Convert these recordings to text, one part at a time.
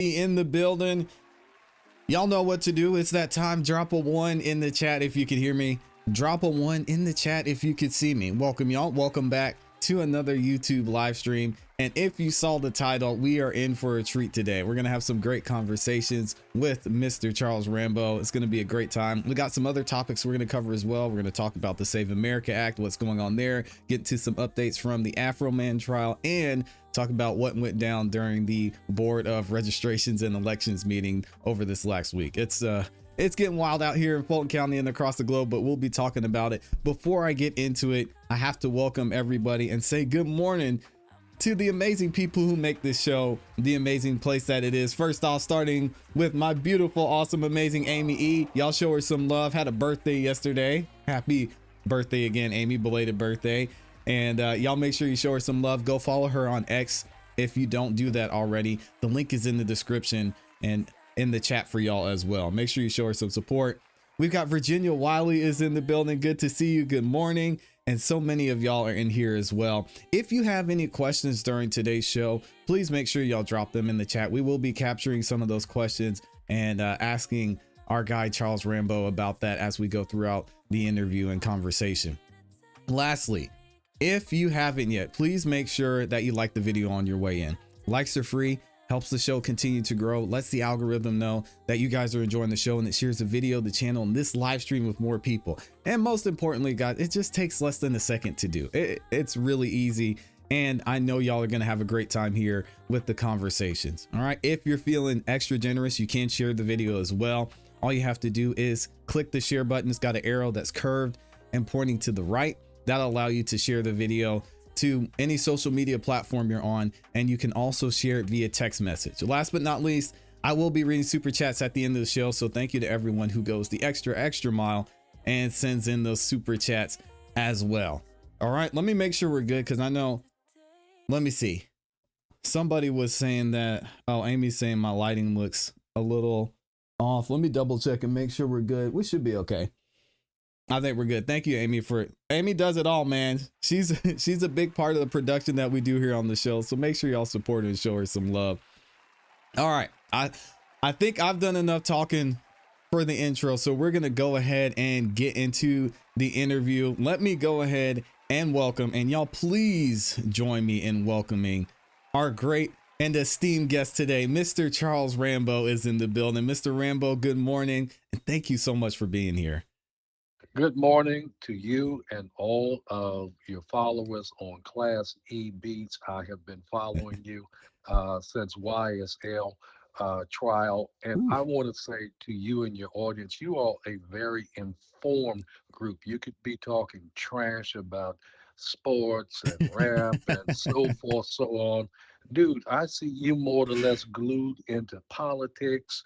in the building. Y'all know what to do. It's that time. Drop a 1 in the chat if you can hear me. Drop a 1 in the chat if you could see me. Welcome, y'all. Welcome back to another YouTube live stream. And if you saw the title, we are in for a treat today. We're going to have some great conversations with Mr. Charles Rambo. It's going to be a great time. We got some other topics we're going to cover as well. We're going to talk about the Save America Act, what's going on there, get to some updates from the Afroman trial, and talk about what went down during the Board of Registrations and Elections meeting over this last week. It's getting wild out here in Fulton County and across the globe, but we'll be talking about it. Before I get into it, I have to welcome everybody and say good morning to the amazing people who make this show the amazing place that it is. First off, starting with my beautiful, awesome, amazing Amy E. Y'all show her some love. Had a birthday yesterday. Happy birthday again, Amy. Belated birthday. And y'all make sure you show her some love. Go follow her on X if you don't do that already. The link is in the description and in the chat for y'all as well. Make sure you show her some support. We've got Virginia Wiley is in the building. Good to see you. Good morning. And so many of y'all are in here as well. If you have any questions during today's show, please make sure y'all drop them in the chat. We will be capturing some of those questions and asking our guy Charles Rambo about that as we go throughout the interview and conversation. Lastly, if you haven't yet, please make sure that you like the video on your way in. Likes are free. Helps the show continue to grow, lets the algorithm know that you guys are enjoying the show, and it shares the video, the channel, and this live stream with more people. And most importantly, guys, it just takes less than a second to do. It's really easy, and I know y'all are gonna have a great time here with the conversations. All right, if you're feeling extra generous, you can share the video as well. All you have to do is click the share button. It's got an arrow that's curved and pointing to the right. That'll allow you to share the video to any social media platform you're on, and you can also share it via text message. Last but not least, I will be reading super chats at the end of the show, so thank you to everyone who goes the extra mile and sends in those super chats as well. All right, let me make sure we're good, because I know, let me see, somebody was saying that, oh, Amy's saying my lighting looks a little off. Let me double check and make sure we're good. We should be okay. I think we're good. Thank you, Amy. Amy does it all, man. She's a big part of the production that we do here on the show. So make sure y'all support her and show her some love. All right. I think I've done enough talking for the intro. So we're going to go ahead and get into the interview. Let me go ahead and welcome, and y'all please join me in welcoming our great and esteemed guest today. Mr. Charles Rambo is in the building. Mr. Rambo, good morning. And thank you so much for being here. Good morning to you and all of your followers on ClassE Beats. I have been following you since YSL trial. And I want to say to you and your audience, you are a very informed group. You could be talking trash about sports and rap and so forth, so on. Dude, I see you more or less glued into politics,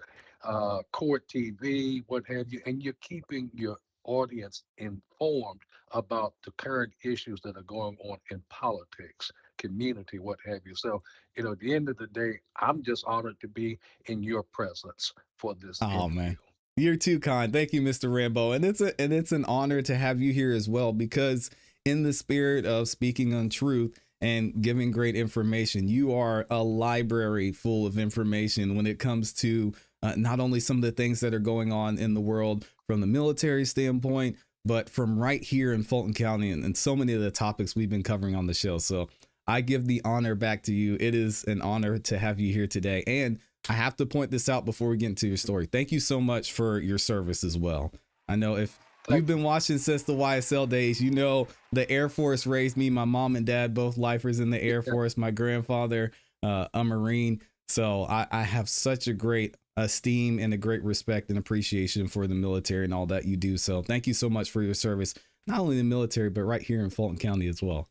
court TV, what have you, and you're keeping your audience informed about the current issues that are going on in politics, community, what have you. So, at the end of the day, I'm just honored to be in your presence for this interview. Man, you're too kind. Thank you, Mr. Rambo. And it's an honor to have you here as well, because in the spirit of speaking on truth and giving great information, you are a library full of information when it comes to not only some of the things that are going on in the world from the military standpoint, but from right here in Fulton County and so many of the topics we've been covering on the show. So I give the honor back to you. It is an honor to have you here today. And I have to point this out before we get into your story. Thank you so much for your service as well. I know if you've been watching since the YSL days, you know the Air Force raised me. My mom and dad, both lifers in the Air Force. My grandfather, a Marine. So I have such a great esteem and a great respect and appreciation for the military and all that you do. So thank you so much for your service, not only in the military, but right here in Fulton County as well.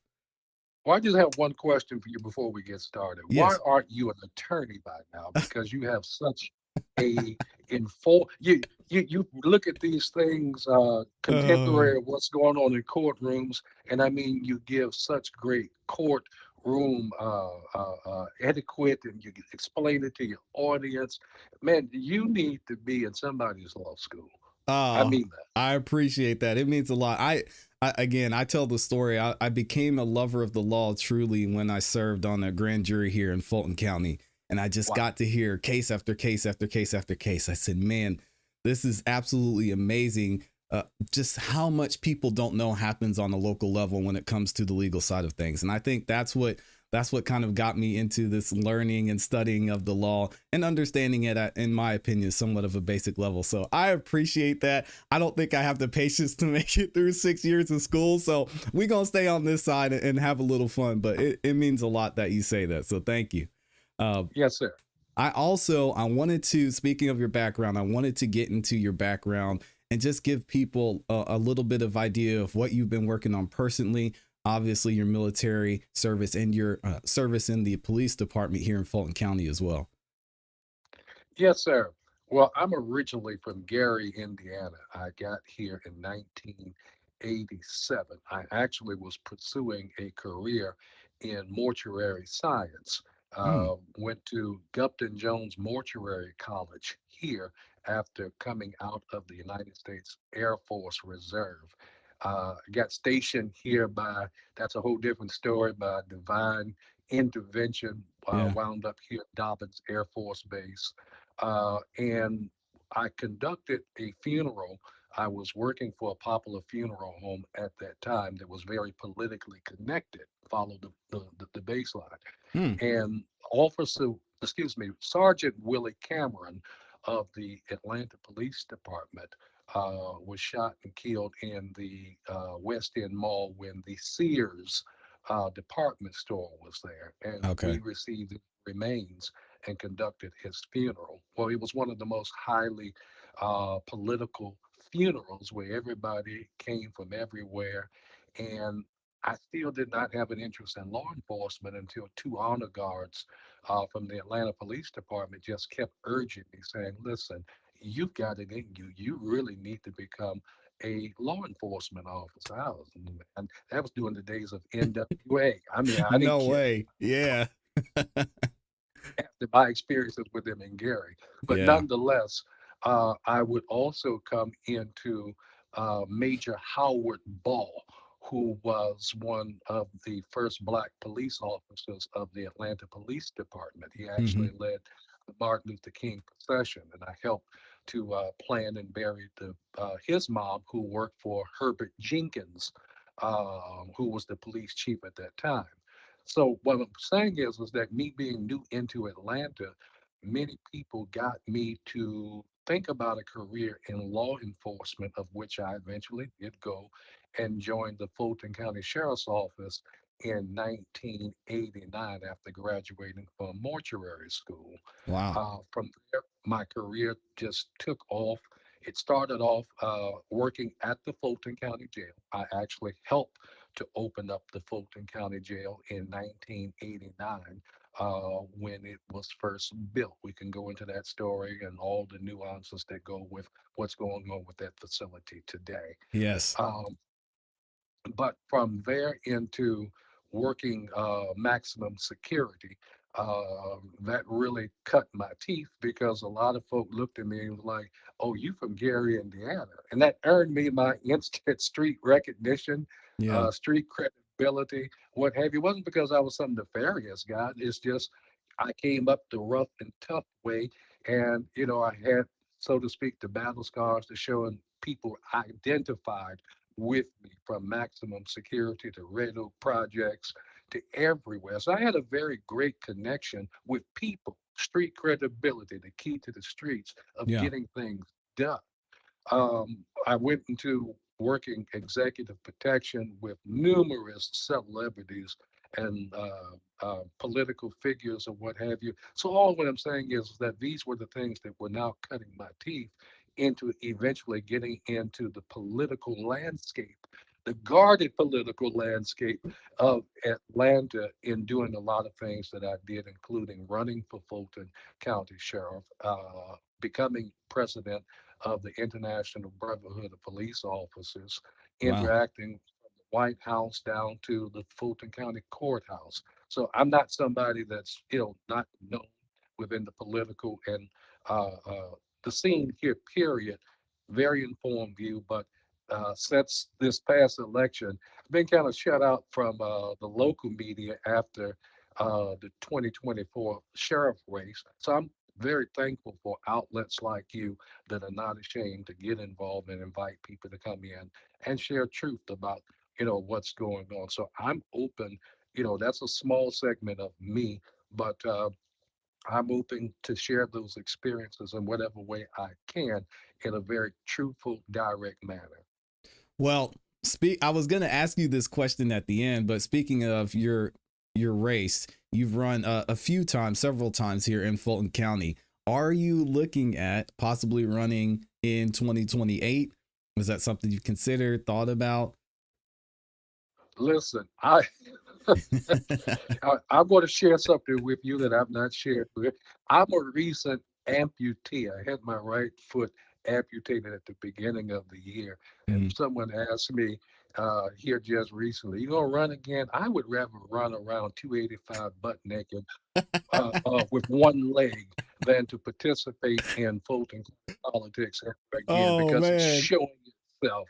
Well, I just have one question for you before we get started. Yes. Why aren't you an attorney by now? Because you have such a you look at these things contemporary of what's going on in courtrooms, and I mean you give such great courtroom etiquette, and you explain it to your audience. Man, you need to be in somebody's law school. I mean that. I appreciate that. It means a lot. I tell the story. I became a lover of the law truly when I served on a grand jury here in Fulton County. and I just Wow. got to hear case after case after case after case. I said, man, this is absolutely amazing. Just how much people don't know happens on the local level when it comes to the legal side of things. And I think that's what kind of got me into this learning and studying of the law and understanding it at, in my opinion, somewhat of a basic level. So I appreciate that. I don't think I have the patience to make it through 6 years of school. So we're going to stay on this side and have a little fun, but it means a lot that you say that. So thank you. Uh, Yes, sir. I wanted to, speaking of your background, I wanted to get into your background and just give people a little bit of idea of what you've been working on personally. Obviously, your military service and your service in the police department here in Fulton County as well. Yes, sir. Well, I'm originally from Gary, Indiana. I got here in 1987. I actually was pursuing a career in mortuary science. Mm, Went to Gupton Jones Mortuary College here after coming out of the United States Air Force Reserve. Got stationed here by, that's a whole different story, by divine intervention. yeah. Wound up here at Dobbins Air Force Base, and I conducted a funeral. I was working for a popular funeral home at that time that was very politically connected, followed the baseline. Mm, And Officer, excuse me, Sergeant Willie Cameron of the Atlanta Police Department was shot and killed in the West End Mall when the Sears department store was there. And we okay. received his remains and conducted his funeral. Well, it was one of the most highly political funerals where everybody came from everywhere. And I still did not have an interest in law enforcement until two honor guards from the Atlanta Police Department just kept urging me, saying, listen, you've got it in you. You really need to become a law enforcement officer. And that was during the days of NWA. I mean, I didn't No care way. Yeah. after my experiences with them in Gary. But Yeah. nonetheless, I would also come into Major Howard Ball, who was one of the first Black police officers of the Atlanta Police Department. He Hmm. actually led the Martin Luther King procession, and I helped to plan and bury his mom, who worked for Herbert Jenkins, who was the police chief at that time. So what I'm saying is that me being new into Atlanta, many people got me to think about a career in law enforcement, of which I eventually did go and joined the Fulton County Sheriff's Office in 1989 after graduating from mortuary school. Wow. From there, my career just took off. It started off working at the Fulton County Jail. I actually helped to open up the Fulton County Jail in 1989 when it was first built. We can go into that story and all the nuances that go with what's going on with that facility today. Yes. Um, but from there into working maximum security, that really cut my teeth because a lot of folk looked at me and was like, "Oh, you from Gary, Indiana," and that earned me my instant street recognition, Yeah. street credibility, what have you. It wasn't because I was some nefarious guy. It's just I came up the rough and tough way, and I had, so to speak, the battle scars to show, and people identified with me from maximum security to Red Oak projects to everywhere. So I had a very great connection with people, street credibility, the key to the streets of Yeah. getting things done. I went into working executive protection with numerous celebrities and political figures or what have you. So all what I'm saying is that these were the things that were now cutting my teeth into eventually getting into the political landscape, the guarded political landscape of Atlanta, in doing a lot of things that I did, including running for Fulton County Sheriff, becoming president of the International Brotherhood of Police Officers, Wow. interacting from the White House down to the Fulton County Courthouse. So I'm not somebody that's not known within the political and the scene here, period. Very informed view, but since this past election, I've been kind of shut out from the local media after the 2024 sheriff race. So I'm very thankful for outlets like you that are not ashamed to get involved and invite people to come in and share truth about, what's going on. So I'm open. That's a small segment of me, but I'm open to share those experiences in whatever way I can in a very truthful, direct manner. Well, I was going to ask you this question at the end, but speaking of your race, you've run a few times, several times here in Fulton County. Are you looking at possibly running in 2028? Was that something you considered, thought about? Listen, I'm going to share something with you that I've not shared with. I'm a recent amputee. I had my right foot amputated at the beginning of the year, and Mm. someone asked me here just recently, "You gonna run again?" I would rather run around 285 butt naked with one leg than to participate in Fulton politics ever again Oh because it's man. showing itself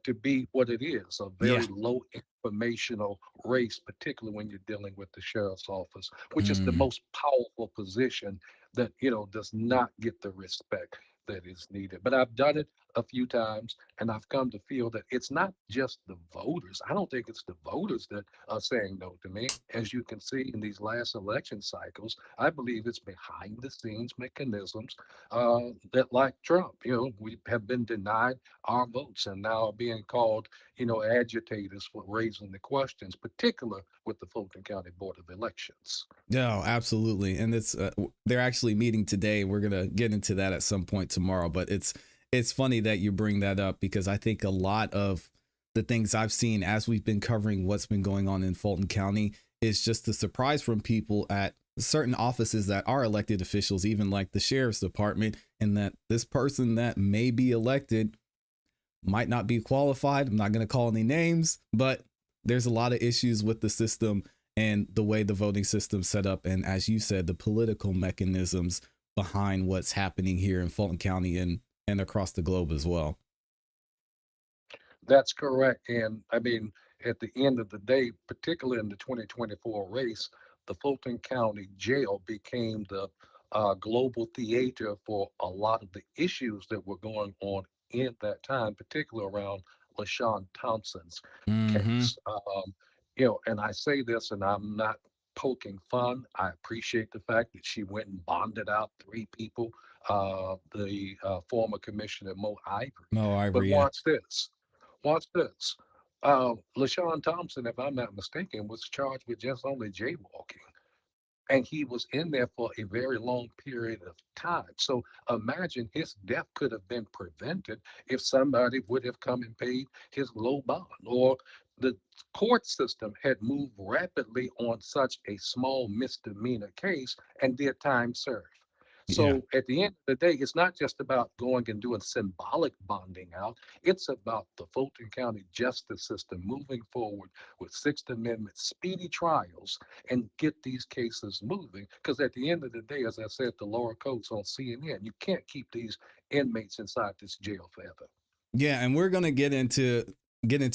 to be what it is, a Yeah. very low informational race, particularly when you're dealing with the sheriff's office, which is the Mm. most powerful position that, does not get the respect that is needed. But I've done it a few times, and I've come to feel that it's not just the voters. I don't think it's the voters that are saying no to me. As you can see in these last election cycles, I believe it's behind the scenes mechanisms that, like Trump, we have been denied our votes and now are being called, agitators for raising the questions, particular with the Fulton County Board of Elections. No, absolutely. And it's they're actually meeting today. We're going to get into that at some point tomorrow, but it's funny that you bring that up because I think a lot of the things I've seen as we've been covering what's been going on in Fulton County is just the surprise from people at certain offices that are elected officials, even like the sheriff's department, and that this person that may be elected might not be qualified. I'm not going to call any names, but there's a lot of issues with the system and the way the voting system's set up. And as you said, the political mechanisms behind what's happening here in Fulton County and across the globe as well. That's correct. And I mean, at the end of the day, particularly in the 2024 race, the Fulton County Jail became the global theater for a lot of the issues that were going on in that time, particularly around LaShawn Thompson's Mm-hmm. case. And I say this, and I'm not poking fun. I appreciate the fact that she went and bonded out three people, the former Commissioner Mo Ivory. Oh, But Ivory, yeah. watch this. LaShawn Thompson, if I'm not mistaken, was charged with just only jaywalking. And he was in there for a very long period of time. So imagine his death could have been prevented if somebody would have come and paid his low bond, or the court system had moved rapidly on such a small misdemeanor case and did time served. Yeah. So at the end of the day, it's not just about going and doing symbolic bonding out. It's about the Fulton County justice system moving forward with Sixth Amendment speedy trials and get these cases moving. Because at the end of the day, as I said, the lower courts on CNN, you can't keep these inmates inside this jail forever. Yeah, and we're gonna get into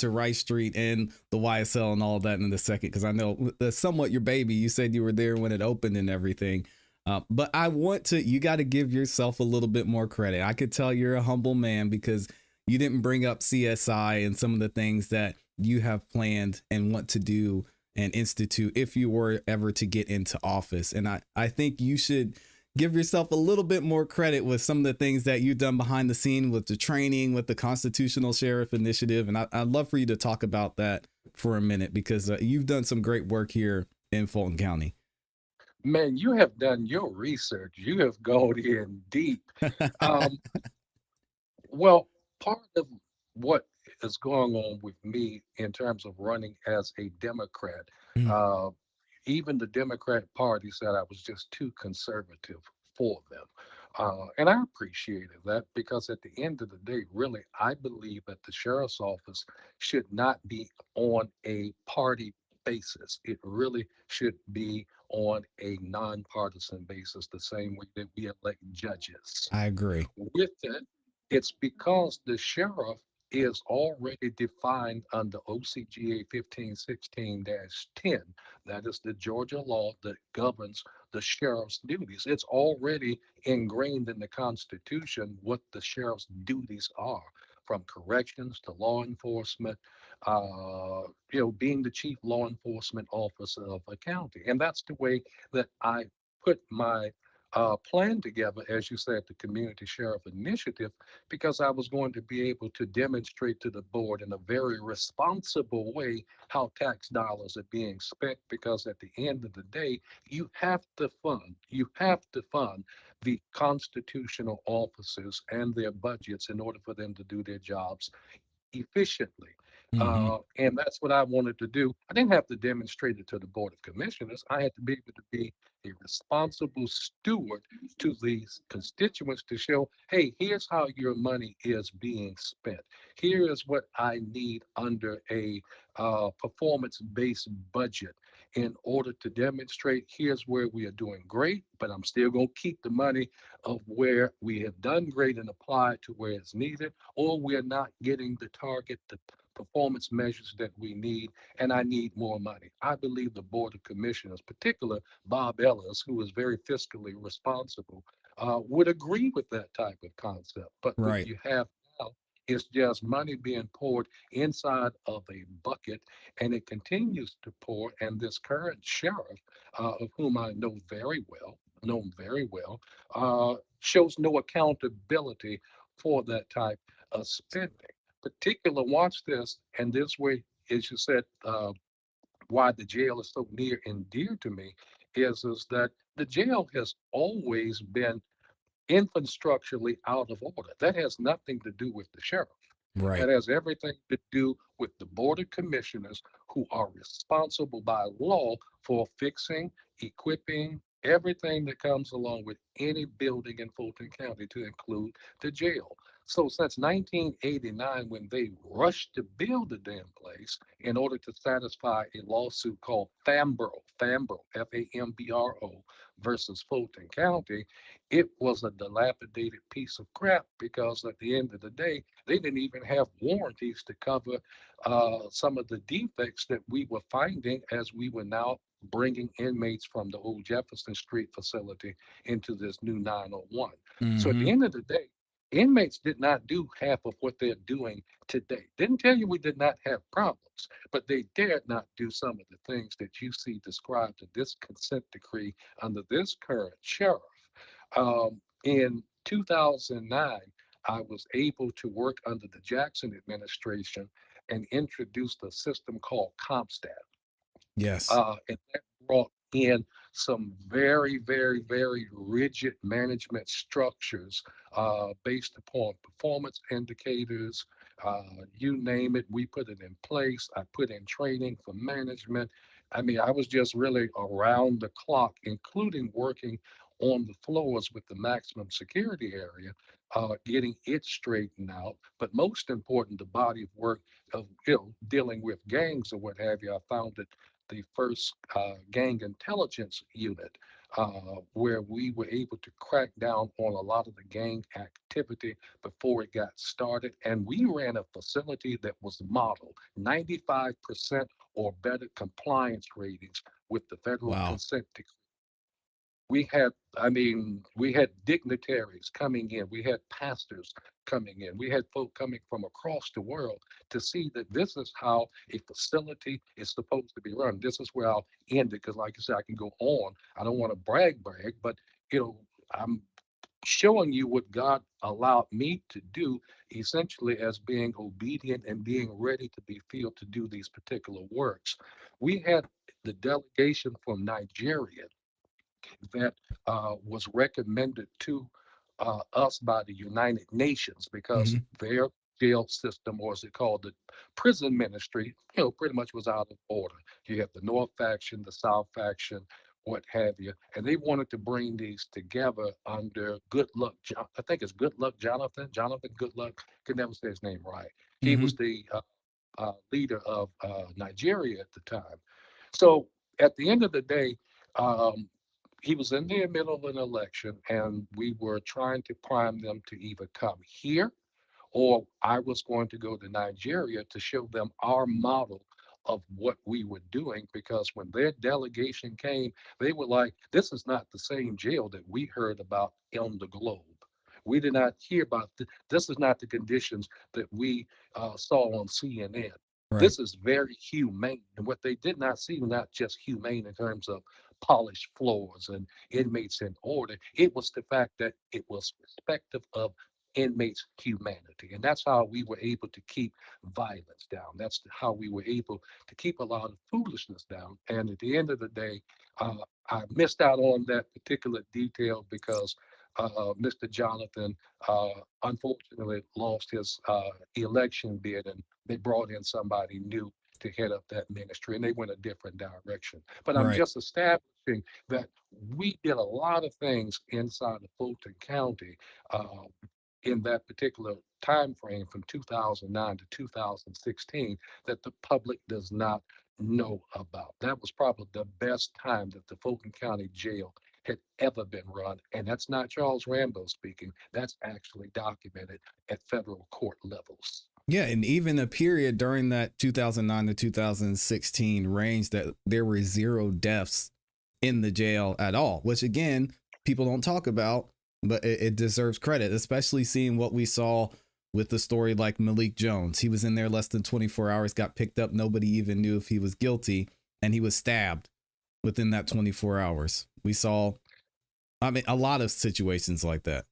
Rice Street and the YSL and all of that in a second because I know that's somewhat your baby. You said you were there when it opened and everything, but I want to. You got to give yourself a little bit more credit. I could tell you're a humble man because you didn't bring up CSI and some of the things that you have planned and want to do and institute if you were ever to get into office. And I think you should give yourself a little bit more credit with some of the things that you've done behind the scene with the training, with the Constitutional Sheriff Initiative. And I'd love for you to talk about that for a minute because you've done some great work here in Fulton County. Man, you have done your research. You have gone in deep. Um, well, part of what is going on with me in terms of running as a Democrat, uh, even the Democrat Party said I was just too conservative for them. And I appreciated that because at the end of the day, really, I believe that the sheriff's office should not be on a party basis. It really should be on a nonpartisan basis, the same way that we elect judges. I agree. With that, it's because the sheriff is already defined under OCGA 1516-10. That is the Georgia law that governs the sheriff's duties. It's already ingrained in the Constitution what the sheriff's duties are, from corrections to law enforcement, being the chief law enforcement officer of a county. And that's the way that I put my plan together, as you said, the Community Sheriff Initiative, because I was going to be able to demonstrate to the board in a very responsible way how tax dollars are being spent. Because at the end of the day, you have to fund the constitutional officers and their budgets in order for them to do their jobs efficiently. Hmm. And that's what I wanted to do. I didn't have to demonstrate it to the Board of Commissioners. I had to be able to be a responsible steward to these constituents to show, hey, here's how your money is being spent. Here is what I need under a performance-based budget in order to demonstrate here's where we are doing great, but I'm still going to keep the money of where we have done great and apply it to where it's needed, or we're not getting the target, the performance measures that we need, and I need more money. I believe the Board of Commissioners, particular Bob Ellis, who is very fiscally responsible, would agree with that type of concept. But what Right. you have now is just money being poured inside of a bucket, and it continues to pour. And this current sheriff, of whom I know very well, shows no accountability for that type of spending. Particular, watch this, and this way, as you said, why the jail is so near and dear to me is that the jail has always been infrastructurally out of order. That has nothing to do with the sheriff. Right. That has everything to do with the Board of Commissioners, who are responsible by law for fixing, equipping, everything that comes along with any building in Fulton County, to include the jail. So since 1989, when they rushed to build the damn place in order to satisfy a lawsuit called Fambro, Fambro versus Fulton County, it was a dilapidated piece of crap, because at the end of the day, they didn't even have warranties to cover some of the defects that we were finding as we were now bringing inmates from the old Jefferson Street facility into this new 901. So at the Hmm. end of the day, inmates did not do half of what they're doing today. Didn't tell you we did not have problems, but they dared not do some of the things that you see described in this consent decree under this current sheriff. In 2009, I was able to work under the Jackson administration and introduced a system called CompStat. Yes. And that brought in some very, very, very rigid management structures based upon performance indicators. You name it, we put it in place. I put in training for management. I mean, I was just really around the clock, including working on the floors with the maximum security area, getting it straightened out. But most important, the body of work of dealing with gangs or what have you. I found that the first gang intelligence unit, where we were able to crack down on a lot of the gang activity before it got started. And we ran a facility that was modeled 95% or better compliance ratings with the federal Wow. consent decree. We had dignitaries coming in, we had pastors coming in, we had folk coming from across the world to see that this is how a facility is supposed to be run. This is where I'll end it, because like I said, I can go on. I don't want to brag, but you know, I'm showing you what God allowed me to do, essentially as being obedient and being ready to be filled to do these particular works. We had the delegation from Nigeria that was recommended to us by the United Nations, because Hmm. their jail system, or as it called, the prison ministry, pretty much was out of order. You have the North faction, the South faction, what have you, and they wanted to bring these together under Good Luck. I think it's Good Luck Jonathan Good Luck. Could never say his name right. He Hmm. was the leader of Nigeria at the time. So at the end of the day, um, he was in the middle of an election, and we were trying to prime them to either come here or I was going to go to Nigeria to show them our model of what we were doing, because when their delegation came, they were like, this is not the same jail that we heard about on the globe. We did not hear about this is not the conditions that we saw on CNN. Right. This is very humane. And what they did not see, not just humane in terms of polished floors and inmates in order, it was the fact that it was respective of inmates' humanity. And that's how we were able to keep violence down. That's how we were able to keep a lot of foolishness down. And at the end of the day, uh, I missed out on that particular detail because Mr. Jonathan unfortunately lost his election bid, and they brought in somebody new to head up that ministry, and they went a different direction. But I'm Right. just establishing that we did a lot of things inside of Fulton County uh, in that particular time frame from 2009 to 2016 that the public does not know about. That was probably the best time that the Fulton County Jail had ever been run. And that's not Charles Rambo speaking. That's actually documented at federal court levels. Yeah, and even a period during that 2009 to 2016 range that there were zero deaths in the jail at all, which again, people don't talk about, but it deserves credit, especially seeing what we saw with the story like Malik Jones. He was in there less than 24 hours, got picked up. Nobody even knew if he was guilty, and he was stabbed within that 24 hours. We saw, I mean, a lot of situations like that.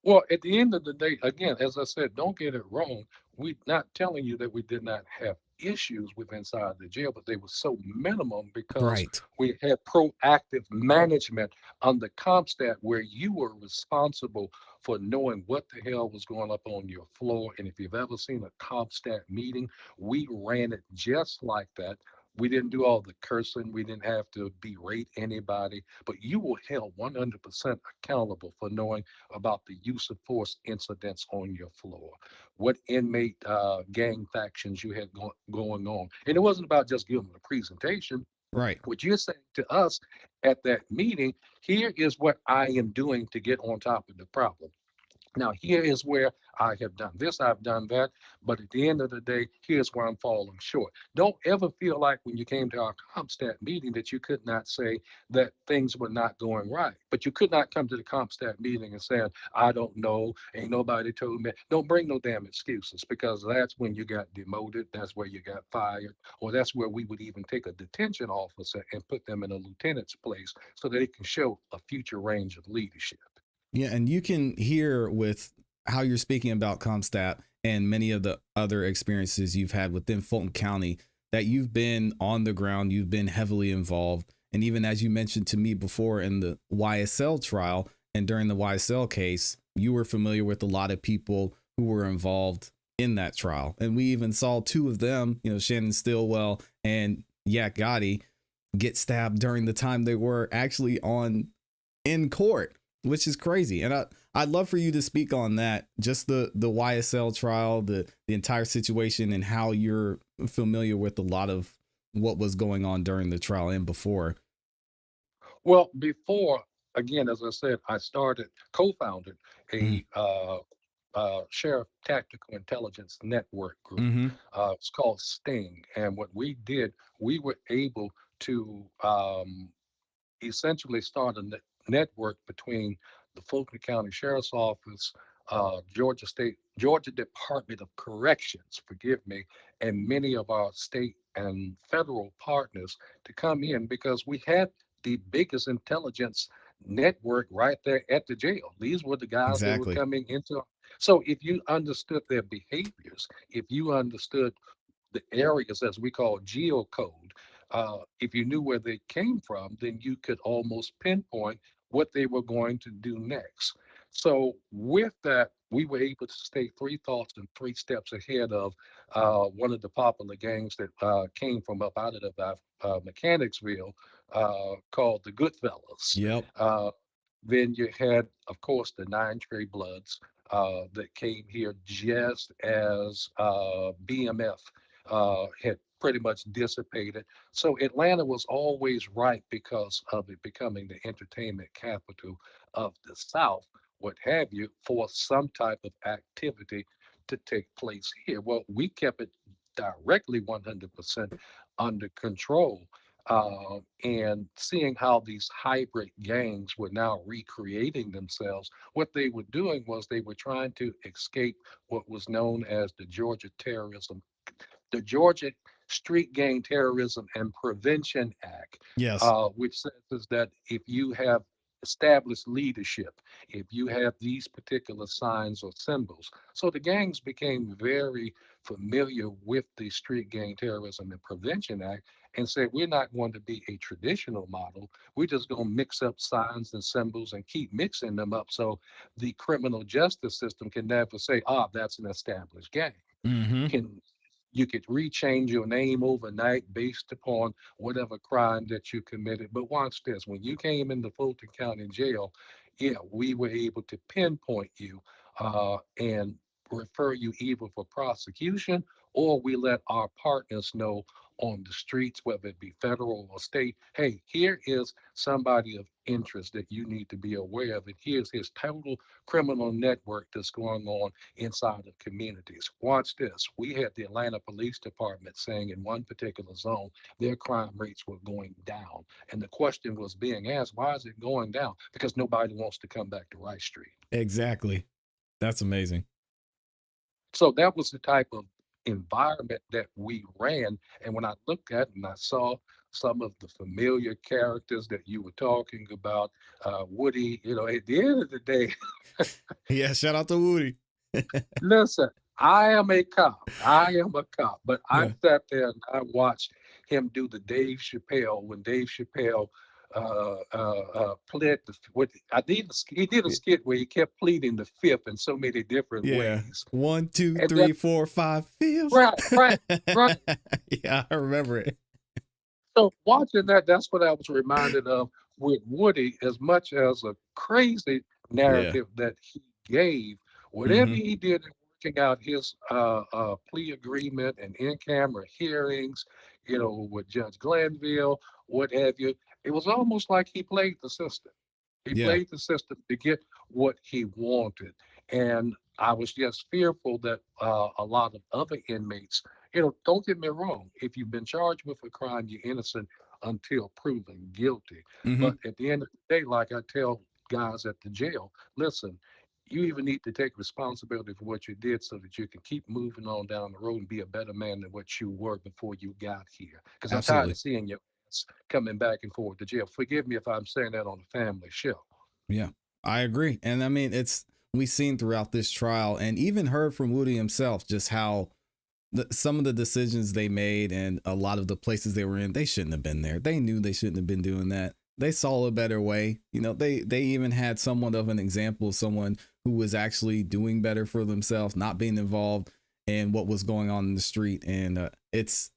Well, at the end of the day, again, as I said, don't get it wrong. We're not telling you that we did not have issues with inside the jail, but they were so minimum because Right. we had proactive management on the CompStat where you were responsible for knowing what the hell was going up on your floor. And if you've ever seen a CompStat meeting, we ran it just like that. We didn't do all the cursing. We didn't have to berate anybody, but you were held 100% accountable for knowing about the use of force incidents on your floor, what inmate gang factions you had going on. And it wasn't about just giving them a presentation. Right. What you're saying to us at that meeting, here is what I am doing to get on top of the problem. Now, here is where I have done this, I've done that, but at the end of the day, here's where I'm falling short. Don't ever feel like when you came to our CompStat meeting that you could not say that things were not going right. But you could not come to the CompStat meeting and say, I don't know, ain't nobody told me. Don't bring no damn excuses, because that's when you got demoted, that's where you got fired, or that's where we would even take a detention officer and put them in a lieutenant's place so that they can show a future range of leadership. Yeah, and you can hear with how you're speaking about Comstat and many of the other experiences you've had within Fulton County that you've been on the ground, you've been heavily involved. And even as you mentioned to me before in the YSL trial and during the YSL case, you were familiar with a lot of people who were involved in that trial. And we even saw two of them, you know, Shannon Stillwell and Yak Gotti, get stabbed during the time they were actually on in court, which is crazy. And I'd love for you to speak on that, just the YSL trial, the entire situation, and how you're familiar with a lot of what was going on during the trial and before. Well, before, again, as I said, I co-founded Mm-hmm. a sheriff tactical intelligence network group. Mm-hmm. It's called Sting, and what we did, we were able to essentially start a network between the Fulton County Sheriff's Office, Georgia Department of Corrections, forgive me, and many of our state and federal partners to come in, because we had the biggest intelligence network right there at the jail. These were the guys that were Exactly. coming into. So if you understood their behaviors, if you understood the areas as we call geocode, if you knew where they came from, then you could almost pinpoint what they were going to do next. So with that, we were able to stay three thoughts and three steps ahead of one of the popular gangs that came from up out of the Mechanicsville, called the Goodfellas. Yep. Uh, then you had, of course, the Nine Trey Bloods that came here just as BMF had pretty much dissipated. So Atlanta was always right because of it becoming the entertainment capital of the South. what have you, for some type of activity to take place here. Well, we kept it directly 100% under control. And seeing how these hybrid gangs were now recreating themselves, what they were doing was they were trying to escape what was known as the Georgia Street Gang Terrorism and Prevention Act, Yes. which says that if you have established leadership, if you have these particular signs or symbols. So the gangs became very familiar with the Street Gang Terrorism and Prevention Act and said, we're not going to be a traditional model. We're just going to mix up signs and symbols and keep mixing them up so the criminal justice system can never say, that's an established gang. Mm-hmm. Can You could rechange your name overnight based upon whatever crime that you committed. But watch this: when you came into Fulton County Jail, yeah, we were able to pinpoint you and refer you either for prosecution, or we let our partners know on the streets, whether it be federal or state, hey, here is somebody of interest that you need to be aware of, and here's his total criminal network that's going on inside of communities. Watch this. We had the Atlanta Police Department saying in one particular zone, their crime rates were going down. And the question was being asked, why is it going down? Because nobody wants to come back to Rice Street. Exactly. That's amazing. So that was the type of environment that we ran. And when I looked at it and I saw some of the familiar characters that you were talking about, Woody, at the end of the day, Yeah. Shout out to Woody. listen, I am a cop. I am a cop. But I Yeah. sat there and I watched him do the Dave Chappelle when Dave Chappelle pled he did a skit where he kept pleading the fifth in so many different Yeah. ways. One, two, And then three, four, five, fifth. right, right, right. Yeah, I remember it. So watching that, that's what I was reminded of with Woody, as much as a crazy Yeah. narrative that he gave, whatever Mm-hmm. he did in working out his plea agreement and in-camera hearings, with Judge Glanville, what have you, it was almost like he played the system. He Yeah. played the system to get what he wanted. And I was just fearful that a lot of other inmates, don't get me wrong, if you've been charged with a crime, you're innocent until proven guilty. Mm-hmm. But at the end of the day, like I tell guys at the jail, listen, you even need to take responsibility for what you did so that you can keep moving on down the road and be a better man than what you were before you got here. Because I'm tired Absolutely. of seeing you coming back and forth to jail. Forgive me if I'm saying that on a family show. Yeah, I agree. And I mean, we've seen throughout this trial and even heard from Woody himself just how some of the decisions they made and a lot of the places they were in, they shouldn't have been there. They knew they shouldn't have been doing that. They saw a better way. They even had somewhat of an example of someone who was actually doing better for themselves, not being involved in what was going on in the street. And it's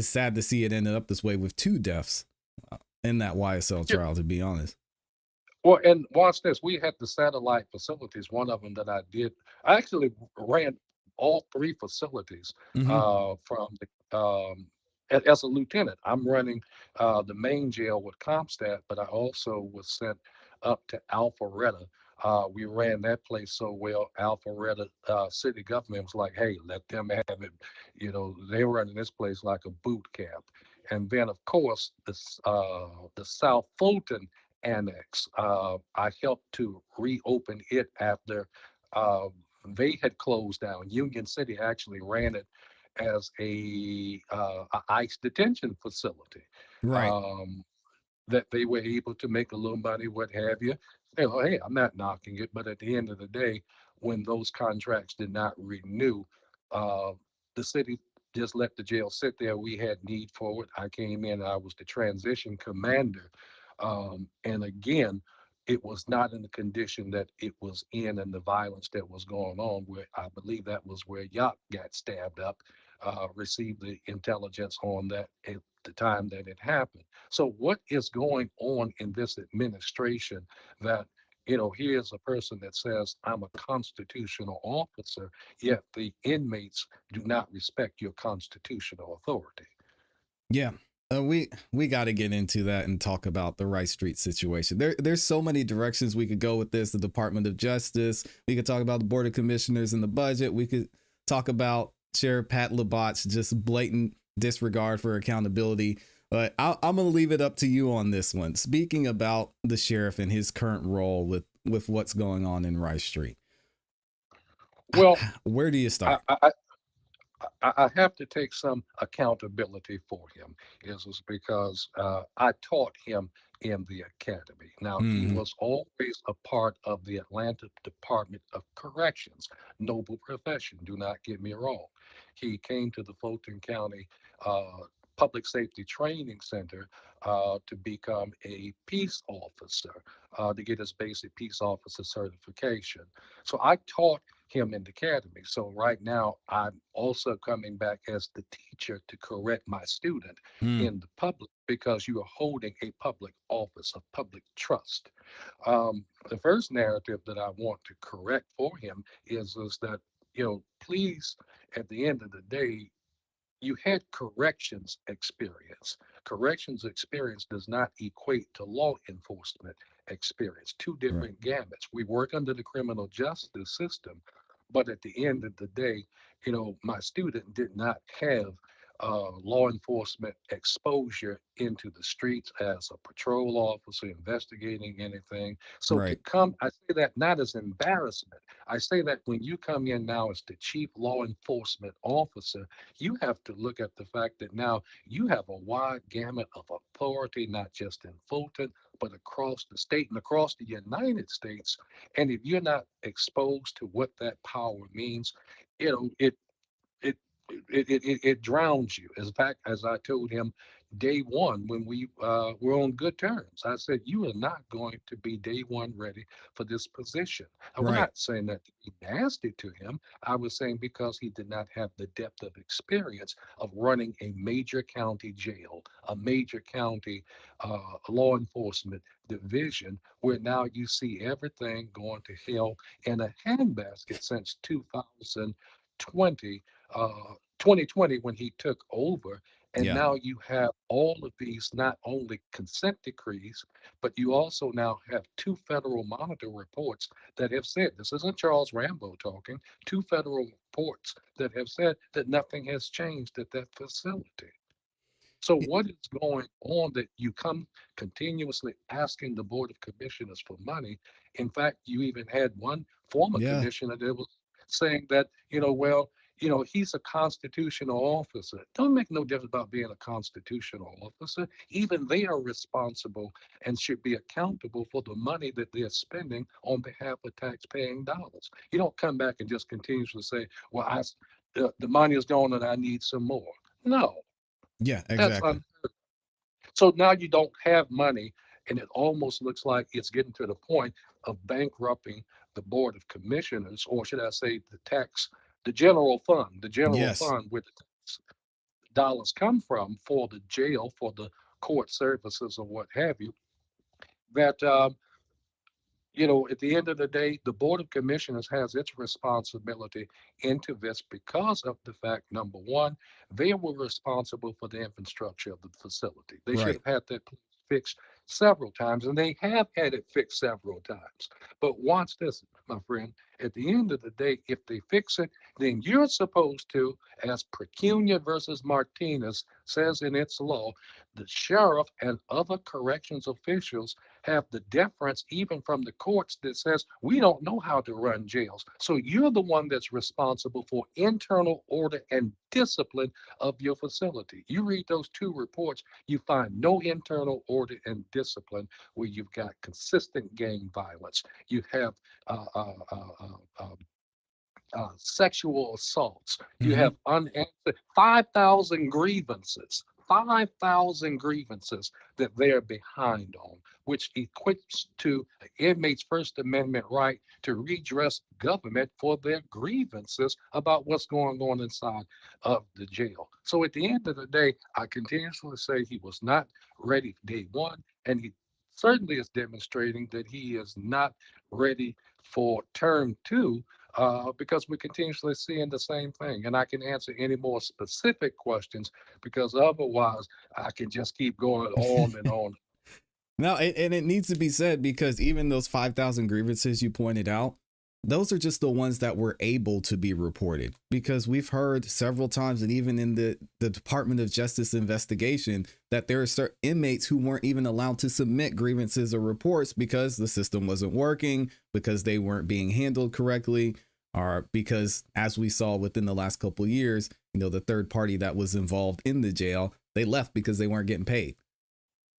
sad to see it ended up this way with two deaths in that YSL trial, to be honest. Well, and watch this. We had the satellite facilities. One of them that I did, I actually ran all three facilities Mm-hmm. from as a lieutenant. I'm running the main jail with Comstat, but I also was sent up to Alpharetta. We ran that place so well. Alpharetta city government was like, "Hey, let them have it." They were running this place like a boot camp. And then, of course, the South Fulton Annex. I helped to reopen it after uh, they had closed down. Union City actually ran it as a ICE detention facility. Right. Um, that they were able to make a little money, what have you. Hey, I'm not knocking it, but at the end of the day, when those contracts did not renew, uh, the city just let the jail sit there. We had need for it. I came in, I was the transition commander. And again, it was not in the condition that it was in and the violence that was going on, where I believe that was where Yacht got stabbed up, received the intelligence on that at the time that it happened. So what is going on in this administration that, here's a person that says, I'm a constitutional officer, yet the inmates do not respect your constitutional authority. Yeah. We got to get into that and talk about the Rice Street situation. There's so many directions we could go with this. The Department of Justice. We could talk about the Board of Commissioners and the budget. We could talk about Sheriff Pat Labat's just blatant disregard for accountability. But I'm gonna leave it up to you on this one. Speaking about the sheriff and his current role with what's going on in Rice Street, Well, where do you I, start? I, I have to take some accountability for him, is because I taught him in the academy. Now, he Mm-hmm. was always a part of the Atlanta Department of Corrections, noble profession, do not get me wrong. He came to the Fulton County Public Safety Training Center to become a peace officer, to get his basic peace officer certification. So I taught him in the academy. So right now, I'm also coming back as the teacher to correct my student Mm, in the public because you are holding a public office of public trust. The first narrative that I want to correct for him is that, please, at the end of the day, you had corrections experience. Corrections experience does not equate to law enforcement experience, two right. different gamuts. We work under the criminal justice system, but at the end of the day, my student did not have law enforcement exposure into the streets as a patrol officer investigating anything. So to Right. come, I say that not as embarrassment. I say that when you come in now as the chief law enforcement officer, you have to look at the fact that now you have a wide gamut of authority, not just in Fulton, but across the state and across the United States. And if you're not exposed to what that power means, you know, it it it drowns you. As a fact, as I told him day one when we were on good terms, I said, you are not going to be day one ready for this position. I was Right. not saying that to be nasty to him. I was saying because he did not have the depth of experience of running a major county jail, a major county law enforcement division, where now you see everything going to hell in a handbasket since 2020 2020 when he took over. And Yeah. now you have all of these not only consent decrees, but you also now have two federal monitor reports that have said this isn't Charles Rambo talking, two federal reports that have said that nothing has changed at that facility. So what is going on that you come continuously asking the Board of Commissioners for money? In fact, you even had one former Yeah. commissioner that was saying that, well, he's a constitutional officer. Don't make no difference about being a constitutional officer. Even they are responsible and should be accountable for the money that they're spending on behalf of taxpaying dollars. You don't come back and just continuously say, well, the money is gone and I need some more. No, Yeah. that's Exactly. unfair. So now you don't have money, and it almost looks like it's getting to the point of bankrupting the Board of Commissioners, or should I say the general Yes. fund where the tax dollars come from for the jail, for the court services or what have you, that at the end of the day, the Board of Commissioners has its responsibility into this because of the fact, number one, they were responsible for the infrastructure of the facility. They should Right. have had that fixed several times, and they have had it fixed several times. But watch this, my friend. At the end of the day, if they fix it, then you're supposed to, as Pecunia versus Martinez says in its law, the sheriff and other corrections officials have the deference even from the courts that says we don't know how to run jails. So you're the one that's responsible for internal order and discipline of your facility. You read those two reports, you find no internal order and discipline where you've got consistent gang violence. You have uh, uh, uh, uh, um, sexual assaults. You Mm-hmm. have unanswered 5,000 grievances, 5,000 grievances that they're behind on, which equates to inmates' First Amendment right to redress government for their grievances about what's going on inside of the jail. So at the end of the day, I continuously say he was not ready day one, and he certainly is demonstrating that he is not ready for term two because we're continuously seeing the same thing. And I can answer any more specific questions because otherwise I can just keep going on and on. No, and it needs to be said because even those 5,000 grievances you pointed out, those are just the ones that were able to be reported, because we've heard several times, and even in the Department of Justice investigation, that there are certain inmates who weren't even allowed to submit grievances or reports because the system wasn't working, because they weren't being handled correctly, or because, as we saw within the last couple of years, the third party that was involved in the jail, they left because they weren't getting paid.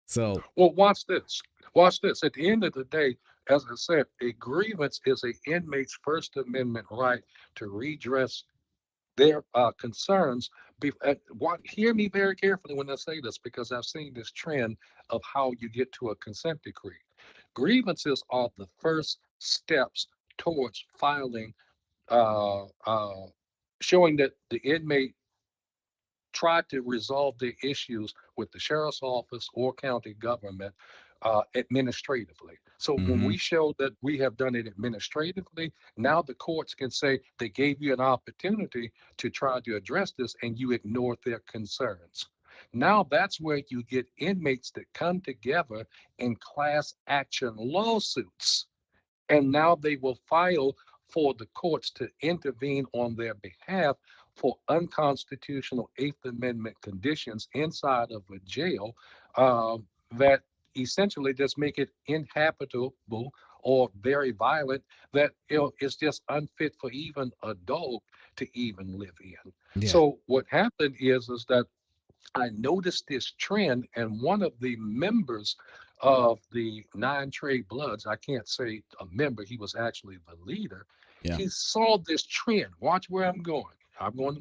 So, Well, watch this. Watch this. At the end of the day, as I said, a grievance is a inmate's First Amendment right to redress their concerns. Hear me very carefully when I say this, because I've seen this trend of how you get to a consent decree. Grievances are the first steps towards filing, uh, uh, showing that the inmate tried to resolve the issues with the sheriff's office or county government administratively. So when mhm. we show that we have done it administratively, now the courts can say they gave you an opportunity to try to address this and you ignored their concerns. Now that's where you get inmates that come together in class action lawsuits, and now they will file for the courts to intervene on their behalf for unconstitutional Eighth Amendment conditions inside of a jail, that essentially just make it inhabitable or very violent, that it's just unfit for even a dog to even live in. Yeah. So what happened is that I noticed this trend, and one of the members of the Nine Trade Bloods, I can't say a member, he was actually the leader. Yeah. He saw this trend. Watch where I'm going. I'm going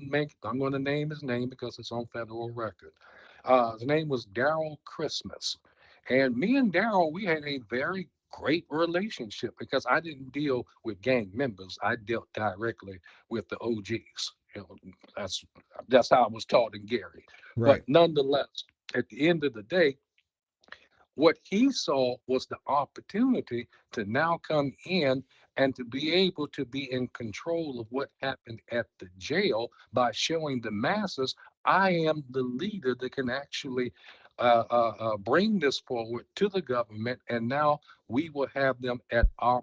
to name his name because it's on federal record. His name was Daryl Christmas. And me and Daryl, we had a very great relationship because I didn't deal with gang members. I dealt directly with the OGs. That's that's how I was taught in Gary. But Right. nonetheless, at the end of the day, what he saw was the opportunity to now come in and to be able to be in control of what happened at the jail by showing the masses, I am the leader that can actually bring this forward to the government. And now we will have them at our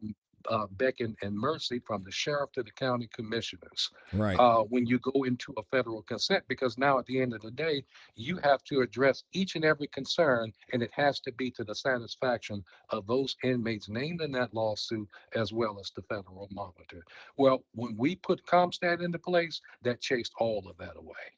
beckon and mercy, from the sheriff to the county commissioners, Right. when you go into a federal consent, because now at the end of the day, you have to address each and every concern, and it has to be to the satisfaction of those inmates named in that lawsuit, as well as the federal monitor. Well, when we put ComStat into place, that chased all of that away.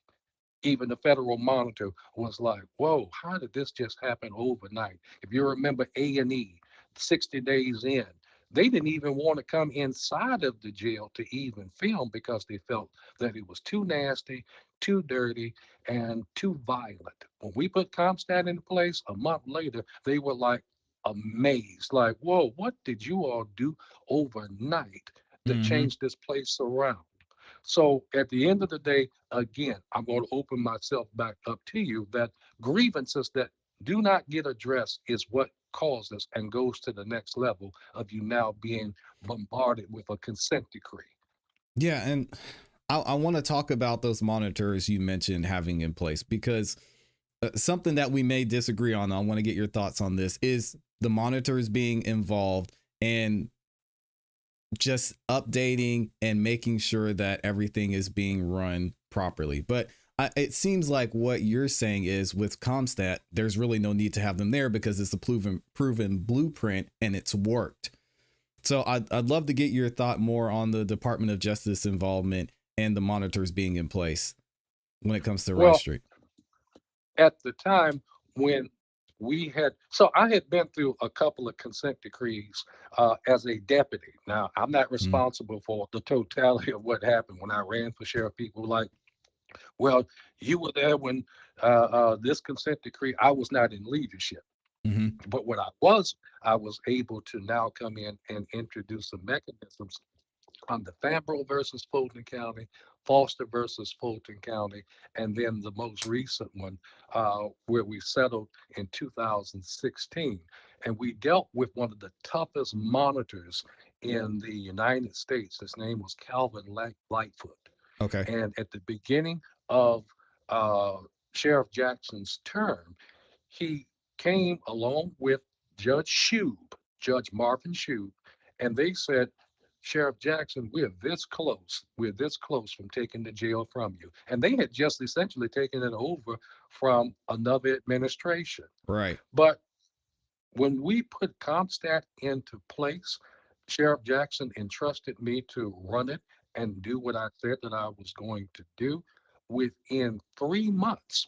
Even the federal monitor was like, whoa, how did this just happen overnight? If you remember A&E, 60 days in, they didn't even want to come inside of the jail to even film because they felt that it was too nasty, too dirty, and too violent. When we put ComStat into place a month later, they were like amazed, like, whoa, what did you all do overnight that Mhm. changed this place around? So at the end of the day, again, I'm going to open myself back up to you that grievances that do not get addressed is what causes and goes to the next level of you now being bombarded with a consent decree. Yeah, and I want to talk about those monitors you mentioned having in place, because something that we may disagree on, I want to get your thoughts on this, is the monitors being involved and just updating and making sure that everything is being run properly. But it seems like what you're saying is, with ComStat, there's really no need to have them there because it's a proven blueprint and it's worked. So I'd love to get your thought more on the Department of Justice involvement and the monitors being in place when it comes to Rice Well, Street. at the time when so I had been through a couple of consent decrees as a deputy. Now, I'm not Mm, responsible for the totality of what happened when I ran for sheriff. People were like, well, you were there when this consent decree, I was not in leadership. mm-hmm, But what I was able to now come in and introduce some mechanisms on the Fambro versus Fulton County, Foster versus Fulton County, and then the most recent one where we settled in 2016. And we dealt with one of the toughest monitors in the United States. His name was Calvin Lightfoot. Okay. And at the beginning of uh, Sheriff Jackson's term, he came along with Judge Shube, Judge Marvin Shube, and they said, Sheriff Jackson, we're this close. We're this close from taking the jail from you. And they had just essentially taken it over from another administration. Right. But when we put CompStat into place, Sheriff Jackson entrusted me to run it and do what I said that I was going to do. Within 3 months,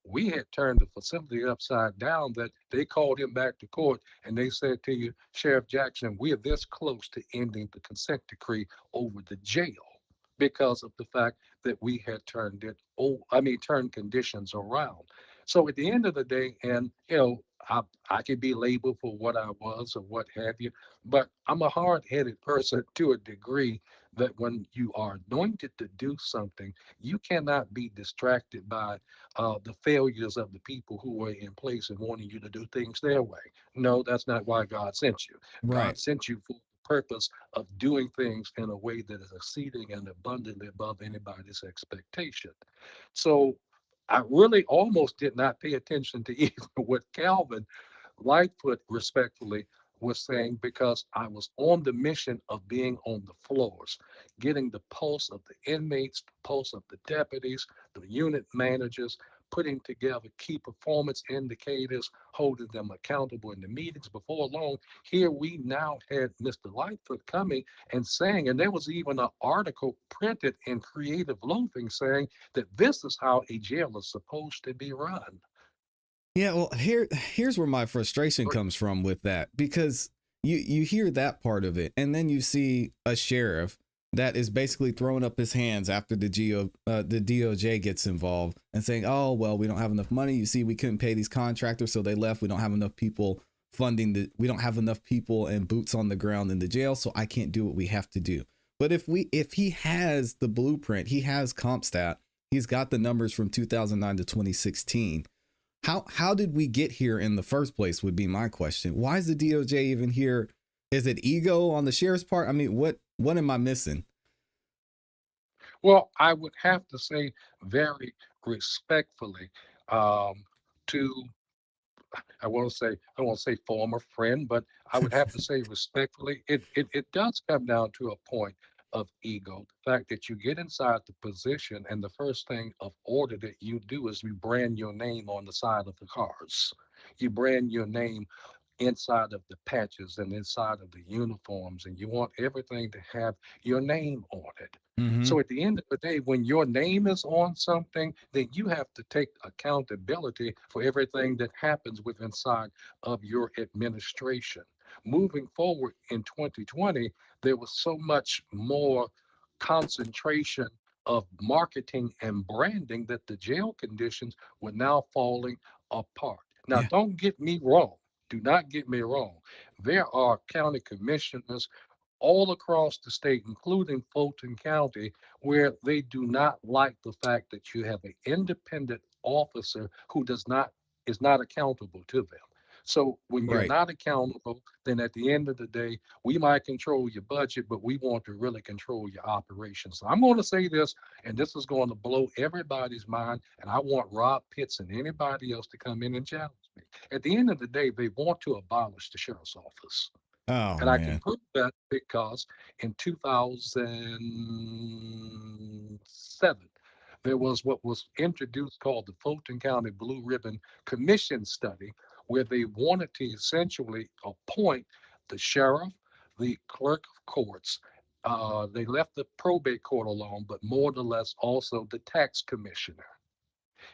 we had turned the facility upside down that they called him back to court and they said to you, Sheriff Jackson, we're this close to ending the consent decree over the jail because of the fact that we had turned conditions around. So at the end of the day, and I could be labeled for what I was or what have you, but I'm a hard-headed person to a degree that when you are anointed to do something, you cannot be distracted by the failures of the people who were in place and wanting you to do things their way. No, that's not why God sent you. Right. God sent you for the purpose of doing things in a way that is exceeding and abundantly above anybody's expectation. So I really almost did not pay attention to even what Calvin Lightfoot respectfully was saying because I was on the mission of being on the floors, getting the pulse of the inmates, the pulse of the deputies, the unit managers, putting together key performance indicators, holding them accountable in the meetings. Before long, here we now had Mr. Lightfoot coming and saying, and there was even an article printed in Creative Loafing saying that this is how a jail is supposed to be run. Yeah, well, here's where my frustration comes from with that, because you hear that part of it, and then you see a sheriff that is basically throwing up his hands after the DOJ gets involved and saying, "Oh, well, we don't have enough money. You see, we couldn't pay these contractors, so they left. We don't have enough people we don't have enough people and boots on the ground in the jail, so I can't do what we have to do." But if he has the blueprint, he has CompStat, he's got the numbers from 2009 to 2016. How did we get here in the first place would be my question. Why is the DOJ even here? Is it ego on the sheriff's part? I mean, what am I missing? Well, I would have to say very respectfully um, to I won't say former friend, but I would have to say respectfully, it does come down to a point of ego. The fact that you get inside the position and the first thing of order that you do is you brand your name on the side of the cars. You brand your name inside of the patches and inside of the uniforms, and you want everything to have your name on it. Mm-hmm. So at the end of the day, when your name is on something, then you have to take accountability for everything that happens with inside of your administration. Moving forward in 2020, there was so much more concentration of marketing and branding that the jail conditions were now falling apart. Now, Yeah. don't get me wrong. Do not get me wrong. There are county commissioners all across the state, including Fulton County, where they do not like the fact that you have an independent officer who does not is not accountable to them. So when you're Right. not accountable, then at the end of the day, we might control your budget, but we want to really control your operations. So I'm going to say this, and this is going to blow everybody's mind, and I want Rob Pitts and anybody else to come in and challenge me. At the end of the day, they want to abolish the sheriff's office. Oh And I can man. prove that because in 2007, there was what was introduced called the Fulton County Blue Ribbon Commission Study, where they wanted to essentially appoint the sheriff, the clerk of courts. They left the probate court alone, but more or less also the tax commissioner.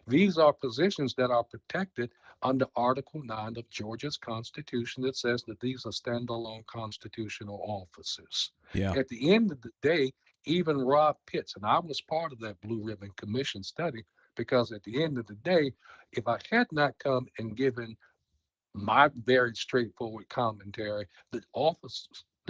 These are positions that are protected under Article 9 of Georgia's Constitution that says that these are standalone constitutional officers. Yeah. At the end of the day, even Rob Pitts, and I was part of that Blue Ribbon Commission study, because at the end of the day, if I had not come and given my very straightforward commentary, the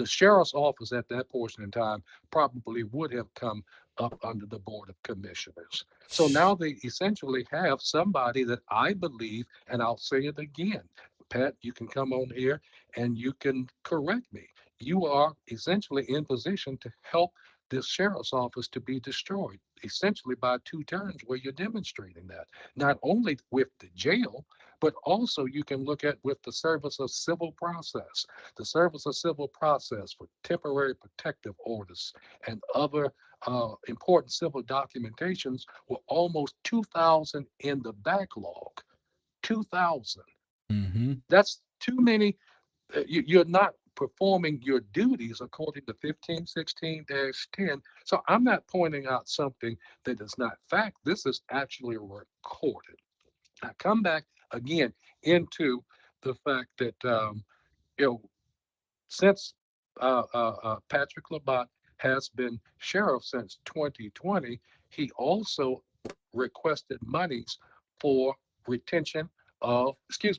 sheriff's office at that portion in time probably would have come up under the Board of Commissioners. So now they essentially have somebody that I believe, and I'll say it again, Pat, you can come on here and you can correct me. you are essentially in position to help this sheriff's office to be destroyed, essentially by two terms where you're demonstrating that, not only with the jail, but also you can look at with the service of civil process, the service of civil process for temporary protective orders and other important civil documentations were almost 2,000 in the backlog. 2,000. Mm-hmm. That's too many. You're not performing your duties according to 1516-10. So I'm not pointing out something that is not fact. This is actually recorded. I come back again into the fact that you know since Patrick Labat has been sheriff since 2020, he also requested monies for retention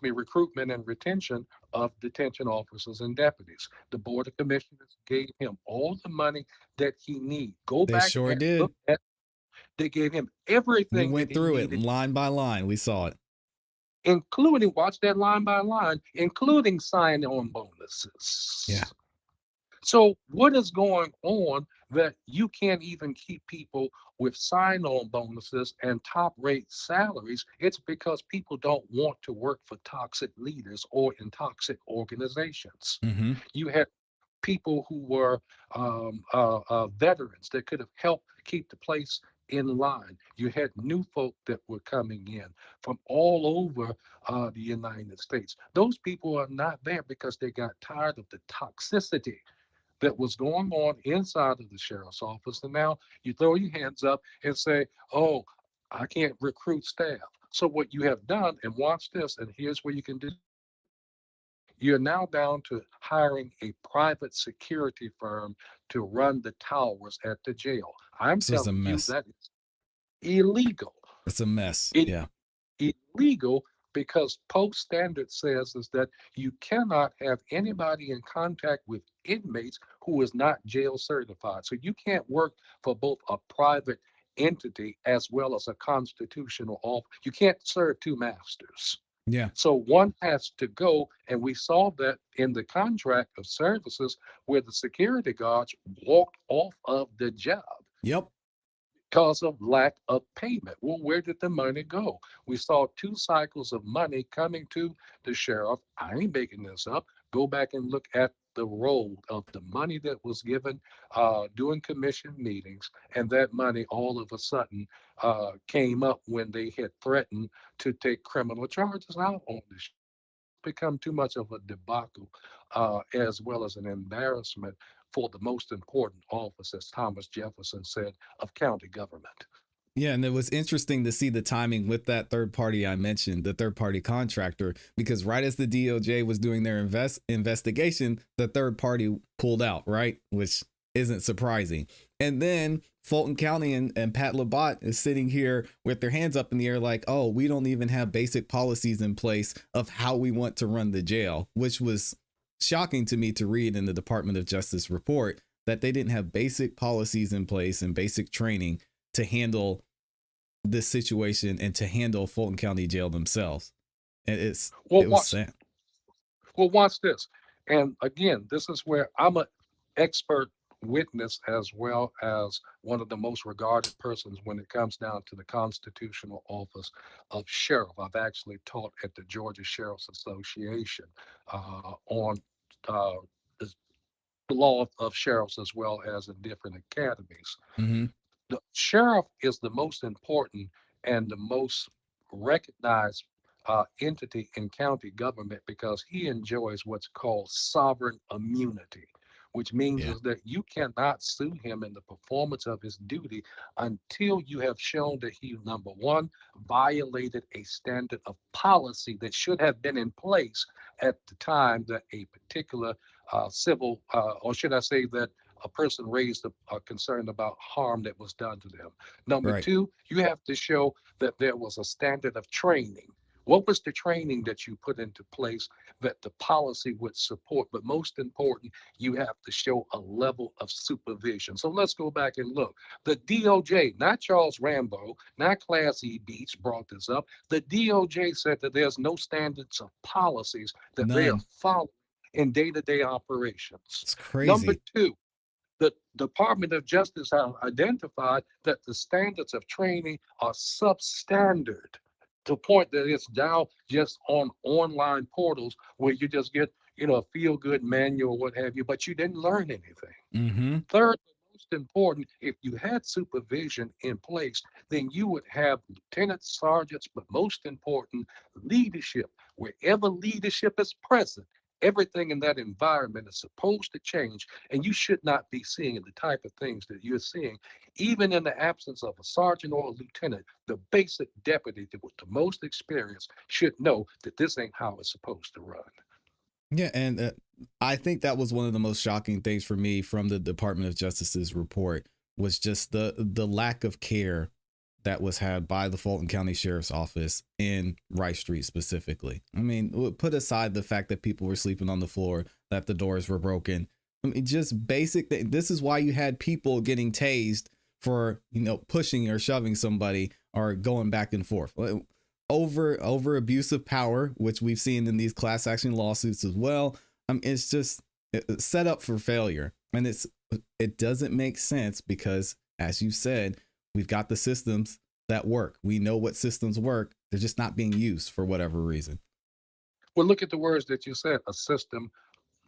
recruitment and retention of detention officers and deputies. The Board of Commissioners gave him all the money that he needed. Go They back sure and did. look at, they gave him We everything that went he through it needed, line by line. We saw it. including, watch that line by line, including sign on Yeah. bonuses. So what is going on that you can't even keep people with sign-on bonuses and top rate salaries? It's because people don't want to work for toxic leaders or in toxic organizations. Mm-hmm. You had people who were veterans that could have helped keep the place in line. You had new folk that were coming in from all over the United States. Those people are not there because they got tired of the toxicity that was going on inside of the sheriff's office. And now you throw your hands up and say, oh, I can't recruit staff. So what you have done, and watch this, and here's where you can do, you're now down to hiring a private security firm to run the towers at the jail. I'm This is a telling you mess. that is illegal. It's a mess. It Yeah. illegal because post standard says is that you cannot have anybody in contact with inmates who is not jail certified. So you can't work for both a private entity as well as a constitutional office. You can't serve two masters. Yeah. So one has to go, and we saw that in the contract of services where the security guards walked off of the job Yep. because of lack of payment. Well, where did the money go? We saw two cycles of money coming to the sheriff. I ain't making this up. Go back and look at the roll of the money that was given during commission meetings, and that money all of a sudden came up when they had threatened to take criminal charges out on the become too much of a debacle as well as an embarrassment for the most important office, as Thomas Jefferson said, of county government. Yeah, and it was interesting to see the timing with that third party I mentioned, the third party contractor, because right as the DOJ was doing their investigation, the third party pulled out, right? Which isn't surprising. And then Fulton County and Pat Labat is sitting here with their hands up in the air like, oh, we don't even have basic policies in place of how we want to run the jail, which was shocking to me to read in the Department of Justice report that they didn't have basic policies in place and basic training to handle this situation and to handle Fulton County Jail themselves. And Well, it was watch. sad. Well, watch this. And again, this is where I'm an expert witness as well as one of the most regarded persons when it comes down to the constitutional office of sheriff. I've actually taught at the Georgia Sheriff's Association on uh, the law of sheriffs as well as in different academies. Mm-hmm. The sheriff is the most important and the most recognized entity in county government because he enjoys what's called sovereign immunity, which means Yeah. is that you cannot sue him in the performance of his duty until you have shown that he, number one, violated a standard of policy that should have been in place at the time that a particular civil, or should I say that a person raised a concern about harm that was done to them. Number Right. two, you have to show that there was a standard of training. What was the training that you put into place that the policy would support? But most important, you have to show a level of supervision. So let's go back and look. The DOJ, not Charles Rambo, not ClassE Beats brought this up. The DOJ said that there's no standards of policies that they are None. following in day-to-day operations. It's Number crazy. two, the Department of Justice have identified that the standards of training are substandard to the point that it's now just on online portals where you just get, a feel-good manual, what have you, but you didn't learn anything. Mm-hmm. Third, most important, if you had supervision in place, then you would have lieutenants, sergeants, but most important, leadership. Wherever leadership is present, everything in that environment is supposed to change, and you should not be seeing the type of things that you're seeing. Even in the absence of a sergeant or a lieutenant, the basic deputy with the most experience should know that this ain't how it's supposed to run. Yeah, and I think that was one of the most shocking things for me from the Department of Justice's report was just the lack of care that was had by the Fulton County Sheriff's Office in Rice Street specifically. I mean, put aside the fact that people were sleeping on the floor, that the doors were broken. I mean, just basic. This is why you had people getting tased for pushing or shoving somebody or going back and forth over abuse of power, which we've seen in these class action lawsuits as well. It's just set up for failure, and it doesn't make sense because, as you said, we've got the systems that work. We know what systems work. They're just not being used for whatever reason. Well, look at the words that you said, a system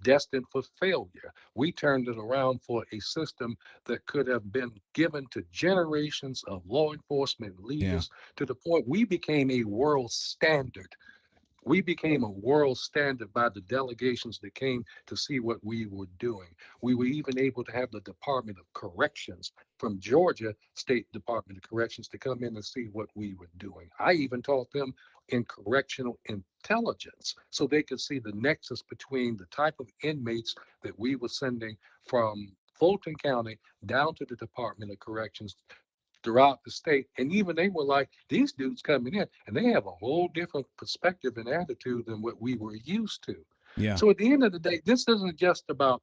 destined for failure. We turned it around for a system that could have been given to generations of law enforcement Yeah. leaders to the point we became a world standard. We became a world standard by the delegations that came to see what we were doing. We were even able to have the Department of Corrections from Georgia State Department of Corrections to come in and see what we were doing. I even taught them in correctional intelligence so they could see the nexus between the type of inmates that we were sending from Fulton County down to the Department of Corrections throughout the state. And even they were like, these dudes coming in and they have a whole different perspective and attitude than what we were used to. Yeah. So at the end of the day, this isn't just about,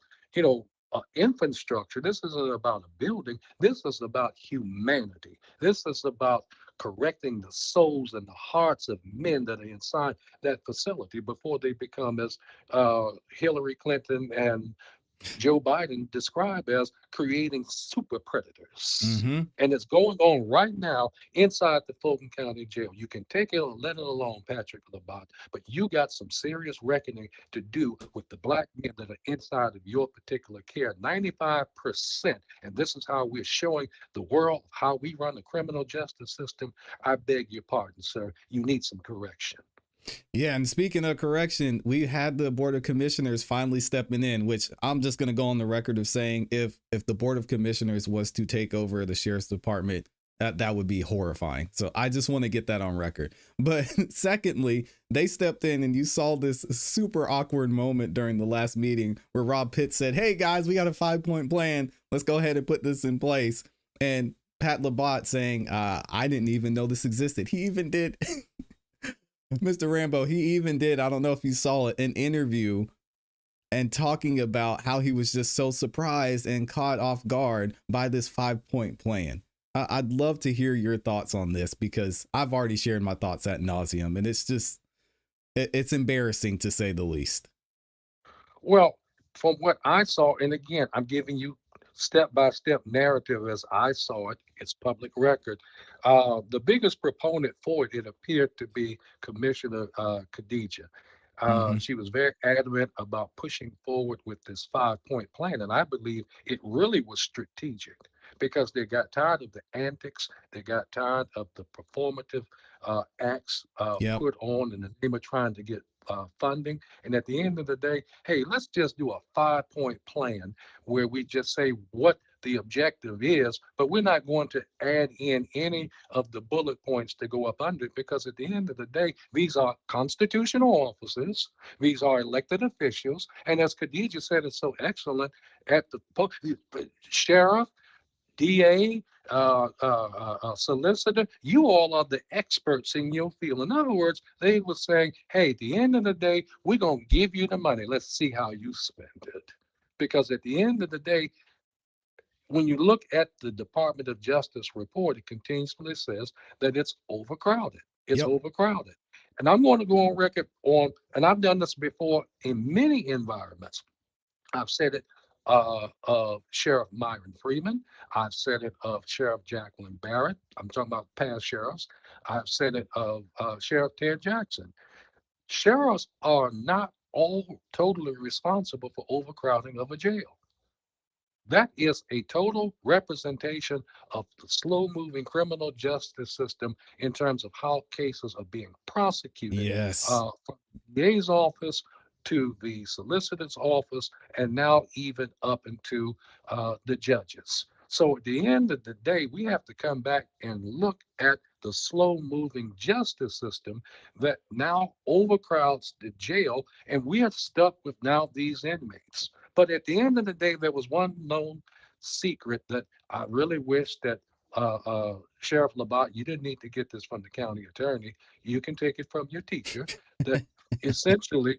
infrastructure. This isn't about a building. This is about humanity. This is about correcting the souls and the hearts of men that are inside that facility before they become, as Hillary Clinton and Joe Biden described as creating super predators. Mm-hmm. And it's going on right now inside the Fulton County Jail. You can take it or let it alone, Patrick Labat, but you got some serious reckoning to do with the black men that are inside of your particular care. 95%. And this is how we're showing the world how we run the criminal justice system. I beg your pardon, sir. You need some correction. Yeah, and speaking of correction, we had the Board of Commissioners finally stepping in, which I'm just going to go on the record of saying if the Board of Commissioners was to take over the Sheriff's Department, that would be horrifying. So I just want to get that on record. But secondly, they stepped in and you saw this super awkward moment during the last meeting where Rob Pitt said, "Hey guys, we got a 5-point plan. Let's go ahead and put this in place." And Pat Labat saying, "I didn't even know this existed." He even did Mr. Rambo, he even did, I don't know if you saw it, an interview and talking about how he was just so surprised and caught off guard by this 5-point plan. I'd love to hear your thoughts on this because I've already shared my thoughts ad nauseum, and it's embarrassing to say the least. Well, from what I saw, and again, I'm giving you step-by-step narrative as I saw it. It's public record. The biggest proponent for it appeared to be Commissioner Khadija. Mm-hmm. She was very adamant about pushing forward with this 5-point plan, and I believe it really was strategic because they got tired of the antics, they got tired of the performative acts Yep. put on in the name of trying to get funding. And at the end of the day, hey, let's just do a 5-point plan where we just say what the objective is, but we're not going to add in any of the bullet points to go up under it because at the end of the day, these are constitutional offices, these are elected officials, and as Khadija said, it's so excellent at the sheriff, DA, solicitor, you all are the experts in your field. In other words, they were saying, hey, at the end of the day, we're going to give you the money. Let's see how you spend it. Because at the end of the day, when you look at the Department of Justice report, it continuously says that it's overcrowded. It's Yep. overcrowded. And I'm going to go on record on, and I've done this before in many environments. I've said it of Sheriff Myron Freeman. I've said it of Sheriff Jacqueline Barrett. I'm talking about past sheriffs. I've said it of Sheriff Ted Jackson. Sheriffs are not all totally responsible for overcrowding of a jail. That is a total representation of the slow moving criminal justice system in terms of how cases are being prosecuted Yes. from the DA's office to the solicitor's office, and now even up into the judges. So at the end of the day, we have to come back and look at the slow moving justice system that now overcrowds the jail, and we are stuck with now these inmates. But at the end of the day, there was one known secret that I really wish that Sheriff Labat, you didn't need to get this from the county attorney. You can take it from your teacher. That essentially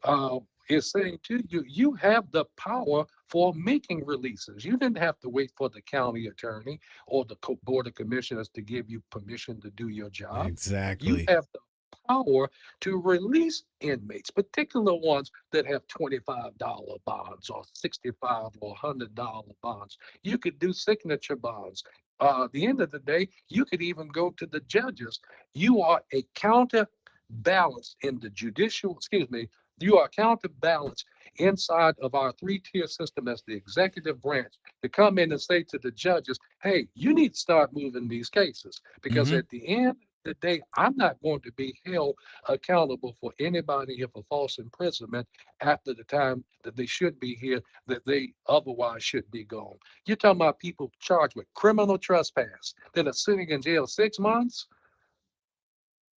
uh, is saying to you, you have the power for making releases. You didn't have to wait for the county attorney or the board of commissioners to give you permission to do your job. You Exactly. have the power to release inmates, particular ones that have $25 bonds or 65 or $100 bonds. You could do signature bonds. At the end of the day, you could even go to the judges. You are a counterbalance in the judicial, excuse me, you are counterbalanced inside of our three-tier system as the executive branch to come in and say to the judges, hey, you need to start moving these cases. Because Hmm. at the end of the day, I'm not going to be held accountable for anybody for false imprisonment after the time that they should be here, that they otherwise should be gone. You're talking about people charged with criminal trespass that are sitting in jail 6 months?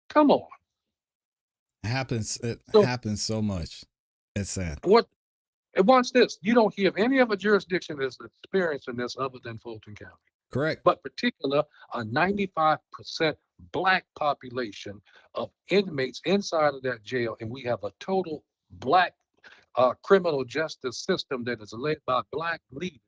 Come on. Happens. It So happens so much. It's sad. what And watch this. You don't hear of any other jurisdiction that's experiencing this other than Fulton County, Correct. but particular a 95% black population of inmates inside of that jail, and we have a total black criminal justice system that is led by black leaders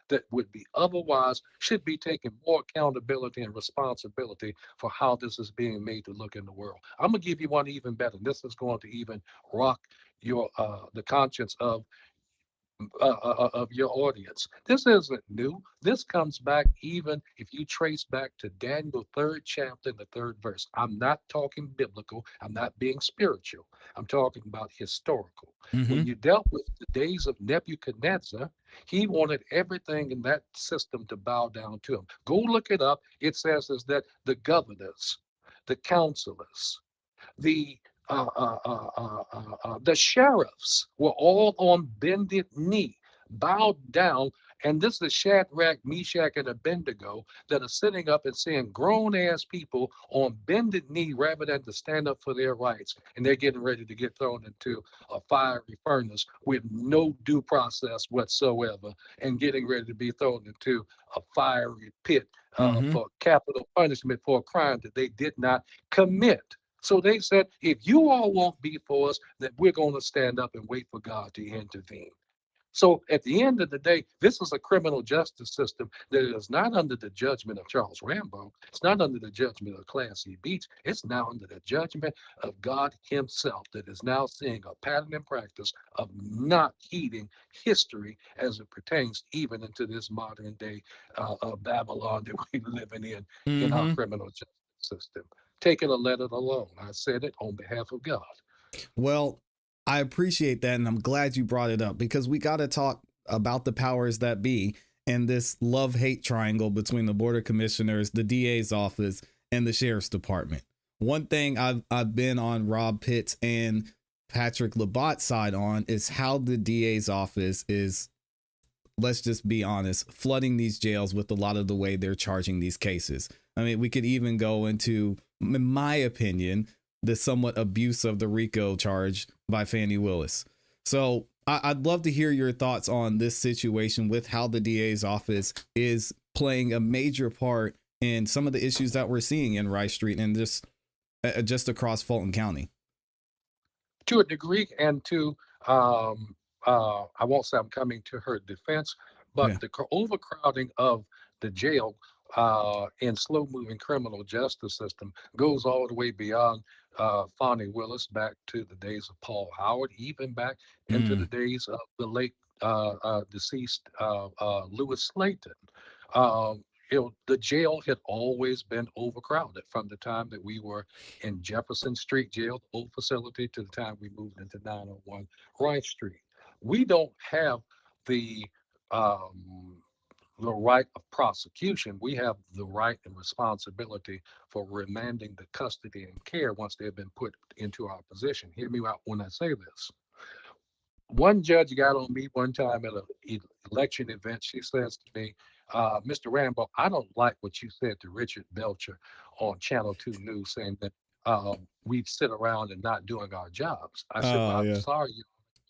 that would be otherwise should be taking more accountability and responsibility for how this is being made to look in the world. I'm gonna give you one even better. This is going to even rock your the conscience of your audience. This isn't new. This comes back even if you trace back to Daniel third chapter and the third verse. I'm not talking biblical. I'm not being spiritual. I'm talking about historical. When Hmm. you dealt with the days of Nebuchadnezzar, he wanted everything in that system to bow down to him. Go look it up. It says is that the governors, the counselors, the the sheriffs were all on bended knee, bowed down. And this is Shadrach, Meshach, and Abednego that are sitting up and saying, grown ass people on bended knee rather than to stand up for their rights. And they're getting ready to get thrown into a fiery furnace with no due process whatsoever and getting ready to be thrown into a fiery pit Hmm. for capital punishment for a crime that they did not commit. So they said, if you all won't be for us, then we're going to stand up and wait for God to intervene. So at the end of the day, this is a criminal justice system that is not under the judgment of Charles Rambo. It's not under the judgment of ClassE Beats. It's now under the judgment of God himself that is now seeing a pattern and practice of not heeding history as it pertains even into this modern day of Babylon that we're living in our Hmm. criminal justice system. Take it or let it alone. I said it on behalf of God. Well, I appreciate that, and I'm glad you brought it up because we got to talk about the powers that be and this love-hate triangle between the board of commissioners, the DA's office, and the sheriff's department. One thing I've been on Rob Pitts and Patrick Labat's side on is how the DA's office is, let's just be honest, flooding these jails with a lot of the way they're charging these cases. I mean, we could even go into, in my opinion, the somewhat abuse of the RICO charge by Fannie Willis. So I'd love to hear your thoughts on this situation with how the DA's office is playing a major part in some of the issues that we're seeing in Rice Street and just across Fulton County. To a degree, and to I won't say I'm coming to her defense, but Yeah. the overcrowding of the jail in slow-moving criminal justice system goes all the way beyond Fonnie Willis, back to the days of Paul Howard, even back into the Mm. days of the late deceased Lewis Slayton. The jail had always been overcrowded from the time that we were in Jefferson Street Jail, the old facility, to the time we moved into 901 Rice Street. We don't have the um, the right of prosecution. We have the right and responsibility for remanding the custody and care once they've been put into our position. Hear me out when I say this. One judge got on me one time at an election event. She says to me, Mr. Rambo, I don't like what you said to Richard Belcher on Channel 2 News, saying that we sit around and not doing our jobs. I said, well, Oh I'm yeah. sorry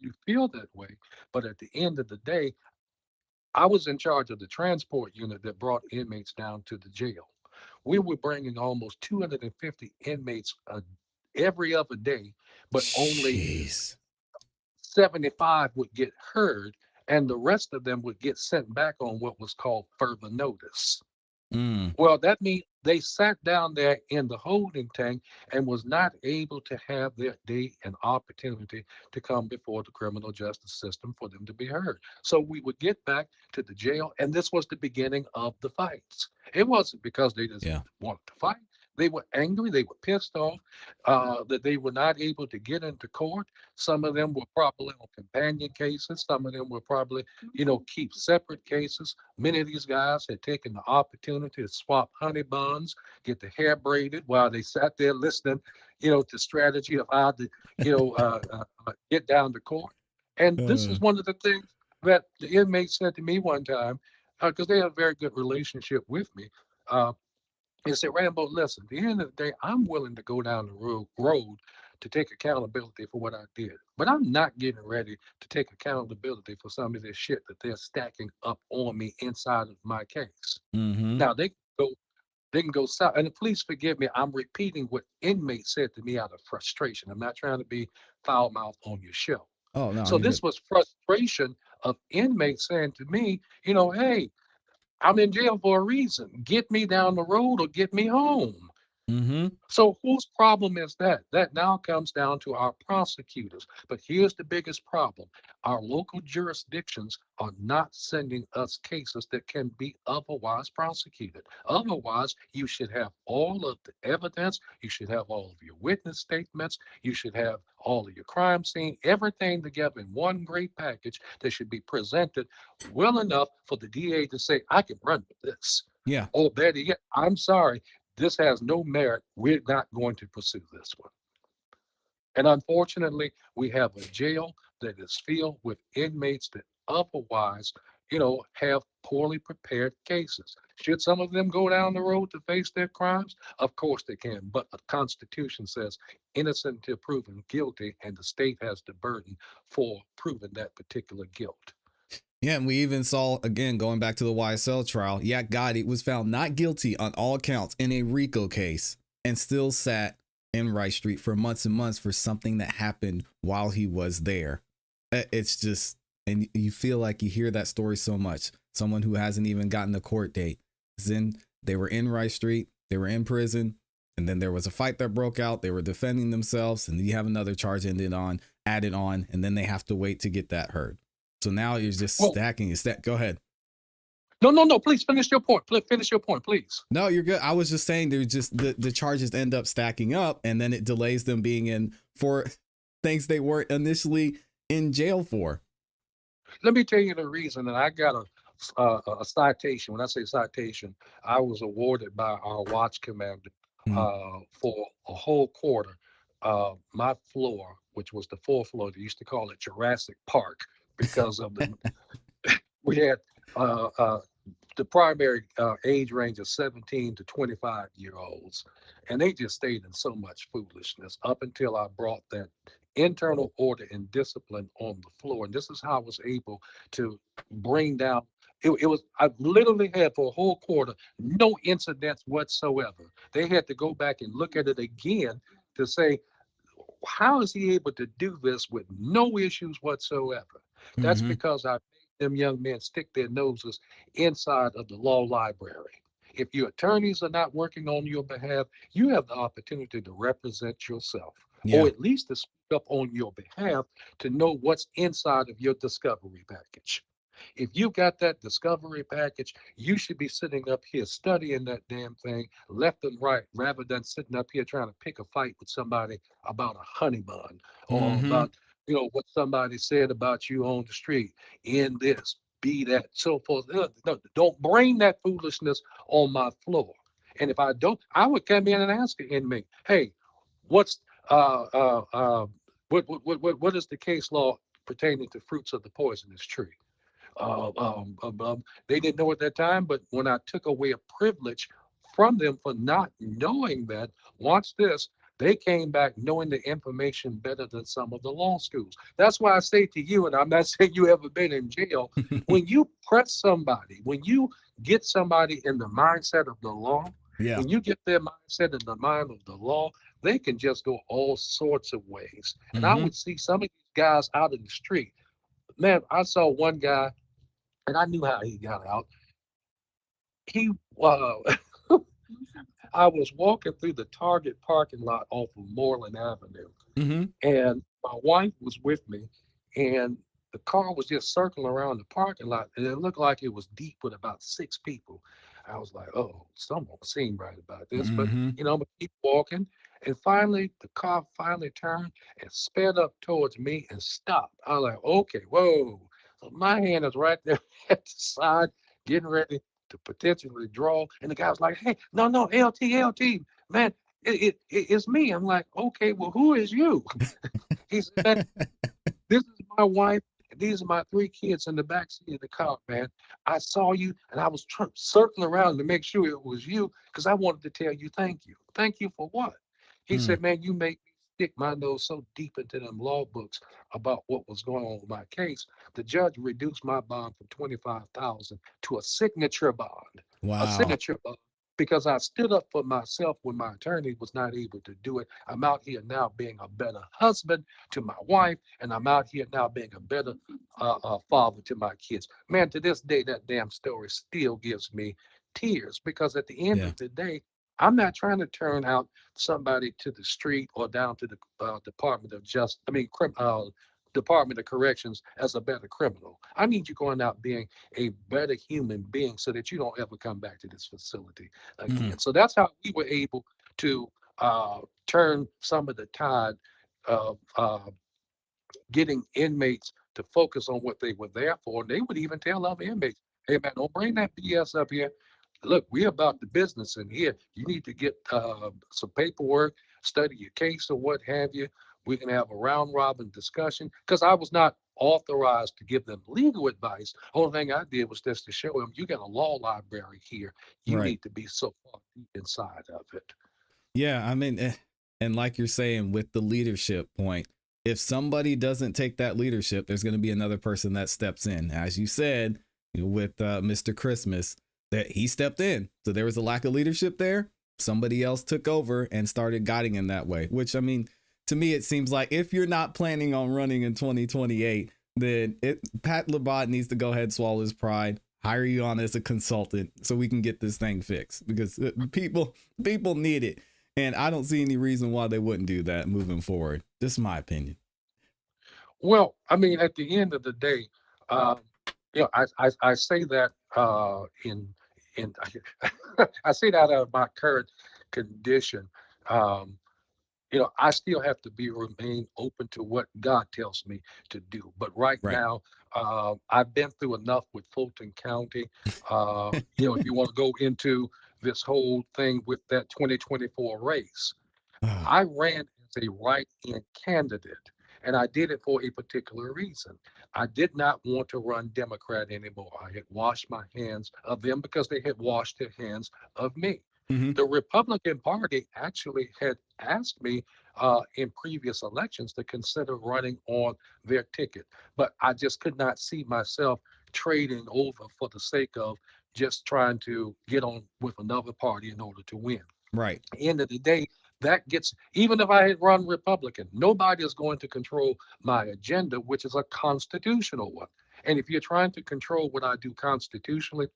you feel that way. But at the end of the day, I was in charge of the transport unit that brought inmates down to the jail. We were bringing almost 250 inmates every other day, but only Jeez. 75 would get heard, and the rest of them would get sent back on what was called further notice. Mm. Well, that means they sat down there in the holding tank and was not able to have their day and opportunity to come before the criminal justice system for them to be heard. So we would get back to the jail, and this was the beginning of the fights. It wasn't because they just Yeah. wanted to fight. They were angry. They were pissed off that they were not able to get into court. Some of them were probably on companion cases. Some of them were probably, keep separate cases. Many of these guys had taken the opportunity to swap honey buns, get the hair braided while they sat there listening, to strategy of how to, get down to court. And this Uh, is one of the things that the inmate said to me one time, because they had a very good relationship with me. Uh, he said, Rambo, listen, at the end of the day, I'm willing to go down the road to take accountability for what I did. But I'm not getting ready to take accountability for some of this shit that they're stacking up on me inside of my case. mm-hmm. Now go they can go south. And please forgive me, I'm repeating what inmates said to me out of frustration. I'm not trying to be foul mouthed on your show. Oh no, So you're good. this was frustration of inmates saying to me, hey, I'm in jail for a reason. Get me down the road or get me home. Mm-hmm. So whose problem is that? That now comes down to our prosecutors. But here's the biggest problem. Our local jurisdictions are not sending us cases that can be otherwise prosecuted. Otherwise, you should have all of the evidence, you should have all of your witness statements, you should have all of your crime scene, everything together in one great package that should be presented well enough for the DA to say, I can run with this. Yeah. Or better yet, I'm sorry, this has no merit. We're not going to pursue this one. And unfortunately, we have a jail that is filled with inmates that otherwise, have poorly prepared cases. Should some of them go down the road to face their crimes? Of course they can. But the Constitution says innocent until proven guilty, and the state has the burden for proving that particular guilt. Yeah, and we even saw again going back to the YSL trial. Yeah, Gotti was found not guilty on all counts in a RICO case and still sat in Rice Street for months and months for something that happened while he was there. It's just, and you feel like you hear that story so much. Someone who hasn't even gotten a court date. Then they were in Rice Street, they were in prison, and then there was a fight that broke out. They were defending themselves, and then you have another charge added on, and then they have to wait to get that heard. So now you're just Well, stacking. Go ahead. no, no, no. Please finish your point. Finish your point, please. No, you're good. I was just saying there's just the charges end up stacking up, and then it delays them being in for things they weren't initially in jail for. Let me tell you the reason. And I got a citation. When I say citation, I was awarded by our watch commander Mm. for a whole quarter. My floor, which was the fourth floor, they used to call it Jurassic Park because of the we had the primary age range of 17 to 25-year-olds. And they just stayed in so much foolishness up until I brought that internal order and discipline on the floor. And this is how I was able to bring down. I literally had for a whole quarter no incidents whatsoever. They had to go back and look at it again to say, how is he able to do this with no issues whatsoever? That's Mm-hmm. because I made them young men stick their noses inside of the law library. If your attorneys are not working on your behalf, you have the opportunity to represent yourself, or Yeah. at least to speak up on your behalf to know what's inside of your discovery package. If you got that discovery package, you should be sitting up here studying that damn thing left and right rather than sitting up here trying to pick a fight with somebody about a honey bun or Mm-hmm. about, what somebody said about you on the street in this, be that, so forth. No, don't bring that foolishness on my floor. And if I don't, I would come in and ask an inmate, hey, what's uh uh uh what is the case law pertaining to fruits of the poisonous tree? uh, um, um, um, they didn't know at that time, but when I took away a privilege from them for not knowing that, watch this, they came back knowing the information better than some of the law schools. That's why I say to you, and I'm not saying you ever been in jail, when you press somebody, when you get somebody in the mindset of the law, Yeah. when you get their mindset in the mind of the law, they can just go all sorts of ways. And I Mm-hmm. would see some of these guys out in the street. Man, I saw one guy and I knew how he got out. He, I was walking through the Target parking lot off of Moreland Avenue, Mm-hmm. and my wife was with me, and the car was just circling around the parking lot, and it looked like it was deep with about 6 people. I was like, "Oh, something don't seem right about this," but Mm-hmm. I'm gonna keep walking, and finally, the car finally turned and sped up towards me and stopped. I was like, "Okay, whoa!" So my hand is right there at the side, getting ready to potentially draw, and the guy was like, "Hey, no, no, LT, man, it's me." I'm like, "Okay, well, who is you?" He said, "Man, this is my wife, and these are my 3 kids in the back seat of the car, man. I saw you, and I was circling around to make sure it was you because I wanted to tell you thank you. Thank you for what?" He Mm. said, "Man, you made me stick my nose so deep into them law books about what was going on with my case. The judge reduced my bond from 25,000 to a signature bond, a Wow. signature bond." Because I stood up for myself when my attorney was not able to do it. I'm out here now being a better husband to my wife, and I'm out here now being a better father to my kids. Man, to this day, that damn story still gives me tears because at the end Yeah. of the day, I'm not trying to turn out somebody to the street or down to the Department of Justice. Department of Corrections as a better criminal. I need you going out being a better human being so that you don't ever come back to this facility Mm. again. So that's how we were able to turn some of the tide of getting inmates to focus on what they were there for. And they would even tell other inmates, "Hey, man, don't bring that BS up here. Look, we're about the business in here. You need to get some paperwork, study your case or what have you. We can have a round robin discussion." Because I was not authorized to give them legal advice. Only thing I did was just to show them you got a law library here. You Right. need to be so far deep inside of it. Yeah. I mean, and like you're saying with the leadership point, if somebody doesn't take that leadership, there's going to be another person that steps in. As you said, with Mr. Christmas, that he stepped in. So there was a lack of leadership there. Somebody else took over and started guiding in that way, which I mean, to me, it seems like if you're not planning on running in 2028, then Pat Labott needs to go ahead, swallow his pride, hire you on as a consultant so we can get this thing fixed because people need it. And I don't see any reason why they wouldn't do that moving forward. Just my opinion. Well, I mean, at the end of the day, um, I say that in I say that out of my current condition. Um, I still have to be remain open to what God tells me to do. But right Right. now, I've been through enough with Fulton County. If you want to go into this whole thing with that 2024 race, I ran as a write-in candidate, and I did it for a particular reason. I did not want to run Democrat anymore. I had washed my hands of them because they had washed their hands of me. Mm-hmm. The Republican Party actually had asked me in previous elections to consider running on their ticket, but I just could not see myself trading over for the sake of just trying to get on with another party in order to win. Right. End of the day, that gets, even if I had run Republican, nobody is going to control my agenda, which is a constitutional one. And if you're trying to control what I do constitutionally,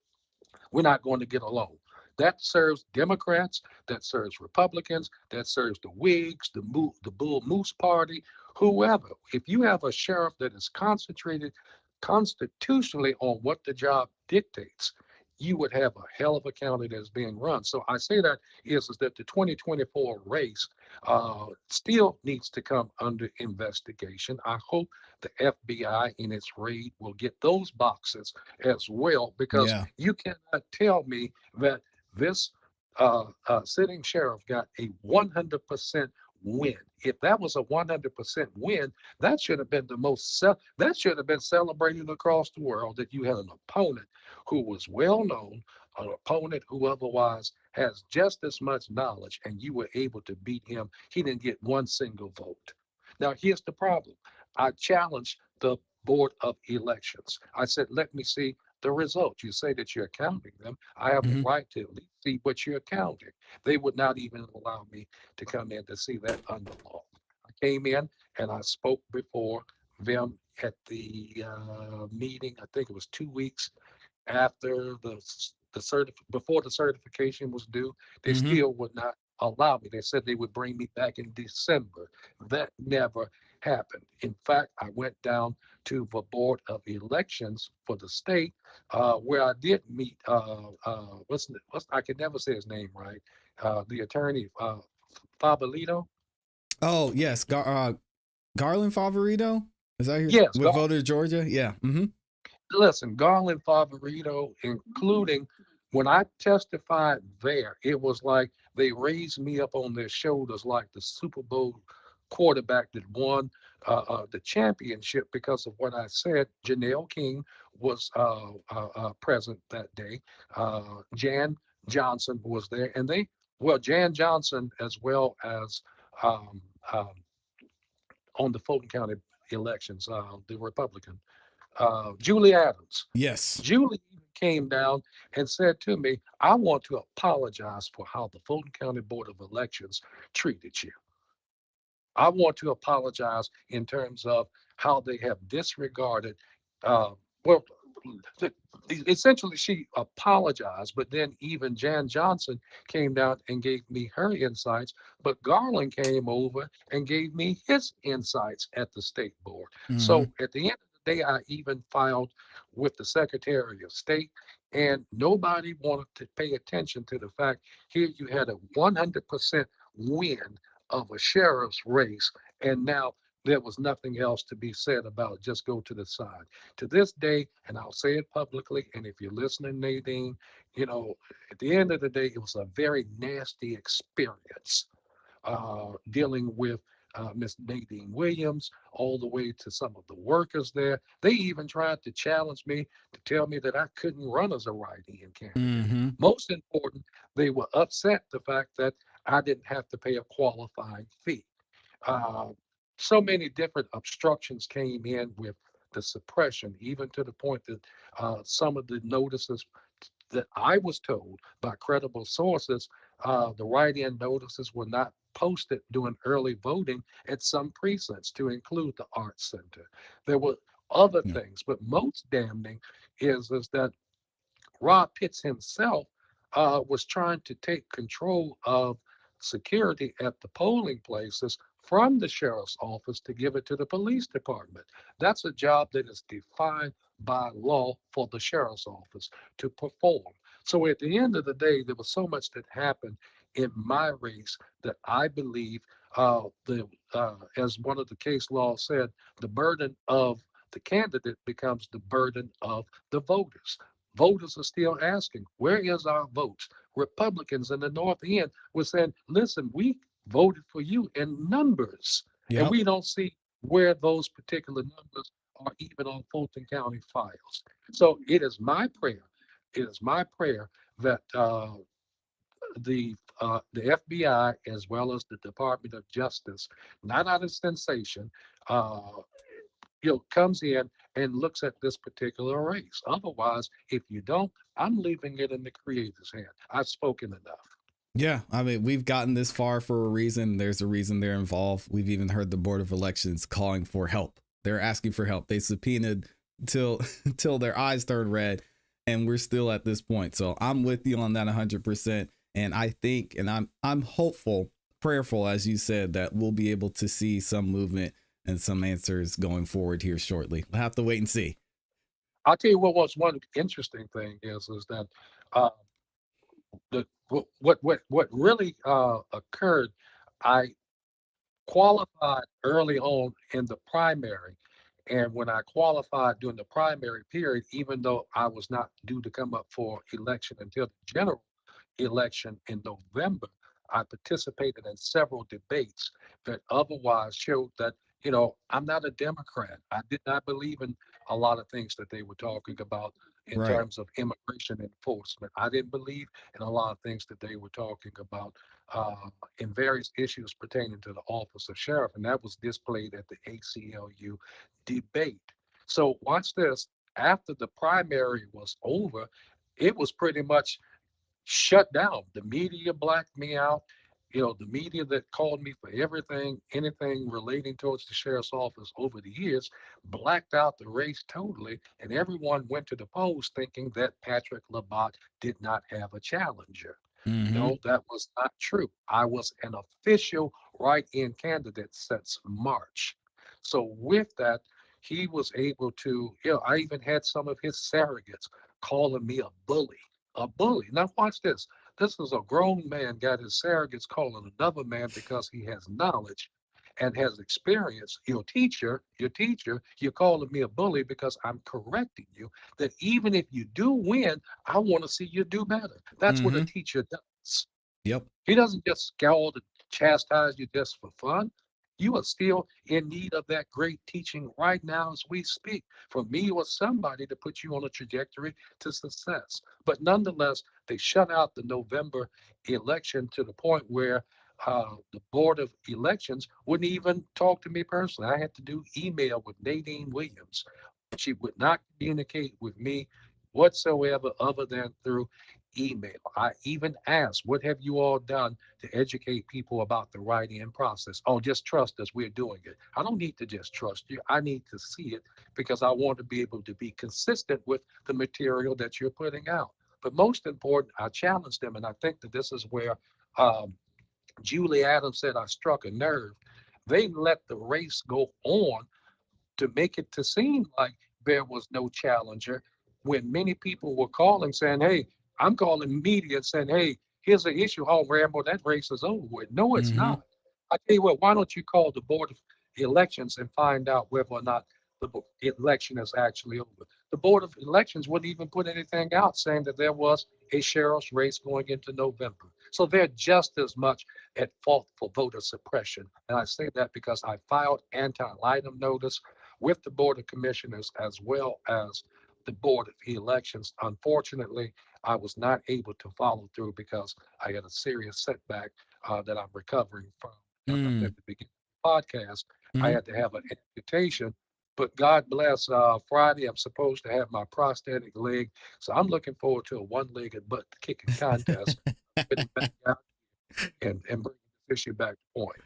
we're not going to get along. That serves Democrats, that serves Republicans, that serves the Whigs, the Bull Moose Party, whoever. If you have a sheriff that is concentrated constitutionally on what the job dictates, you would have a hell of a county that's being run. So I say that is that the 2024 race still needs to come under investigation. I hope the FBI in its raid will get those boxes as well, because Yeah. you cannot tell me that this sitting sheriff got a 100% win. If that was a 100% win, that should have been that should have been celebrated across the world, that you had an opponent who was well known, an opponent who otherwise has just as much knowledge, and you were able to beat him. He didn't get one single vote. Now, here's the problem. I challenged the Board of Elections. I said, let me see the results. You say that you're counting them. I have a Hmm. right to at least see what you're counting. They would not even allow me to come in to see that under law. I came in and I spoke before them at the meeting. I think it was 2 weeks after before the certification was due. They Hmm. still would not allow me. They said they would bring me back in December. That never happened. In fact, I went down to the Board of Elections for the state, where I did meet what's I can never say his name right. The attorney Fabolito. Oh yes, Garland Favorito. Is that your Yes, with voter Georgia? Yeah. Hmm. listen, Garland Favorito, including when I testified there, it was like they raised me up on their shoulders like the Super Bowl quarterback that won the championship because of what I said. Janelle King was present that day. Jan Johnson was there, and Jan Johnson, as well as um, um, on the Fulton County elections, the Republican, Julie Adams. Yes. Julie came down and said to me, I want to apologize for how the Fulton County Board of Elections treated you. I want to apologize in terms of how they have disregarded, uh, well, essentially she apologized, but then even Jan Johnson came down and gave me her insights, but Garland came over and gave me his insights at the state board. Hmm. So at the end of the day, I even filed with the Secretary of State, and nobody wanted to pay attention to the fact here you had a 100% win of a sheriff's race, and now there was nothing else to be said about it. Just go to the side. To this day, and I'll say it publicly, and if you're listening, Nadine, at the end of the day, it was a very nasty experience dealing with Miss Nadine Williams, all the way to some of the workers there. They even tried to challenge me to tell me that I couldn't run as a write-in candidate. Hmm. Most important, they were upset the fact that I didn't have to pay a qualifying fee. Uh, so many different obstructions came in with the suppression, even to the point that some of the notices that I was told by credible sources, the write-in notices were not posted during early voting at some precincts, to include the Arts Center. There were other Yeah. things, but most damning is that Rob Pitts himself was trying to take control of security at the polling places from the sheriff's office to give it to the police department. That's a job that is defined by law for the sheriff's office to perform. So at the end of the day, there was so much that happened in my race that I believe, as one of the case laws said, the burden of the candidate becomes the burden of the voters. Voters are still asking, where is our votes? Republicans in the North End were saying, listen, we voted for you in numbers, and Yep. we don't see where those particular numbers are even on Fulton County files. So it is my prayer that the FBI, as well as the Department of Justice, not out of sensation, uh, comes in and looks at this particular race. Otherwise, if you don't, I'm leaving it in the creator's hand. I've spoken enough. Yeah, I mean, we've gotten this far for a reason. There's a reason they're involved. We've even heard the Board of Elections calling for help. They're asking for help. They subpoenaed till till their eyes turned red. and we're still at this point. So I'm with you on that 100%. And I think, and I'm hopeful, prayerful, as you said, that we'll be able to see some movement and some answers going forward here shortly. We'll have to wait and see. I'll tell you what was one interesting thing is that uh, what really occurred. I qualified early on in the primary. And when I qualified during the primary period, even though I was not due to come up for election until the general election in November, I participated in several debates that otherwise showed that, I'm not a Democrat. I did not believe in a lot of things that they were talking about in Right. terms of immigration enforcement. I didn't believe in a lot of things that they were talking about uh, in various issues pertaining to the office of sheriff, and that was displayed at the ACLU debate. So watch this. After the primary was over, it was pretty much shut down. The media blacked me out. The media that called me for everything, anything relating towards the sheriff's office over the years, blacked out the race totally, and everyone went to the polls thinking that Patrick Labat did not have a challenger. Mm-hmm. No, that was not true. I was an official write-in candidate since March. So with that, he was able to, I even had some of his surrogates calling me a bully. A bully. Now watch this. This is a grown man got his surrogates calling another man because he has knowledge and has experience. Your teacher, you're calling me a bully because I'm correcting you that even if you do win, I want to see you do better. That's what a Mm-hmm. teacher does. Yep. He doesn't just scold and chastise you just for fun. You are still in need of that great teaching right now as we speak, from me or somebody to put you on a trajectory to success. But nonetheless, they shut out the November election to the point where the Board of Elections wouldn't even talk to me personally. I had to do email with Nadine Williams. She would not communicate with me whatsoever other than through email. I even asked, what have you all done to educate people about the write-in process? Oh, just trust us, we're doing it. I don't need to just trust you. I need to see it because I want to be able to be consistent with the material that you're putting out. But most important, I challenged them, and I think that this is where um, Julie Adams said I struck a nerve. They let the race go on to make it to seem like there was no challenger when many people were calling saying, hey, I'm calling media saying, hey, here's an issue. Oh, Rambo, that race is over with. No, it's Mm-hmm. not. I tell you what, why don't you call the Board of Elections and find out whether or not the election is actually over? The Board of Elections wouldn't even put anything out saying that there was a sheriff's race going into November. So they're just as much at fault for voter suppression. And I say that because I filed anti-litem notice with the Board of Commissioners as well as the Board of Elections. Unfortunately, I was not able to follow through because I had a serious setback that I'm recovering from. As I said Mm. at the beginning of the podcast, I Mm-hmm. had to have an amputation. But God bless, Friday, I'm supposed to have my prosthetic leg. So I'm looking forward to a one-legged butt kicking contest. Getting back out and bringing this issue back to point.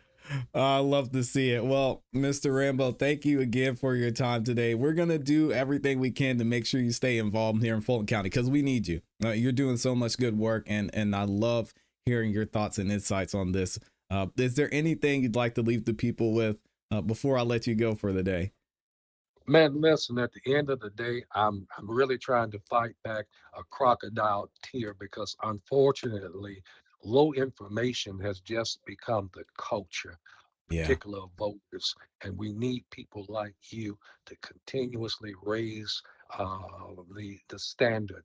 I love to see it. Well, Mr. Rambo, thank you again for your time today. We're going to do everything we can to make sure you stay involved here in Fulton County because we need you. You're doing so much good work, and I love hearing your thoughts and insights on this. Is there anything you'd like to leave the people with before I let you go for the day? Man, listen, at the end of the day, I'm really trying to fight back a crocodile tear because unfortunately, low information has just become the culture, Yeah. particular voters, and we need people like you to continuously raise the standard.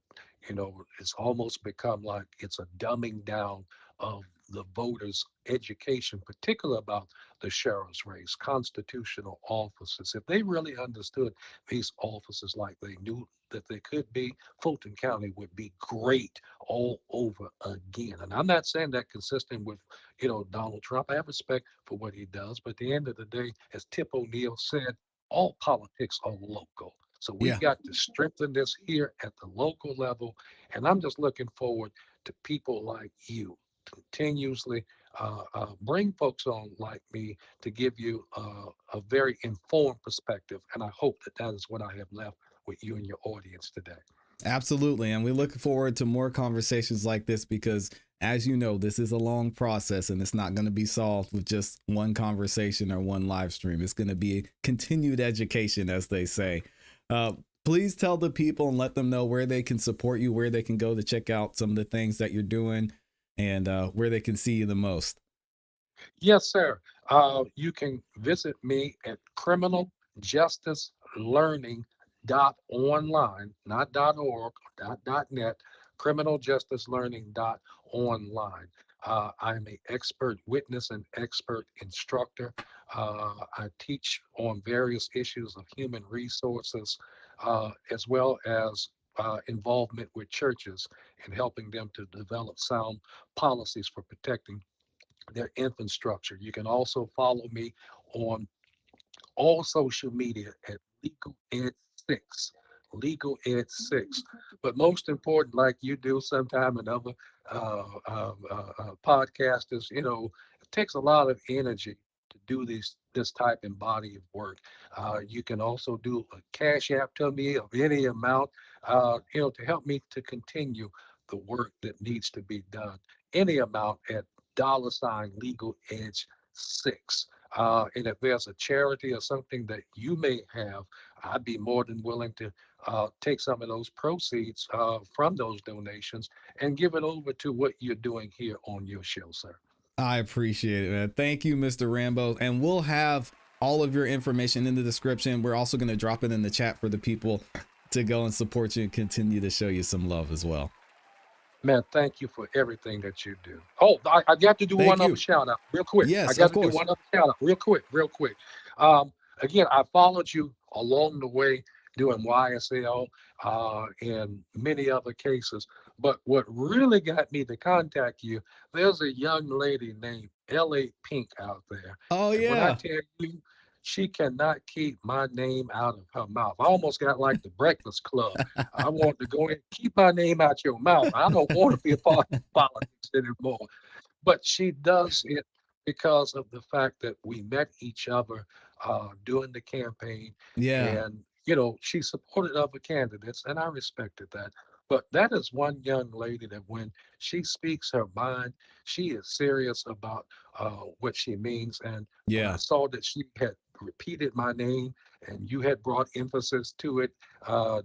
It's almost become like it's a dumbing down of the voters' education, particularly about the sheriff's race, constitutional offices. If they really understood these offices like they knew that they could be, Fulton County would be great all over again. And I'm not saying that consistent with, Donald Trump. I have respect for what he does, but at the end of the day, as Tip O'Neill said, all politics are local. So we've Yeah. got to strengthen this here at the local level. And I'm just looking forward to people like you continuously bring folks on like me to give you a very informed perspective. And I hope that that is what I have left with you and your audience today. Absolutely. And we look forward to more conversations like this because, as you know, this is a long process and it's not going to be solved with just one conversation or one live stream. It's going to be continued education, as they say. Uh, Please tell the people and let them know where they can support you, where they can go to check out some of the things that you're doing, and where they can see you the most. Yes, sir. You can visit me at criminaljustice.learning.online, not .org, .net, criminaljustice.learning.online. I am an expert witness and expert instructor. I teach on various issues of human resources, as well as involvement with churches and helping them to develop sound policies for protecting their infrastructure. You can also follow me on all social media at Legal Ed 6. Legal Ed 6. But most important, like you do sometime and other podcasters, it takes a lot of energy to do this type and body of work. You can also do a cash app to me of any amount, to help me to continue the work that needs to be done. Any amount at $ Legal Edge 6. And if there's a charity or something that you may have, I'd be more than willing to take some of those proceeds from those donations and give it over to what you're doing here on your show, sir. I appreciate it, man. Thank you, Mr. Rambo. And we'll have all of your information in the description. We're also going to drop it in the chat for the people to go and support you and continue to show you some love as well. Man, thank you for everything that you do. Oh, I got to do Thank one you. other shout out real quick. Yes, I got of to do course. one other shout out real quick, real quick. Again, I followed you along the way doing YSL and many other cases. But what really got me to contact you, there's a young lady named L.A. Pink out there. Oh, And when I yeah. tell you, she cannot keep my name out of her mouth. I almost got like the Breakfast Club. I want to go in, keep my name out your mouth. I don't want to be a part of politics anymore. But she does it because of the fact that we met each other during the campaign. Yeah. And, she supported other candidates, and I respected that. But that is one young lady that when she speaks her mind, she is serious about what she means. And when I Yeah. saw that she had repeated my name and you had brought emphasis to it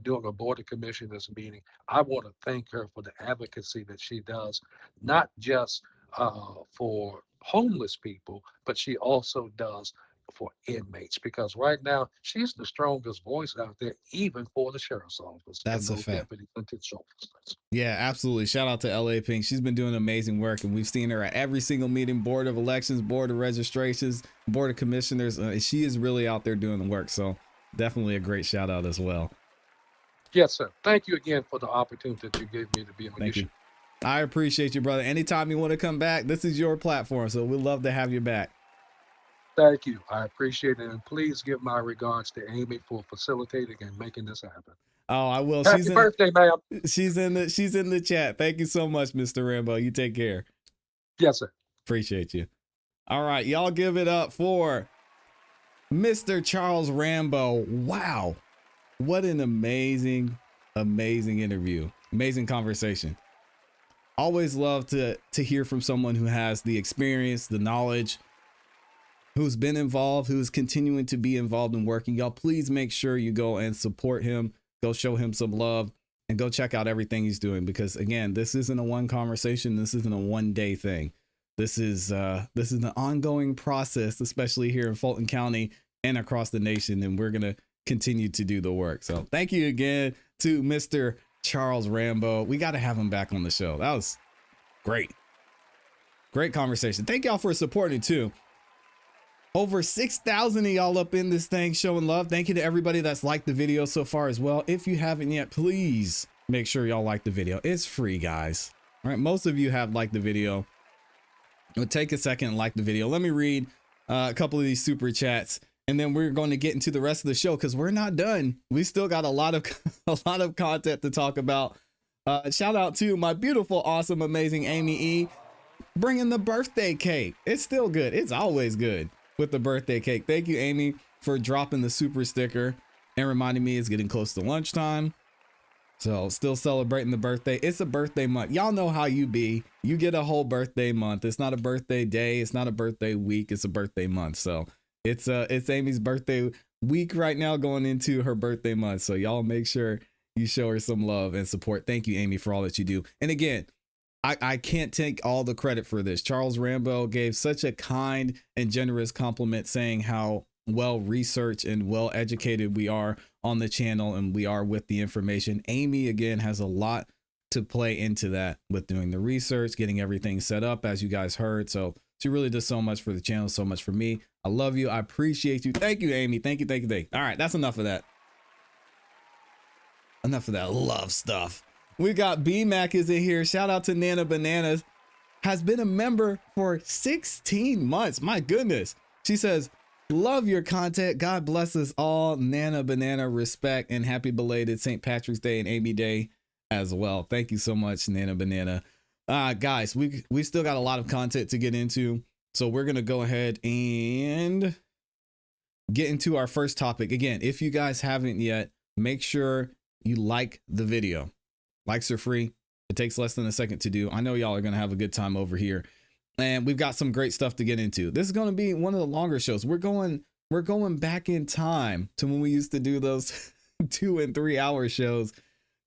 during a board of commissioners meeting, I want to thank her for the advocacy that she does, not just for homeless people, but she also does for inmates, because right now she's the strongest voice out there, even for the sheriff's office and That's a those fact. deputy potential officers. Yeah, absolutely. Shout out to LA Pink. She's been doing amazing work, and we've seen her at every single meeting, board of elections, board of registrations, board of commissioners. She is really out there doing the work. So definitely a great shout out as well. Yes, sir. Thank you again for the opportunity that you gave me to be on your Thank you. show. I appreciate you, brother. Anytime you want to come back, this is your platform. So we'd love to have you back. Thank you. I appreciate it. And please give my regards to Amy for facilitating and making this happen. Oh, I will. Happy birthday, ma'am. She's in the chat. Thank you so much, Mr. Rambo. You take care. Yes, sir. Appreciate you. All right, y'all give it up for Mr. Charles Rambo. Wow. What an amazing interview. Amazing conversation. Always love to hear from someone who has the experience, the knowledge, who's been involved, who's continuing to be involved in working. Y'all, please make sure you go and support him. Go show him some love and go check out everything he's doing, because again, this isn't a one conversation. This isn't a one day thing. This is an ongoing process, especially here in Fulton County and across the nation. And we're going to continue to do the work. So thank you again to Mr. Charles Rambo. We got to have him back on the show. That was great. Great conversation. Thank y'all for supporting too. Over 6,000 of y'all up in this thing showing love. Thank you to everybody that's liked the video so far as well. If you haven't yet, please make sure y'all like the video. It's free, guys. All right. Most of you have liked the video. It'll take a second and like the video. Let me read a couple of these super chats, and then we're going to get into the rest of the show because we're not done. We still got a lot of content to talk about. Shout out to my beautiful, awesome, amazing Amy E. bringing the birthday cake. It's still good. It's always good with the birthday cake. Thank you, Amy, for dropping the super sticker and reminding me it's getting close to lunchtime. So still celebrating the birthday. It's a birthday month. Y'all know how you be. You get a whole birthday month. It's not a birthday day. It's not a birthday week. It's a birthday month. So it's Amy's birthday week right now, going into her birthday month. So y'all make sure you show her some love and support. Thank you, Amy, for all that you do. And again, I can't take all the credit for this. Charles Rambo gave such a kind and generous compliment saying how well researched and well educated we are on the channel, and we are with the information. Amy, again, has a lot to play into that with doing the research, getting everything set up, as you guys heard. So she really does so much for the channel, so much for me. I love you. I appreciate you. Thank you, Amy. Thank you. Thank you. Thank you. All right, that's enough of that. Enough of that love stuff. We got B-Mac is in here. Shout out to Nana Bananas. Has been a member for 16 months. My goodness. She says, love your content. God bless us all. Nana Banana, respect, and happy belated St. Patrick's Day and Amy Day as well. Thank you so much, Nana Banana. Guys, we still got a lot of content to get into. So we're going to go ahead and get into our first topic. Again, if you guys haven't yet, make sure you like the video. Likes are free. It takes less than a second to do. I know y'all are going to have a good time over here. And we've got some great stuff to get into. This is going to be one of the longer shows. We're going back in time to when we used to do those 2 and 3 hour shows,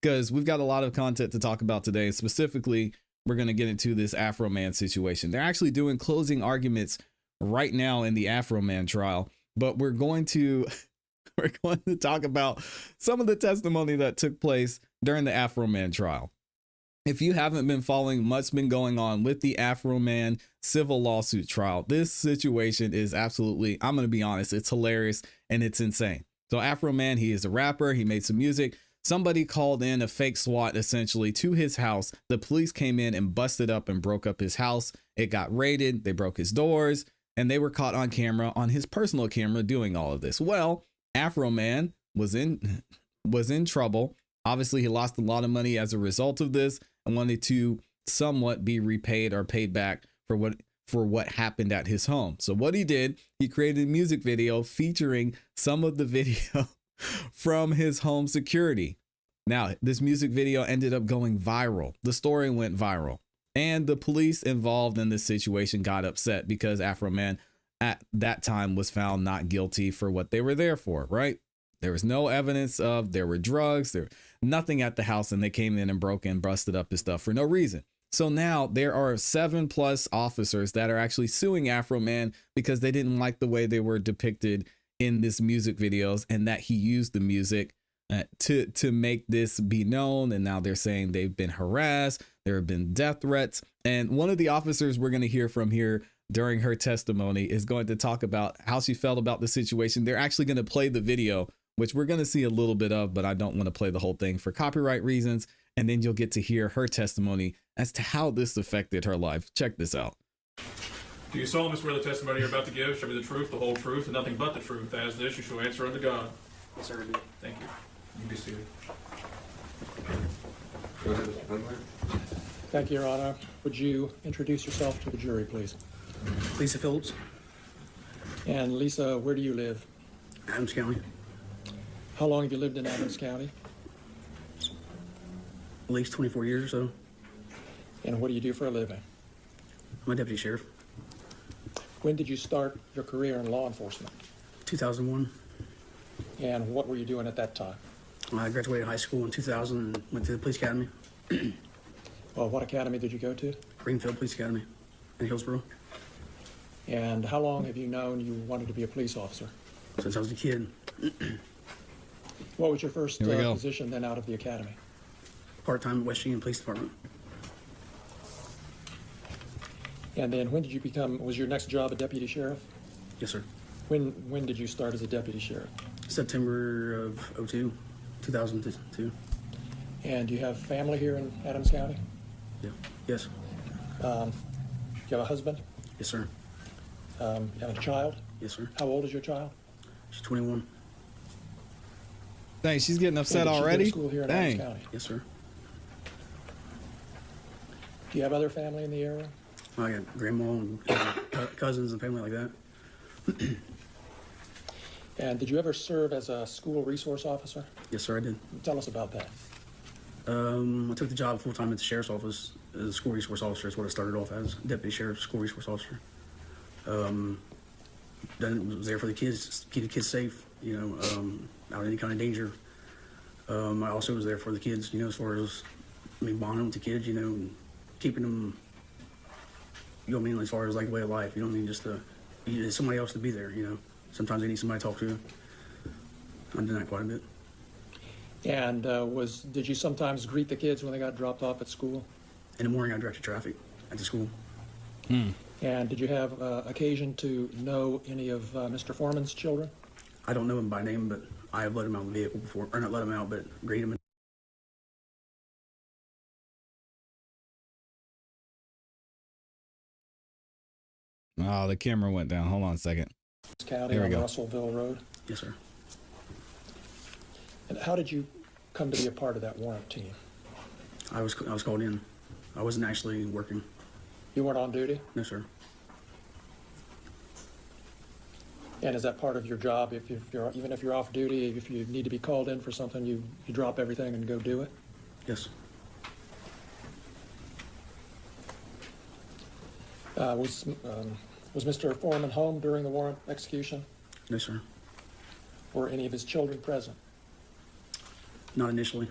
because we've got a lot of content to talk about today. Specifically, we're going to get into this Afroman situation. They're actually doing closing arguments right now in the Afroman trial, but we're going to talk about some of the testimony that took place during the Afroman trial. If you haven't been following what's been going on with the Afroman civil lawsuit trial, this situation is absolutely, I'm going to be honest, it's hilarious and it's insane. So Afroman, he is a rapper. He made some music. Somebody called in a fake SWAT essentially to his house. The police came in and busted up and broke up his house. It got raided. They broke his doors, and they were caught on camera, on his personal camera, doing all of this. Well, Afroman was in trouble. Obviously, he lost a lot of money as a result of this and wanted to somewhat be repaid or paid back for what happened at his home. So what he did, he created a music video featuring some of the video from his home security. Now, this music video ended up going viral. The story went viral, and the police involved in this situation got upset because Afroman at that time was found not guilty for what they were there for, right? There was no evidence of there were drugs, there nothing at the house, and they came in and broke and busted up his stuff for no reason. So now there are 7+ officers that are actually suing Afroman because they didn't like the way they were depicted in this music videos, and that he used the music to make this be known. And now they're saying they've been harassed. There have been death threats. And one of the officers we're going to hear from here during her testimony is going to talk about how she felt about the situation. They're actually going to play the video, which we're going to see a little bit of, but I don't want to play the whole thing for copyright reasons. And then you'll get to hear her testimony as to how this affected her life. Check this out. Do you solemnly swear the testimony you're about to give shall be the truth, the whole truth, and nothing but the truth? As this, you shall answer unto God. Yes, sir, I do. Thank you. You can be seated. Go ahead, Mr. Butler. Thank you, Your Honor. Would you introduce yourself to the jury, please? Lisa Phillips, And Lisa, where do you live? Adams County. How long have you lived in Adams County? At least 24 years or so. And what do you do for a living? I'm a deputy sheriff. When did you start your career in law enforcement? 2001. And what were you doing at that time? I graduated high school in 2000 and went to the police academy, Well, what academy did you go to? Greenfield Police Academy in Hillsborough, And how long have you known you wanted to be a police officer? since I was a kid. What was your first Here we go. position then out of the academy? Part-time at West Union Police Department. And then when did you become, was your next job a deputy sheriff? Yes, sir. When did you start as a deputy sheriff? September of 2002. And do you have family here in Adams County? Yeah. Yes. Do you have a husband? Yes, sir. You have a child? Yes, sir. How old is your child? She's 21. Dang, she's getting upset And did she go to already. school here in Dang. Adams County? Yes, sir. Do you have other family in the area? I got grandma and cousins and family like that. And did you ever serve as a school resource officer? Yes, sir, I did. Tell us about that. I took the job full-time at the sheriff's office as a school resource officer. Is what I started off as, deputy sheriff, school resource officer. Then was there for the kids, keep the kids safe, out of any kind of danger. I also was there for the kids, as far as, bonding with the kids, and keeping them, as far as like way of life. You don't need just you need somebody else to be there, Sometimes they need somebody to talk to. I did that quite a bit. And did you sometimes greet the kids when they got dropped off at school? In the morning, I directed traffic at the school. And did you have occasion to know any of Mr. Foreman's children? I don't know him by name, but I have let him out of the vehicle before, or not let him out, but greet him. Oh, the camera went down. Hold on a second. County There we on go. Russellville Road. Yes, sir. And how did you come to be a part of that warrant team? I was called in. I wasn't actually working. You weren't on duty? No, sir. And is that part of your job? Even if you're off duty, if you need to be called in for something, you drop everything and go do it? Yes. Was Mr. Foreman home during the warrant execution? No, sir. Were any of his children present? Not initially.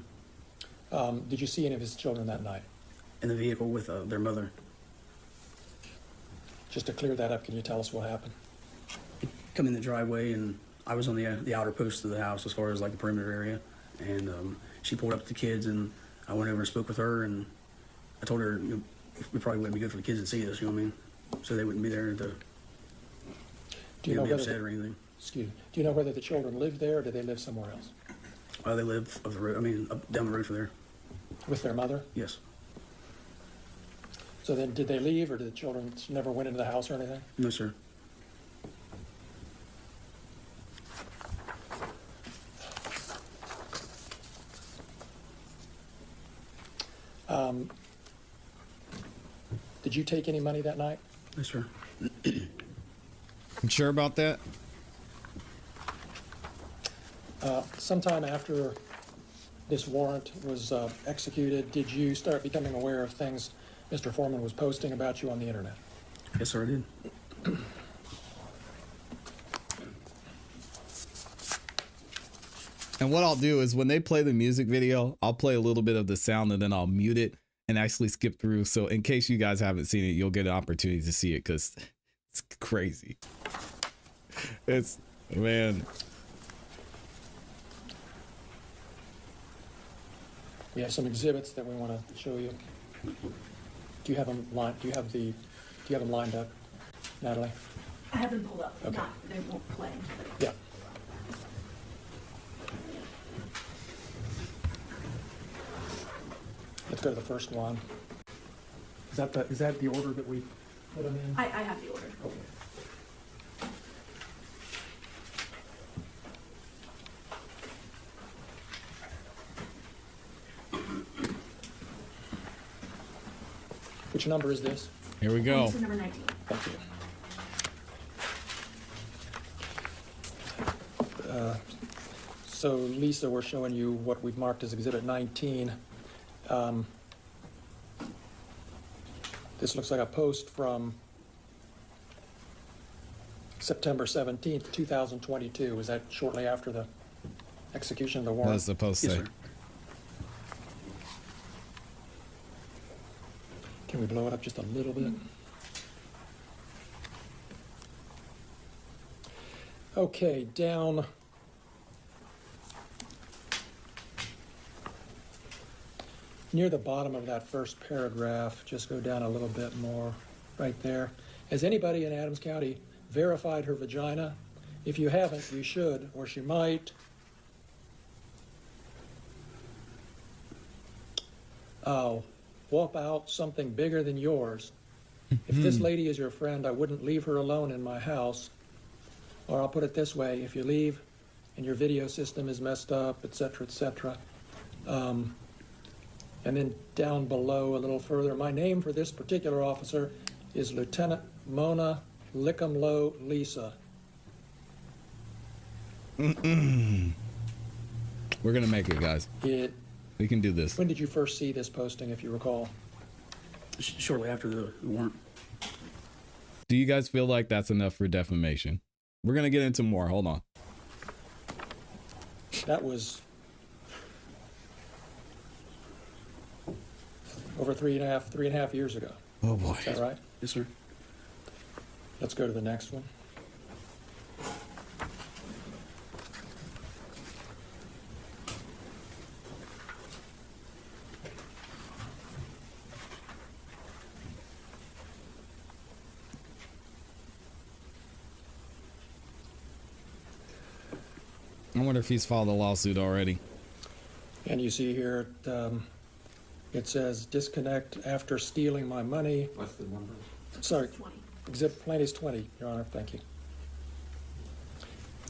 Did you see any of his children that night? In the vehicle with their mother. Just to clear that up, can you tell us what happened? Come in the driveway, and I was on the outer post of the house as far as like the perimeter area. And she pulled up to the kids, and I went over and spoke with her, and I told her it probably wouldn't be good for the kids to see this, so they wouldn't be there to Do you know be whether upset or anything. Excuse me. Do you know whether the children lived there, or did they live somewhere else? They live up the road. Up down the road from there. With their mother? Yes. So then, did they leave, or did the children never went into the house or anything? No, sir. Did you take any money that night? No, sir. You sure about that? Sometime after this warrant was executed, did you start becoming aware of things Mr. Foreman was posting about you on the internet? Yes, sir, I did. And what I'll do is when they play the music video, I'll play a little bit of the sound and then I'll mute it and actually skip through. So in case you guys haven't seen it, you'll get an opportunity to see it because it's crazy. It's, man. We have some exhibits that we want to show you. Do you have them lined? Do you have them lined up, Natalie? I have them pulled up. Okay. They won't play. Yeah. Let's go to the first one. Is that the order that we put them in? I have the order. Okay. Which number is this? Here we go. This is number 19. Thank you. So Lisa, we're showing you what we've marked as Exhibit 19. This looks like a post from September 17th, 2022. Was that shortly after the execution of the warrant? That's supposed to Yes, say. sir. Can we blow it up just a little bit? Okay, down. Near the bottom of that first paragraph, just go down a little bit more, right there. Has anybody in Adams County verified her vagina? If you haven't, you should, or she might. Whoop out something bigger than yours. If this lady is your friend, I wouldn't leave her alone in my house. Or I'll put it this way, if you leave and your video system is messed up, et cetera, et cetera. And then down below a little further, my name for this particular officer is Lieutenant Mona Lickamlow Lisa. We're going to make it, guys. It We can do this. When did you first see this posting, if you recall? Shortly after the warrant. Do you guys feel like that's enough for defamation? We're going to get into more. Hold on. That was over three and a half years ago. Oh boy. Is that right? Yes, sir. Let's go to the next one. I wonder if he's filed a lawsuit already. And you see here, it says disconnect after stealing my money. What's the number? Sorry, 20. exhibit plaintiff's 20, Your Honor, thank you.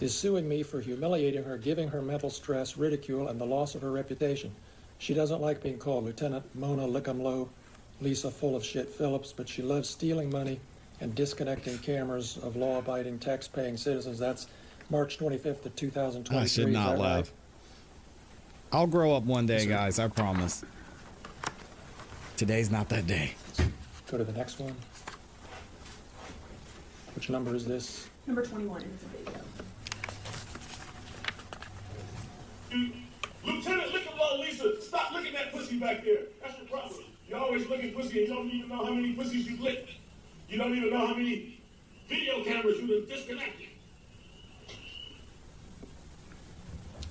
Is suing me for humiliating her, giving her mental stress, ridicule, and the loss of her reputation. She doesn't like being called Lieutenant Mona Lickumlow, Lisa full of shit Phillips, but she loves stealing money and disconnecting cameras of law-abiding, tax-paying citizens. That's March 25th of 2023. I should is not that laugh. right? I'll grow up one day, guys. I promise. Today's not that day. Go to the next one. Which number is this? Number 21 in the video. Lieutenant, look at Lisa. Stop looking at pussy back there. That's your problem. You always look at pussy and you don't even know how many pussies you licked. You don't even know how many video cameras you have disconnected.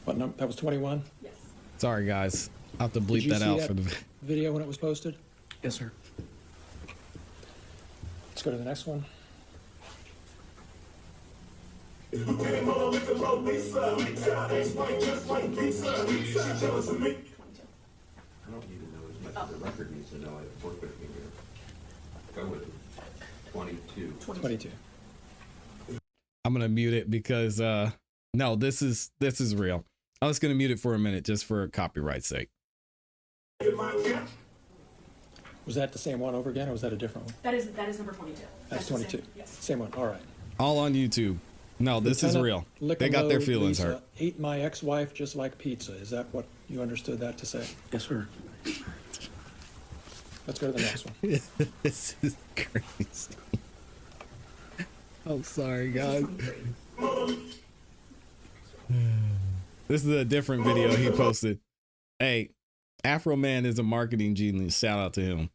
What number? That was 21? Yes. Sorry, guys. I'll have to Did bleep you that see out that for the. video when it was posted? Yes, sir. Let's go to the next one. I don't need to know as much as the record needs to know. I work with me here. Go with 22. 22. I'm gonna mute it because no, this is real. I was gonna mute it for a minute just for copyright's sake. Was that the same one over again, or was that a different one? That is number 22. That's the same. 22. Yes. Same one. All right. All on YouTube. No, this is real. They got their Lickumlow feelings Lisa hurt. ate my ex-wife just like pizza. Is that what you understood that to say? Yes, sir. Let's go to the next one. This is crazy. I'm sorry, guys. This is a different video he posted. Hey, Afroman is a marketing genius. Shout out to him.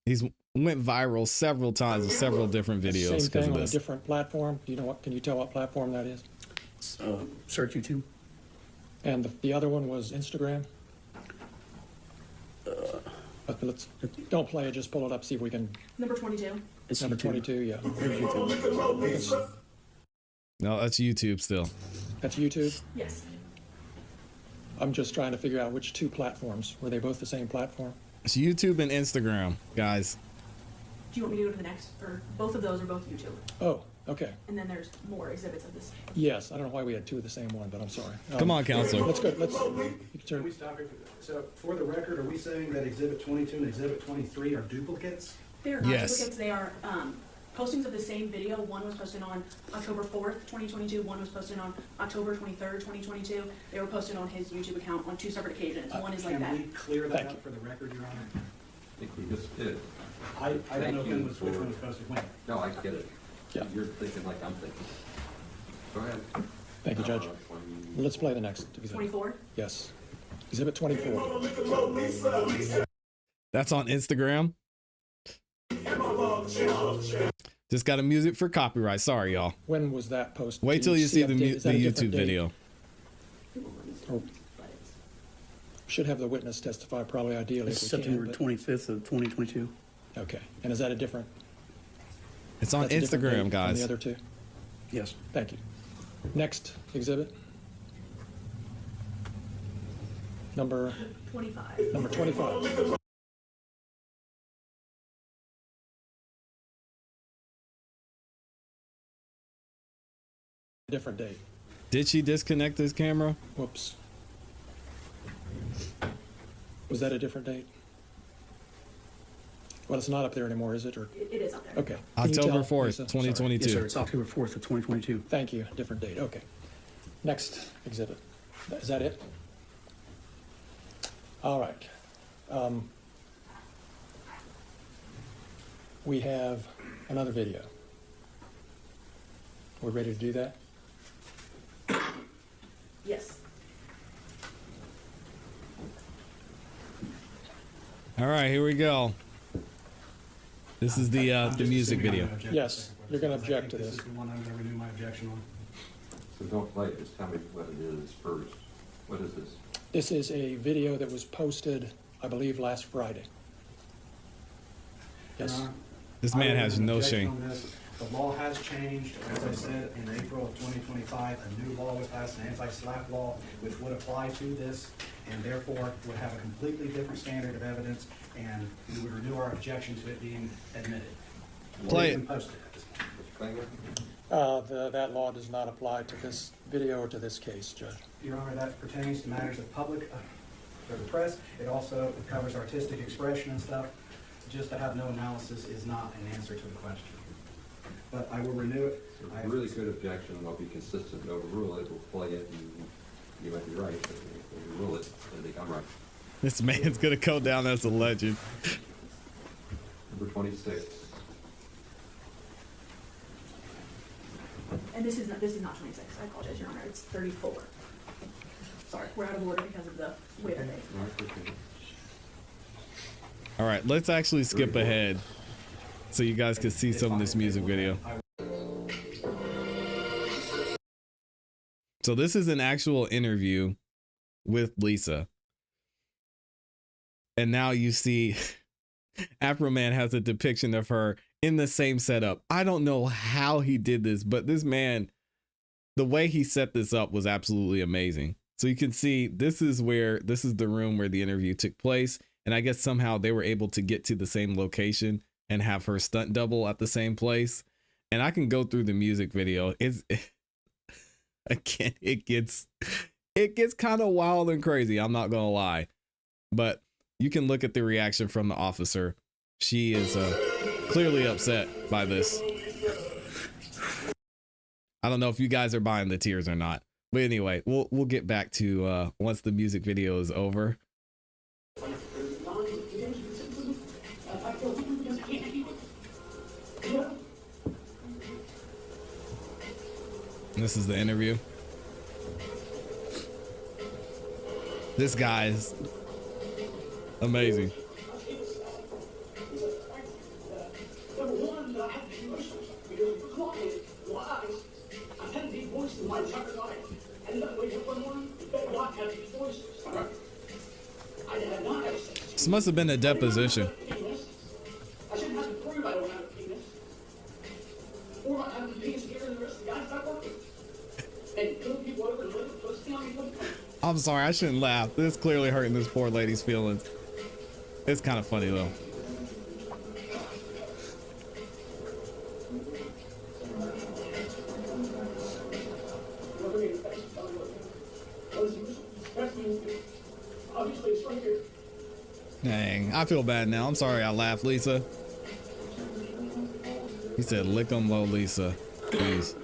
He's went viral several times with several different videos Same because thing of on a this. different platform. Do you know what? Can you tell what platform that is? Search YouTube. And the other one was Instagram. But let's don't play it. Just pull it up. See if we can. Number 22. It's Number YouTube. 22. Yeah. There's YouTube. No, that's YouTube still. That's YouTube. Yes. I'm just trying to figure out which two platforms. Were they both the same platform? It's YouTube and Instagram, guys. Do you want me to go to the next? Or both of those are both YouTube. Oh, okay. And then there's more exhibits of this. Yes. I don't know why we had two of the same one, but I'm sorry. Come on, counselor. Let's go. Let's. You can Can we turn. stop here? So, for the record, are we saying that Exhibit 22 and Exhibit 23 are duplicates? They're not Yes. duplicates. They are postings of the same video. One was posted on October 4th, 2022. One was posted on October 23rd, 2022. They were posted on his YouTube account on two separate occasions. One is like that. Can we clear that Thank you. up for the record, Your Honor? I think we just did. I don't Thank know you which for- one was posted when. No, I get it. Yeah. You're thinking like I'm thinking. Go ahead. Thank you, Judge. 20. Let's play the next exhibit. 24. Yes. Exhibit 24. That's on Instagram. Just got to mute it for copyright. Sorry, y'all. When was that posted? Wait Do till you see the, update- is the that a YouTube different date? video. Or should have the witness testify probably ideally It's if we can. September but- 25th of 2022. Okay. And is that a different? It's on that's a different date Instagram, from guys. the other two? Yes. Thank you. Next exhibit. Number 25. number 25. Different date. Did she disconnect this camera? Whoops. Was that a different date? Well, it's not up there anymore, is it? Or It is up there. okay. Can you October tell, 4th, Lisa? Sorry. 2022. Yes, sir. It's October 4th of 2022. Thank you. Different date. Okay. Next exhibit. Is that it? All right. We have another video. We're ready to do that? Yes. All right, here we go. This is the music video. Yes, you're going to object to This this. is the one I'm going to renew my objection on. So don't play it, just tell me what it is first. What is this? This is a video that was posted, I believe, last Friday. Yes. Your Honor, This I man will has make an no objection shame. on this. The law has changed. As I said, in April of 2025, a new law was passed, an anti-SLAPP law, which would apply to this, and therefore would have a completely different standard of evidence, and we would renew our objection to it being admitted. Play Or it. even posted at this point. Mr. Klinger? That law does not apply to this video or to this case, Judge. Your Honor, that pertains to matters of public, for the press. It also covers artistic expression and stuff. Just to have no analysis is not an answer to the question. But I will renew it. It's a really good objection, and I'll be consistent and overrule it. We'll play it, and you might be right, but we'll overrule it. I think I'm right. This man's gonna go down as a legend. Number 26. And this is not 26. I apologize, Your Honor. It's 34. Sorry, we're out of order because of the way that they. All right, let's actually skip ahead so you guys can see some of this music video. So this is an actual interview with Lisa. And now you see Afroman has a depiction of her in the same setup. I don't know how he did this, but this man, the way he set this up was absolutely amazing. So you can see this is the room where the interview took place. And I guess somehow they were able to get to the same location and have her stunt double at the same place. And I can go through the music video. Again, it gets kind of wild and crazy. I'm not going to lie, but you can look at the reaction from the officer. She is clearly upset by this. I don't know if you guys are buying the tears or not, but anyway, we'll get back to once the music video is over. This is the interview. This guy is amazing. Number one, I have emotions because you caught me in my eyes. I've had deep voices my entire life. And that way, one, you better not have deep voices. I have not had sex. This must have been a deposition. I shouldn't have to prove I don't have a penis. Or not having a penis here and the rest of the guys not working. And kill people over and live pussy on me. I'm sorry, I shouldn't laugh. This is clearly hurting this poor lady's feelings. It's kind of funny though. Dang, I feel bad now. I'm sorry I laughed, Lisa. He said, lick 'em low, Lisa. Please.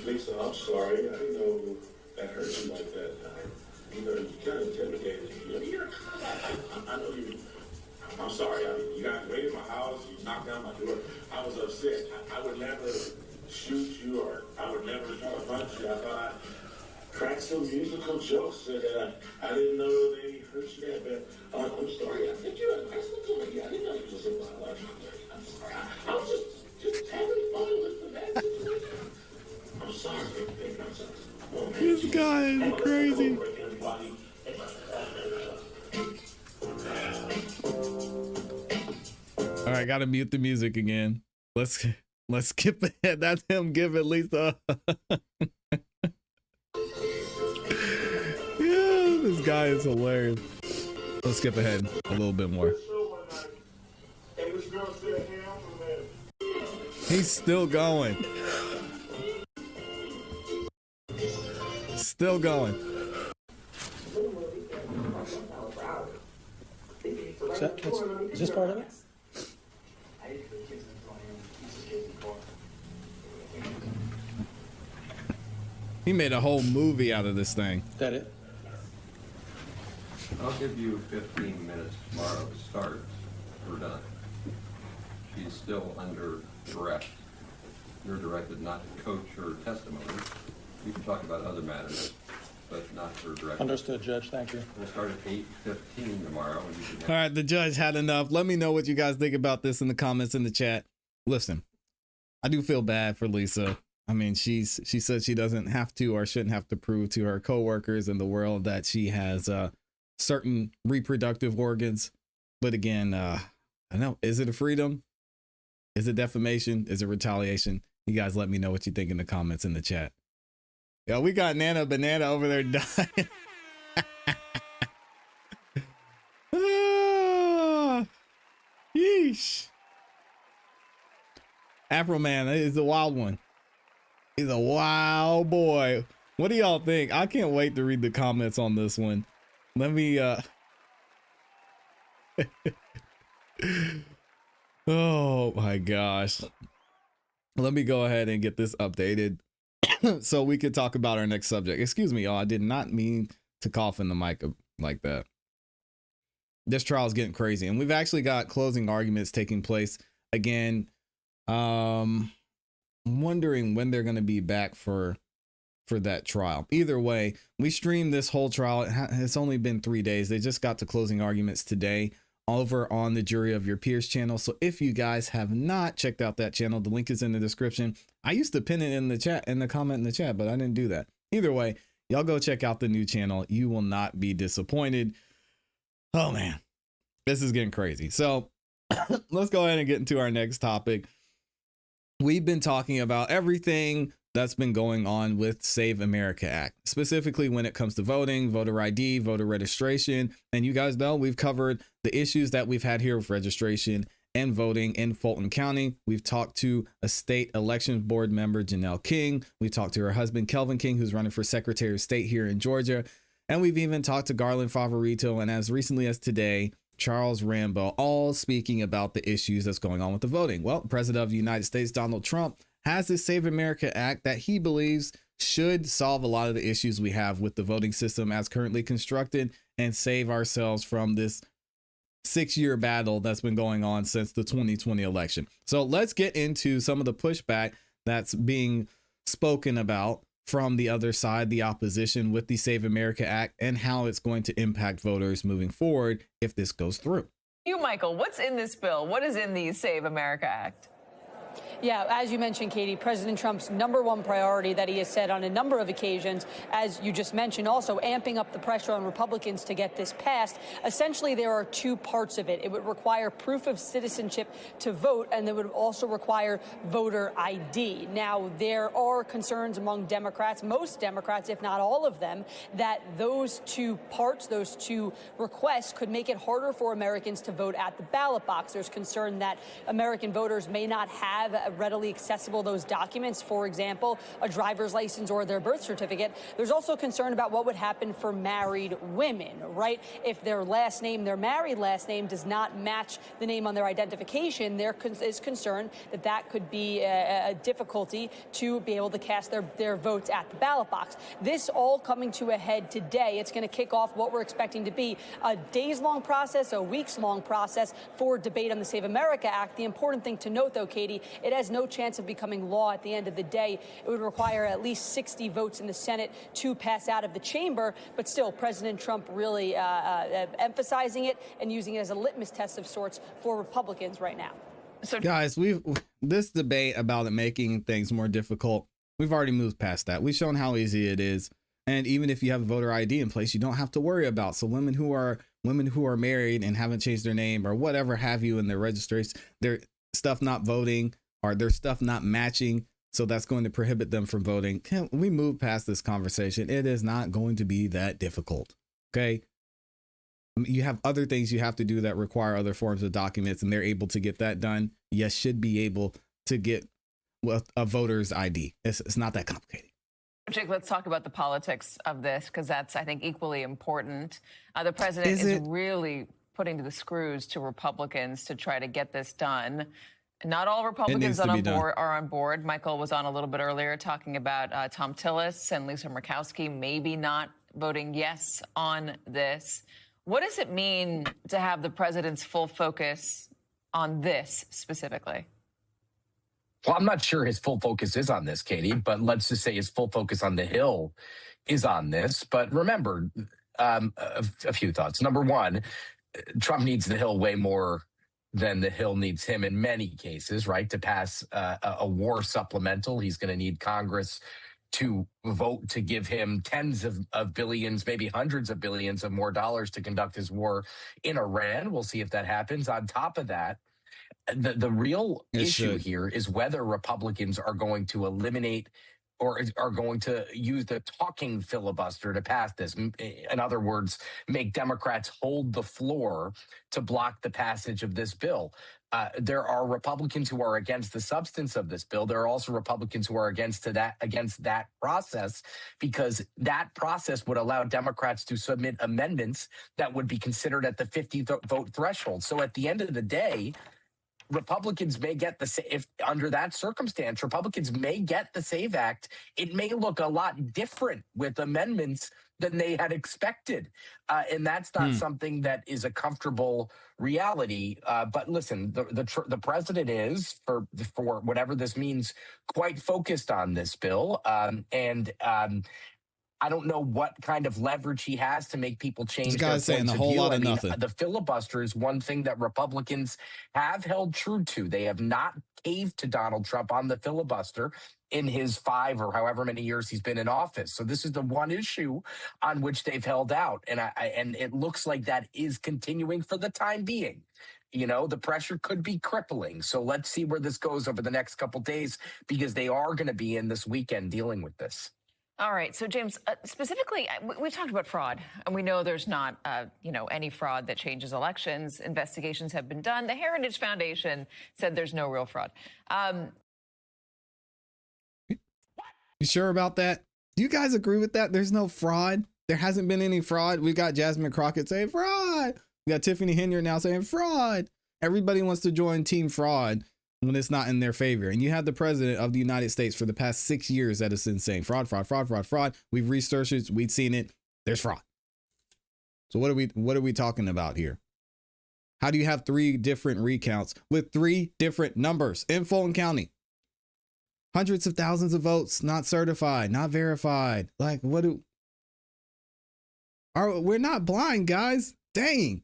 Lisa, I'm sorry. I didn't know that hurt you like that. You kind of intimidated me. I know you. I'm sorry. You got raided my house. You knocked down my door. I was upset. I would never shoot you, or I would never try to punch you. I thought I cracked some musical jokes that I didn't know they hurt you that bad. I'm sorry. I think you're a nice little lady. I didn't know you was in my life. I'm sorry. I was just having fun with the bad situation. I'm sorry. I'm sorry. This guy is crazy. All right, gotta mute the music again. Let's skip ahead. That's him giving Lisa. Yeah, this guy is hilarious. Let's skip ahead a little bit more. He's still going. Still going. Is this part of it? He made a whole movie out of this thing. That it? I'll give you 15 minutes tomorrow to start. We're done. She's still under duress. You're directed not to coach her testimony. You can talk about other matters, but not her direction. Understood, Judge. Thank you. We'll start at 8:15 tomorrow. And you can have All right, the judge had enough. Let me know what you guys think about this in the comments in the chat. Listen, I do feel bad for Lisa. I mean, she said she doesn't have to or shouldn't have to prove to her coworkers in the world that she has certain reproductive organs. But again, I know, is it a freedom? Is it defamation? Is it retaliation? You guys let me know what you think in the comments in the chat. Yo, we got Nana Banana over there dying. Yeesh. Afroman is a wild one. He's a wild boy. What do y'all think? I can't wait to read the comments on this one. Let me oh my gosh. Let me go ahead and get this updated so we could talk about our next subject. Excuse me, y'all. I did not mean to cough in the mic like that. This trial is getting crazy, and we've actually got closing arguments taking place again. I'm wondering when they're going to be back for that trial. Either way, we streamed this whole trial. It's only been 3 days. They just got to closing arguments today over on the Jury of Your Peers channel. So if you guys have not checked out that channel, the link is in the description. I used to pin it in the chat, in the comment in the chat, but I didn't do that. Either way, y'all go check out the new channel. You will not be disappointed. Oh man, this is getting crazy. So let's go ahead and get into our next topic. We've been talking about everything that's been going on with Save America Act, specifically when it comes to voting, voter ID, voter registration. And you guys know we've covered the issues that we've had here with registration and voting in Fulton County. We've talked to a state election board member, Janelle King. We talked to her husband, Kelvin King, who's running for Secretary of State here in Georgia. And we've even talked to Garland Favorito, and as recently as today, Charles Rambo, all speaking about the issues that's going on with the voting. Well, President of the United States, Donald Trump, has this Save America Act that he believes should solve a lot of the issues we have with the voting system as currently constructed and save ourselves from this 6-year battle that's been going on since the 2020 election. So let's get into some of the pushback that's being spoken about from the other side, the opposition, with the Save America Act and how it's going to impact voters moving forward if this goes through. You, Michael, what's in this bill? What is in the Save America Act? Yeah, as you mentioned, Katie, President Trump's #1 priority that he has said on a number of occasions, as you just mentioned, also amping up the pressure on Republicans to get this passed. Essentially, there are two parts of it. It would require proof of citizenship to vote, and it would also require voter ID. Now, there are concerns among Democrats, most Democrats, if not all of them, that those two parts, those two requests could make it harder for Americans to vote at the ballot box. There's concern that American voters may not have readily accessible those documents, for example, a driver's license or their birth certificate. There's also concern about what would happen for married women, right? If their last name, their married last name, does not match the name on their identification, there is concern that that could be a difficulty to be able to cast their votes at the ballot box. This all coming to a head today. It's going to kick off what we're expecting to be a days-long process, a weeks-long process for debate on the Save America Act. The important thing to note, though, Katie, it has no chance of becoming law at the end of the day. It would require at least 60 votes in the Senate to pass out of the chamber. But still, President Trump really emphasizing it and using it as a litmus test of sorts for Republicans right now. So, guys, this debate about it making things more difficult, we've already moved past that. We've shown how easy it is. And even if you have a voter ID in place, you don't have to worry about. So women who are married and haven't changed their name or whatever have you in their registries, their stuff not voting, or their stuff not matching, so that's going to prohibit them from voting. Can we move past this conversation? It is not going to be that difficult, okay? I mean, you have other things you have to do that require other forms of documents, and they're able to get that done. You should be able to get a voter's ID. It's not that complicated. Jake, let's talk about the politics of this, because that's, I think, equally important. The president is really putting to the screws to Republicans to try to get this done. Not all Republicans are on board. Michael was on a little bit earlier talking about Tom Tillis and Lisa Murkowski maybe not voting yes on this. What does it mean to have the president's full focus on this specifically? Well, I'm not sure his full focus is on this, Katie, but let's just say his full focus on the Hill is on this. But remember, a few thoughts. Number one, Trump needs the Hill way more than the Hill needs him in many cases, right? To pass a war supplemental, he's going to need Congress to vote to give him tens of billions, maybe hundreds of billions of more dollars to conduct his war in Iran. We'll see if that happens. On top of that, the real issue here is whether Republicans are going to eliminate or are going to use the talking filibuster to pass this. In other words, make Democrats hold the floor to block the passage of this bill. There are Republicans who are against the substance of this bill. There are also Republicans who are against that process, because that process would allow Democrats to submit amendments that would be considered at the 50 vote threshold. So at the end of the day, Republicans may get if under that circumstance, Republicans may get the SAVE Act. It may look a lot different with amendments than they had expected. And that's not something that is a comfortable reality. But listen, the president is, for whatever this means, quite focused on this bill. I don't know what kind of leverage he has to make people change their points saying a whole lot of nothing. The filibuster is one thing that Republicans have held true to. They have not caved to Donald Trump on the filibuster in his 5 or however many years he's been in office. So this is the one issue on which they've held out. And it looks like that is continuing for the time being. You know, the pressure could be crippling. So let's see where this goes over the next couple of days, because they are going to be in this weekend dealing with this. All right. So, James, specifically, we've talked about fraud, and we know there's not, any fraud that changes elections. Investigations have been done. The Heritage Foundation said there's no real fraud. You sure about that? Do you guys agree with that? There's no fraud. There hasn't been any fraud. We got Jasmine Crockett saying fraud. We got Tiffany Henyard now saying fraud. Everybody wants to join Team Fraud when it's not in their favor. And you have the president of the United States for the past 6 years that has been saying fraud, fraud, fraud, fraud, fraud. We've researched it. We've seen it. There's fraud. So what are we talking about here? How do you have 3 different recounts with 3 different numbers in Fulton County? Hundreds of thousands of votes, not certified, not verified. Like, we're not blind, guys. Dang.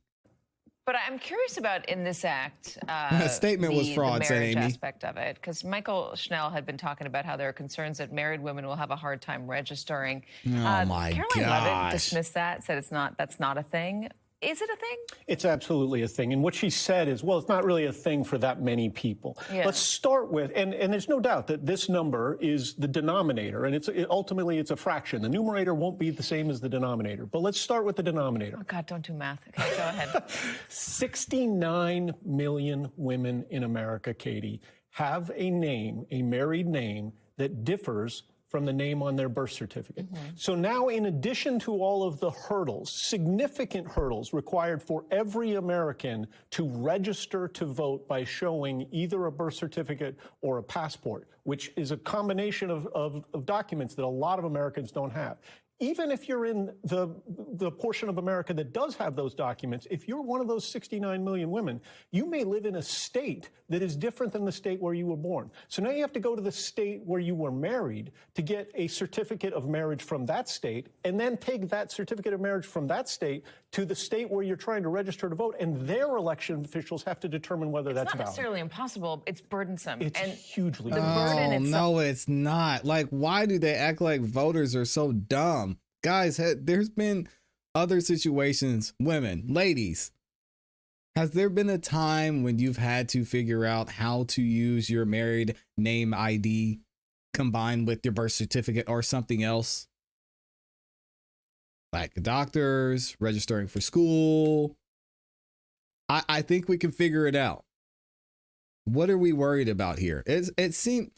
But I'm curious about in this act, that statement was fraud, the said marriage Amy. aspect of it, because Michael Schnell had been talking about how there are concerns that married women will have a hard time registering. Oh my Caroline Levitt gosh. dismissed that, said that's not a thing. Is it a thing? It's absolutely a thing. And what she said is, well, it's not really a thing for that many people. Yeah. Let's start with, and there's no doubt that this number is the denominator, and ultimately it's a fraction. The numerator won't be the same as the denominator. But let's start with the denominator. Oh, God, don't do math. Okay, go ahead. 69 million women in America, Katie, have a name, a married name, that differs from the name on their birth certificate. So now, in addition to all of the hurdles, significant hurdles required for every American to register to vote by showing either a birth certificate or a passport, which is a combination of documents that a lot of Americans don't have. Even if you're in the portion of America that does have those documents, if you're one of those 69 million women, you may live in a state that is different than the state where you were born. So now you have to go to the state where you were married to get a certificate of marriage from that state, and then take that certificate of marriage from that state to the state where you're trying to register to vote, and their election officials have to determine whether that's valid. It's not necessarily impossible. It's burdensome. It's hugely the burden itself. No, it's not. Like, why do they act like voters are so dumb? Guys, there's been other situations, women, ladies. Has there been a time when you've had to figure out how to use your married name ID combined with your birth certificate or something else? Like doctors, registering for school. I think we can figure it out. What are we worried about here? It seems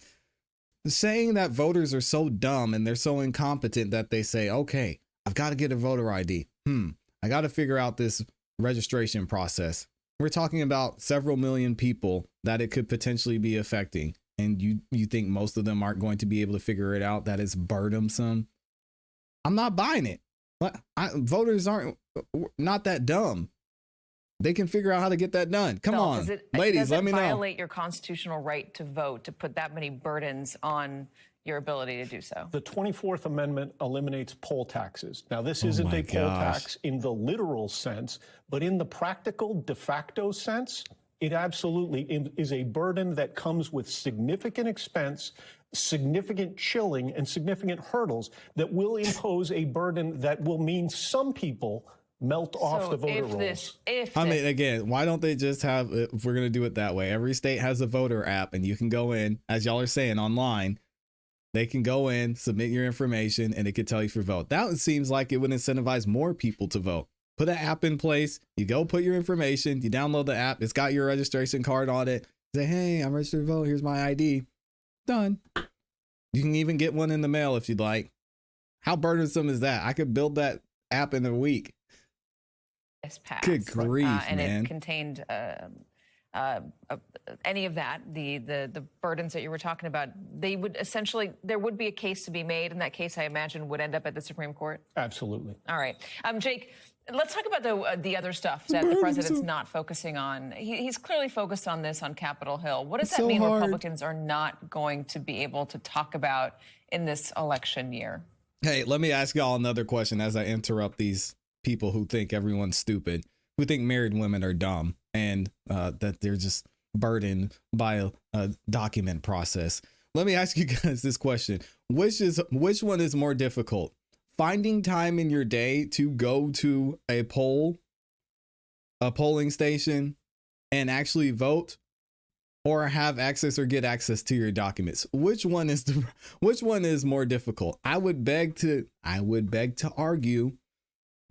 saying that voters are so dumb and they're so incompetent that they say, okay, I've got to get a voter ID. I got to figure out this registration process. We're talking about several million people that it could potentially be affecting. And you think most of them aren't going to be able to figure it out? That is burdensome. I'm not buying it. Voters aren't not that dumb. They can figure out how to get that done. Come on, ladies, let me know. Does it violate your constitutional right to vote to put that many burdens on your ability to do so? The 24th Amendment eliminates poll taxes. Now, this isn't a poll tax in the literal sense, but in the practical de facto sense, it absolutely is a burden that comes with significant expense, significant chilling, and significant hurdles that will impose a burden that will mean some people melt off the voter rolls. I mean, again, why don't they just have, if we're going to do it that way, every state has a voter app and you can go in, as y'all are saying, online. They can go in, submit your information, and it could tell you for vote. That seems like it would incentivize more people to vote. Put an app in place. You go put your information. You download the app. It's got your registration card on it. Say, hey, I'm registered to vote. Here's my ID. Done. You can even get one in the mail if you'd like. How burdensome is that? I could build that app in a week. Passed. Good grief, and man. it contained any of that, the burdens that you were talking about. They would essentially, there would be a case to be made, and that case, I imagine, would end up at the Supreme Court. Absolutely. All right, Jake. Let's talk about the other stuff that the president's not focusing on. He's clearly focused on this on Capitol Hill. What does that mean Republicans are not going to be able to talk about in this election year? Hey, let me ask y'all another question as I interrupt these people who think everyone's stupid, who think married women are dumb, and that they're just burdened by a document process. Let me ask you guys this question. Which one is more difficult? Finding time in your day to go to a polling station and actually vote, or have access or get access to your documents? Which one is more difficult? I would beg to argue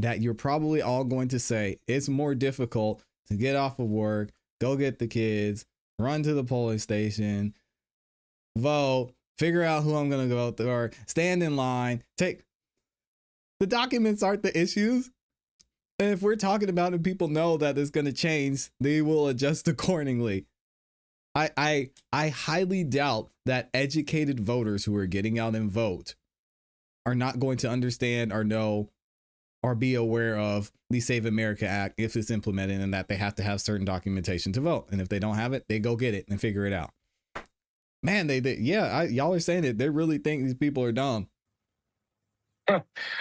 that you're probably all going to say it's more difficult to get off of work, go get the kids, run to the polling station, vote, figure out who I'm going to vote for, stand in line, the documents aren't the issues. And if we're talking about it, people know that it's going to change, they will adjust accordingly. I highly doubt that educated voters who are getting out and vote are not going to understand or know or be aware of the Save America Act if it's implemented, and that they have to have certain documentation to vote. And if they don't have it, they go get it and figure it out. Man, y'all are saying it. They really think these people are dumb.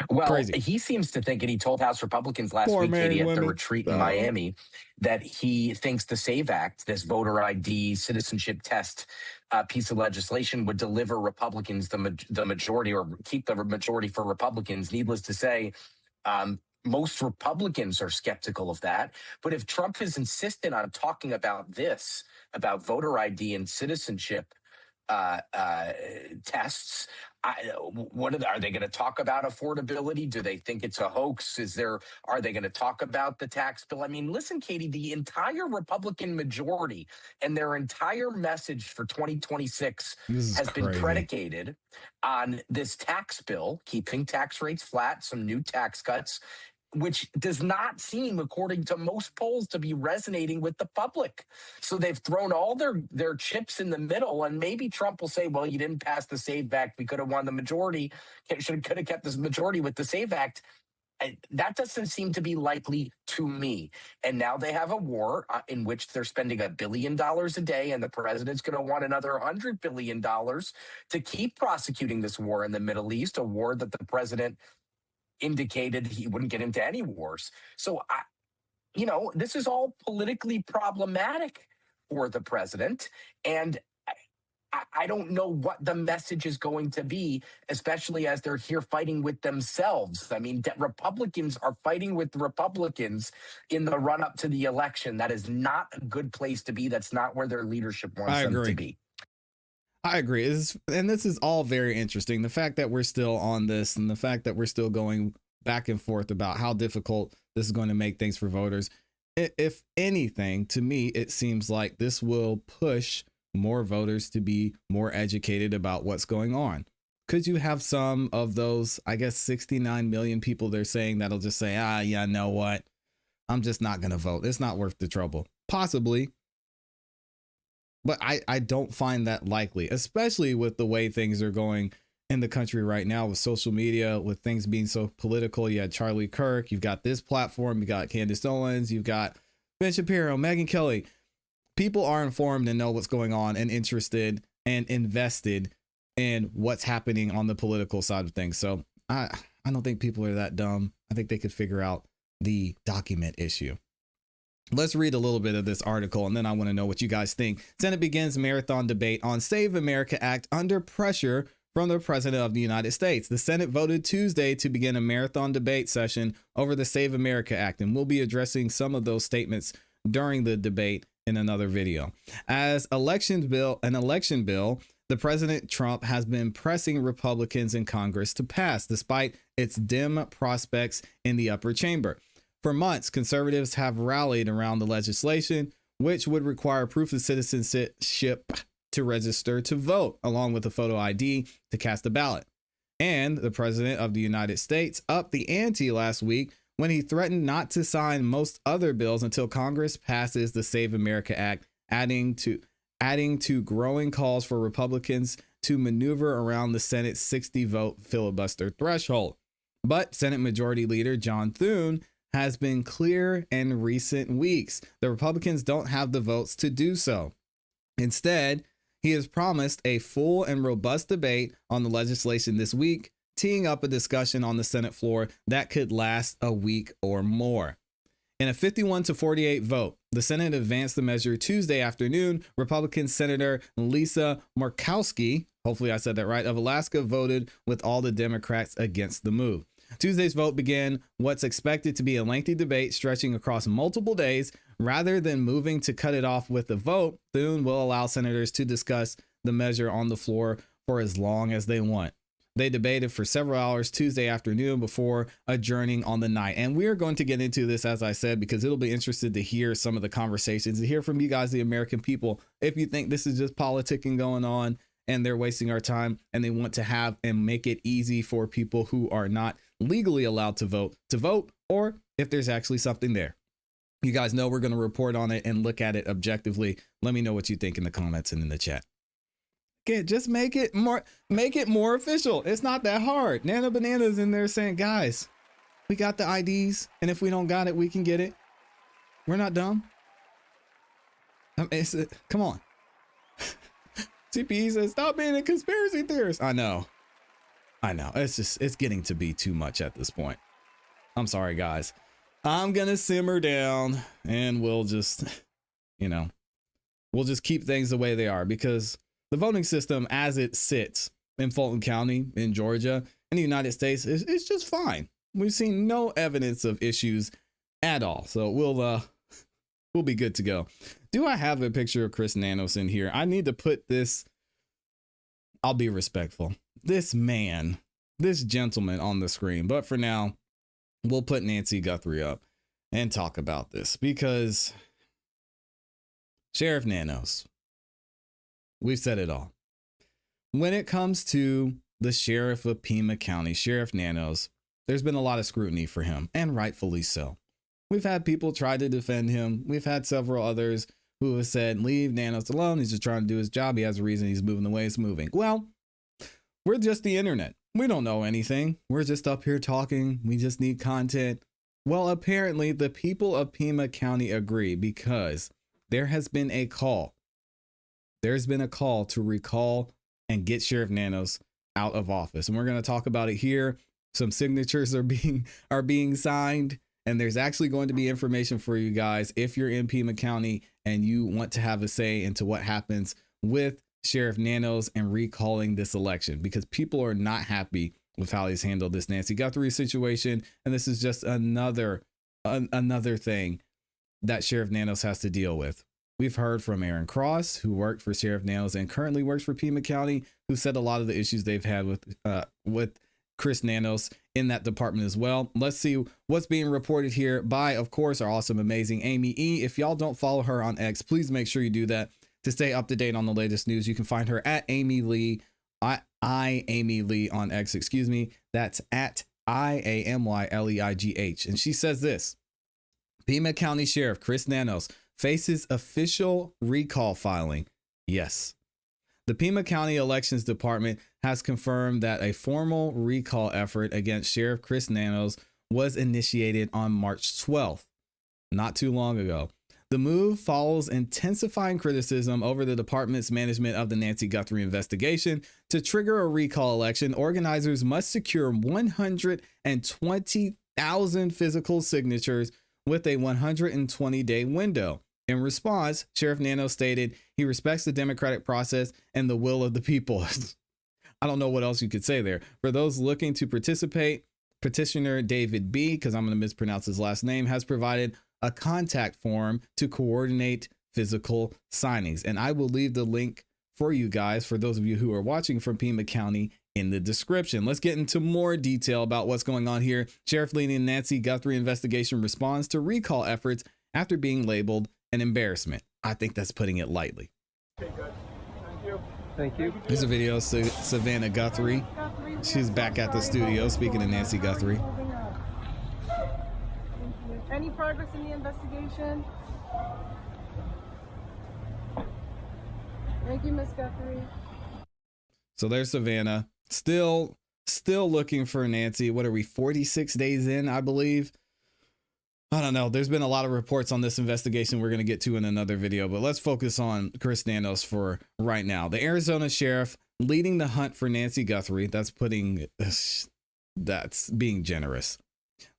Well, Crazy. He seems to think, and he told House Republicans last week, Katie, at the retreat in Miami, that he thinks the SAVE Act, this voter ID citizenship test piece of legislation, would deliver Republicans the majority, or keep the majority for Republicans. Needless to say, most Republicans are skeptical of that. But if Trump is insistent on talking about this, about voter ID and citizenship tests, are they going to talk about affordability? Do they think it's a hoax? Are they going to talk about the tax bill? I mean, listen, Katie, the entire Republican majority and their entire message for 2026 has been predicated on this tax bill, keeping tax rates flat, some new tax cuts, which does not seem, according to most polls, to be resonating with the public. So they've thrown all their chips in the middle, and maybe Trump will say, well, you didn't pass the SAVE Act. We could have won the majority. Could have kept this majority with the SAVE Act. That doesn't seem to be likely to me. And now they have a war in which they're spending $1 billion a day, and the president's going to want another $100 billion to keep prosecuting this war in the Middle East, a war that the president indicated he wouldn't get into any wars. So, this is all politically problematic for the president. And I don't know what the message is going to be, especially as they're here fighting with themselves. I mean, Republicans are fighting with Republicans in the run up to the election. That is not a good place to be. That's not where their leadership wants them to be. I agree. And this is all very interesting. The fact that we're still on this, and the fact that we're still going back and forth about how difficult this is going to make things for voters. If anything, to me, it seems like this will push more voters to be more educated about what's going on. Could you have some of those, 69 million people they're saying that'll just say, know what? I'm just not going to vote. It's not worth the trouble. Possibly. But I don't find that likely, especially with the way things are going in the country right now with social media, with things being so political. You had Charlie Kirk, you've got this platform, you got Candace Owens, you've got Ben Shapiro, Megyn Kelly. People are informed and know what's going on and interested and invested in what's happening on the political side of things. So I don't think people are that dumb. I think they could figure out the document issue. Let's read a little bit of this article, and then I want to know what you guys think. Senate begins marathon debate on Save America Act under pressure from the President of the United States. The Senate voted Tuesday to begin a marathon debate session over the Save America Act, and we'll be addressing some of those statements during the debate in another video. As an election bill, the President Trump has been pressing Republicans in Congress to pass, despite its dim prospects in the upper chamber. For months, conservatives have rallied around the legislation, which would require proof of citizenship to register to vote, along with a photo ID to cast a ballot. And the President of the United States upped the ante last week when he threatened not to sign most other bills until Congress passes the Save America Act, adding to growing calls for Republicans to maneuver around the Senate's 60-vote filibuster threshold. But Senate Majority Leader John Thune has been clear in recent weeks. The Republicans don't have the votes to do so. Instead, he has promised a full and robust debate on the legislation this week, teeing up a discussion on the Senate floor that could last a week or more. In a 51-48 vote, the Senate advanced the measure Tuesday afternoon. Republican Senator Lisa Murkowski, hopefully I said that right, of Alaska voted with all the Democrats against the move. Tuesday's vote began what's expected to be a lengthy debate stretching across multiple days. Rather than moving to cut it off with a vote, Thune will allow senators to discuss the measure on the floor for as long as they want. They debated for several hours Tuesday afternoon before adjourning on the night. And we are going to get into this, as I said, because it'll be interesting to hear some of the conversations, to hear from you guys, the American people, if you think this is just politicking going on and they're wasting our time and they want to have and make it easy for people who are not legally allowed to vote, or if there's actually something there. You guys know we're going to report on it and look at it objectively. Let me know what you think in the comments and in the chat. Okay, just make it more official. It's not that hard. Nana Banana's in there saying, guys, we got the IDs, and if we don't got it, we can get it. We're not dumb. Come on. TPE says, stop being a conspiracy theorist. I know. It's getting to be too much at this point. I'm sorry, guys. I'm going to simmer down and we'll just keep things the way they are, because the voting system as it sits in Fulton County, in Georgia, in the United States, is just fine. We've seen no evidence of issues at all. So we'll be good to go. Do I have a picture of Chris Nanos in here? I need to put this, I'll be respectful, this gentleman on the screen. But for now, we'll put Nancy Guthrie up and talk about this, because Sheriff Nanos, we've said it all. When it comes to the sheriff of Pima County, Sheriff Nanos, there's been a lot of scrutiny for him, and rightfully so. We've had people try to defend him. We've had several others who have said, leave Nanos alone. He's just trying to do his job. He has a reason he's moving the way he's moving. Well, we're just the internet. We don't know anything. We're just up here talking. We just need content. Well, apparently the people of Pima County agree, because there has been a call. There's been a call to recall and get Sheriff Nanos out of office. And we're going to talk about it here. Some signatures are being signed, and there's actually going to be information for you guys if you're in Pima County and you want to have a say into what happens with Sheriff Nanos and recalling this election, because people are not happy with how he's handled this Nancy Guthrie situation. And this is just another thing that Sheriff Nanos has to deal with. We've heard from Aaron Cross, who worked for Sheriff Nanos and currently works for Pima County, who said a lot of the issues they've had with Chris Nanos in that department as well. Let's see what's being reported here by, of course, our awesome, amazing Amy E. If y'all don't follow her on X, please make sure you do that to stay up to date on the latest news. You can find her at Amy Lee, Amy Lee on X, excuse me. That's at IAMYLEIGH. And she says this: Pima County Sheriff Chris Nanos faces official recall filing. Yes. The Pima County Elections Department has confirmed that a formal recall effort against Sheriff Chris Nanos was initiated on March 12th, not too long ago. The move follows intensifying criticism over the department's management of the Nancy Guthrie investigation. To trigger a recall election, organizers must secure 120,000 physical signatures with a 120-day window. In response, Sheriff Nanos stated he respects the democratic process and the will of the people. I don't know what else you could say there. For those looking to participate, petitioner David B., because I'm going to mispronounce his last name, has provided a contact form to coordinate physical signings. And I will leave the link for you guys, for those of you who are watching from Pima County, in the description. Let's get into more detail about what's going on here. Sheriff leading Nancy Guthrie investigation responds to recall efforts after being labeled an embarrassment. I think that's putting it lightly. Okay, good. Thank you. Thank you. Here's a video of Savannah Guthrie. She's back at the studio speaking to Nancy Guthrie. Any progress in the investigation? Thank you, Miss Guthrie. So there's Savannah, still looking for Nancy. What are we, 46 days in, I believe? I don't know. There's been a lot of reports on this investigation we're going to get to in another video, but let's focus on Chris Nanos for right now. The Arizona sheriff leading the hunt for Nancy Guthrie. That's being generous.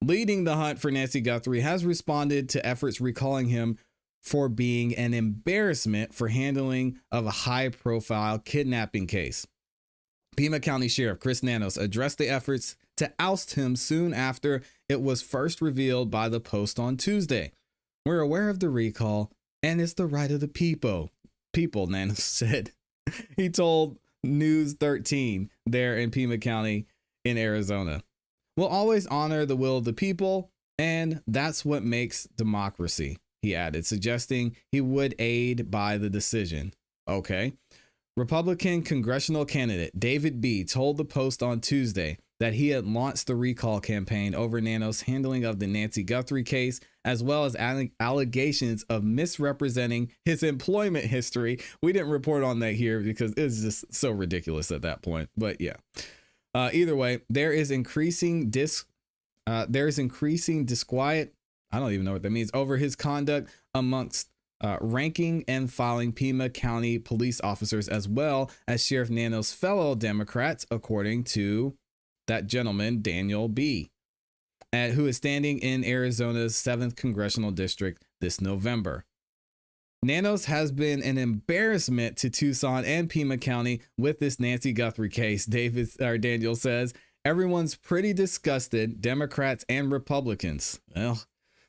Leading the hunt for Nancy Guthrie has responded to efforts recalling him for being an embarrassment for handling of a high-profile kidnapping case. Pima County Sheriff Chris Nanos addressed the efforts to oust him soon after it was first revealed by the Post on Tuesday. We're aware of the recall, and it's the right of the people, Nanos said. He told News 13 there in Pima County in Arizona. We'll always honor the will of the people, and that's what makes democracy, he added, suggesting he would aid by the decision. Okay. Republican congressional candidate David B. told the Post on Tuesday that he had launched the recall campaign over Nanos' handling of the Nancy Guthrie case, as well as allegations of misrepresenting his employment history. We didn't report on that here because it's just so ridiculous at that point. But yeah, either way, there is increasing disquiet. I don't even know what that means over his conduct amongst ranking and filing Pima County police officers, as well as Sheriff Nanos' fellow Democrats, according to that gentleman, Daniel B., who is standing in Arizona's 7th congressional district this November. Nanos has been an embarrassment to Tucson and Pima County with this Nancy Guthrie case. Daniel says everyone's pretty disgusted, Democrats and Republicans. Well,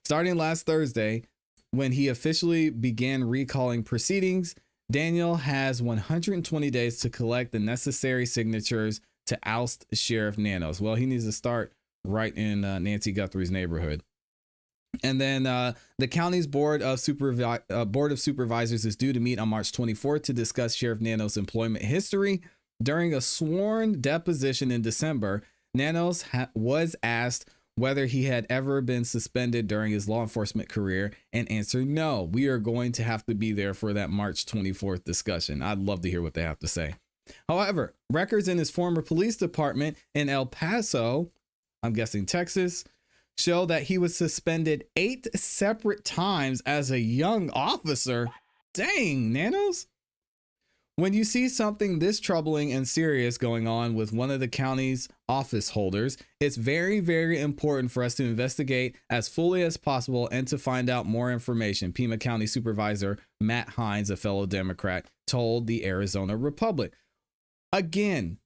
starting last Thursday, when he officially began recalling proceedings, Daniel has 120 days to collect the necessary signatures to oust Sheriff Nanos. Well, he needs to start right in Nancy Guthrie's neighborhood. And then the county's Board of Supervisors is due to meet on March 24th to discuss Sheriff Nanos' employment history. During a sworn deposition in December, Nanos was asked whether he had ever been suspended during his law enforcement career and answered no. We are going to have to be there for that March 24th discussion. I'd love to hear what they have to say. However, records in his former police department in El Paso, I'm guessing Texas, show that he was suspended 8 separate times as a young officer. Dang, Nanos. When you see something this troubling and serious going on with one of the county's office holders, it's very, very important for us to investigate as fully as possible and to find out more information, Pima County Supervisor Matt Hines, a fellow Democrat, told the Arizona Republic. Again,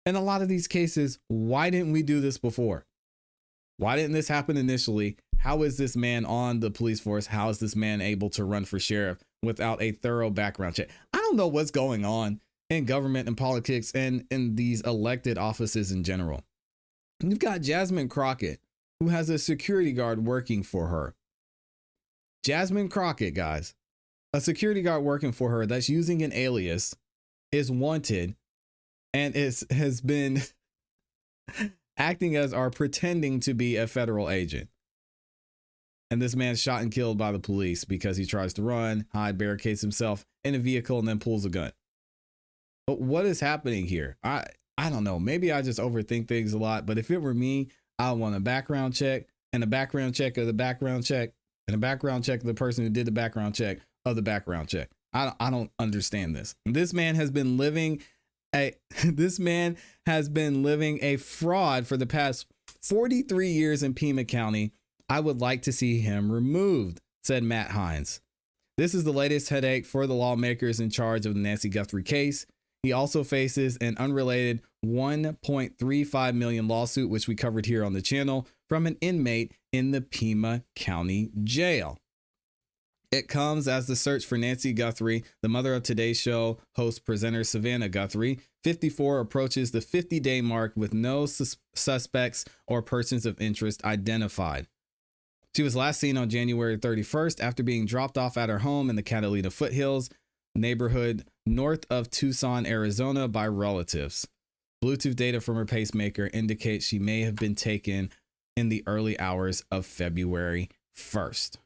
in a lot of these cases, why didn't we do this before? Why didn't this happen initially? How is this man on the police force? How is this man able to run for sheriff without a thorough background check? I don't know what's going on in government and politics and in these elected offices in general. You've got Jasmine Crockett, who has a security guard working for her. Jasmine Crockett, guys, a security guard working for her that's using an alias, is wanted and has been acting as or pretending to be a federal agent. And this man's shot and killed by the police because he tries to run, hide, barricades himself in a vehicle, and then pulls a gun. But what is happening here? I don't know, maybe I just overthink things a lot, but if it were me, I want a background check and a background check of the background check and a background check of the person who did the background check of the background check. I don't understand this. This man has been living a fraud for the past 43 years in Pima County. I would like to see him removed, said Matt Hines. This is the latest headache for the lawmakers in charge of the Nancy Guthrie case. He also faces an unrelated $1.35 million lawsuit, which we covered here on the channel, from an inmate in the Pima County Jail. It comes as the search for Nancy Guthrie, the mother of Today's Show host presenter Savannah Guthrie, 54, approaches the 50-day mark with no suspects or persons of interest identified. She was last seen on January 31st after being dropped off at her home in the Catalina Foothills neighborhood north of Tucson, Arizona by relatives. Bluetooth data from her pacemaker indicates she may have been taken in the early hours of February 1st.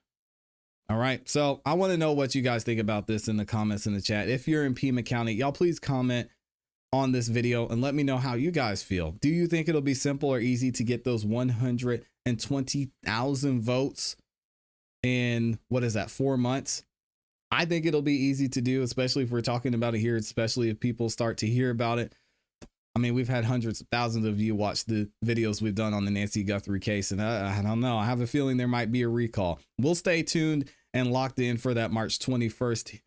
All right, so I want to know what you guys think about this in the comments in the chat. If you're in Pima County, y'all please comment on this video and let me know how you guys feel. Do you think it'll be simple or easy to get those 120,000 votes in, 4 months? I think it'll be easy to do, especially if we're talking about it here, especially if people start to hear about it. I mean, we've had hundreds of thousands of you watch the videos we've done on the Nancy Guthrie case, and I don't know. I have a feeling there might be a recall. We'll stay tuned and locked in for that March 21st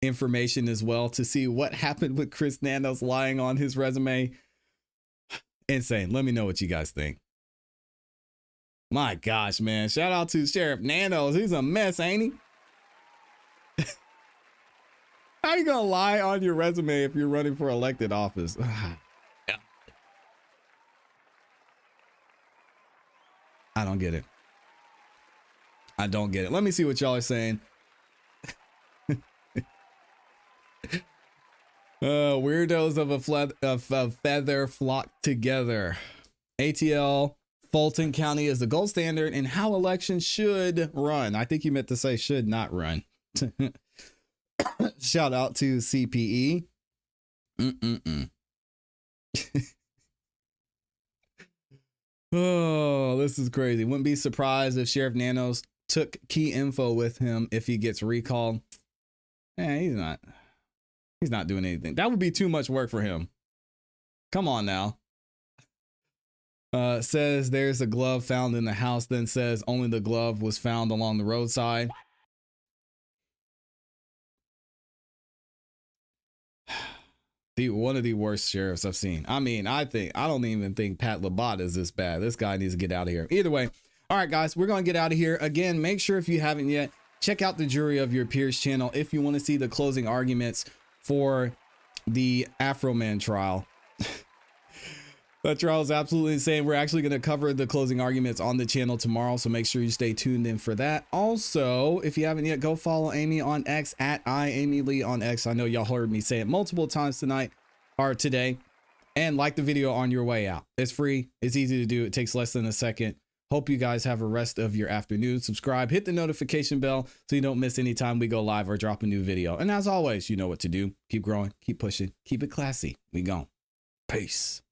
information as well to see what happened with Chris Nanos lying on his resume. Insane. Let me know what you guys think. My gosh, man. Shout out to Sheriff Nanos. He's a mess, ain't he? How you gonna lie on your resume if you're running for elected office? I don't get it. I don't get it. Let me see what y'all are saying. Weirdos of a feather flock together. ATL Fulton County is the gold standard in how elections should run. I think you meant to say should not run. Shout out to CPE. Oh, this is crazy. Wouldn't be surprised if Sheriff Nanos took key info with him if he gets recalled. He's not doing anything. That would be too much work for him. Come on now. Says there's a glove found in the house, then says only the glove was found along the roadside. One of the worst sheriffs I've seen. I mean, I don't even think Pat Labata is this bad. This guy needs to get out of here. Either way. All right, guys, we're going to get out of here. Again, make sure if you haven't yet, check out the Jury of Your Peers channel if you want to see the closing arguments for the Afroman trial. That trial is absolutely insane. We're actually going to cover the closing arguments on the channel tomorrow, so make sure you stay tuned in for that. Also, if you haven't yet, go follow Amy on X at @AmyLee on X. I know y'all heard me say it multiple times tonight or today. And like the video on your way out. It's free. It's easy to do. It takes less than a second. Hope you guys have a rest of your afternoon. Subscribe, hit the notification bell so you don't miss any time we go live or drop a new video. And as always, you know what to do. Keep growing, keep pushing, keep it classy. We gone. Peace.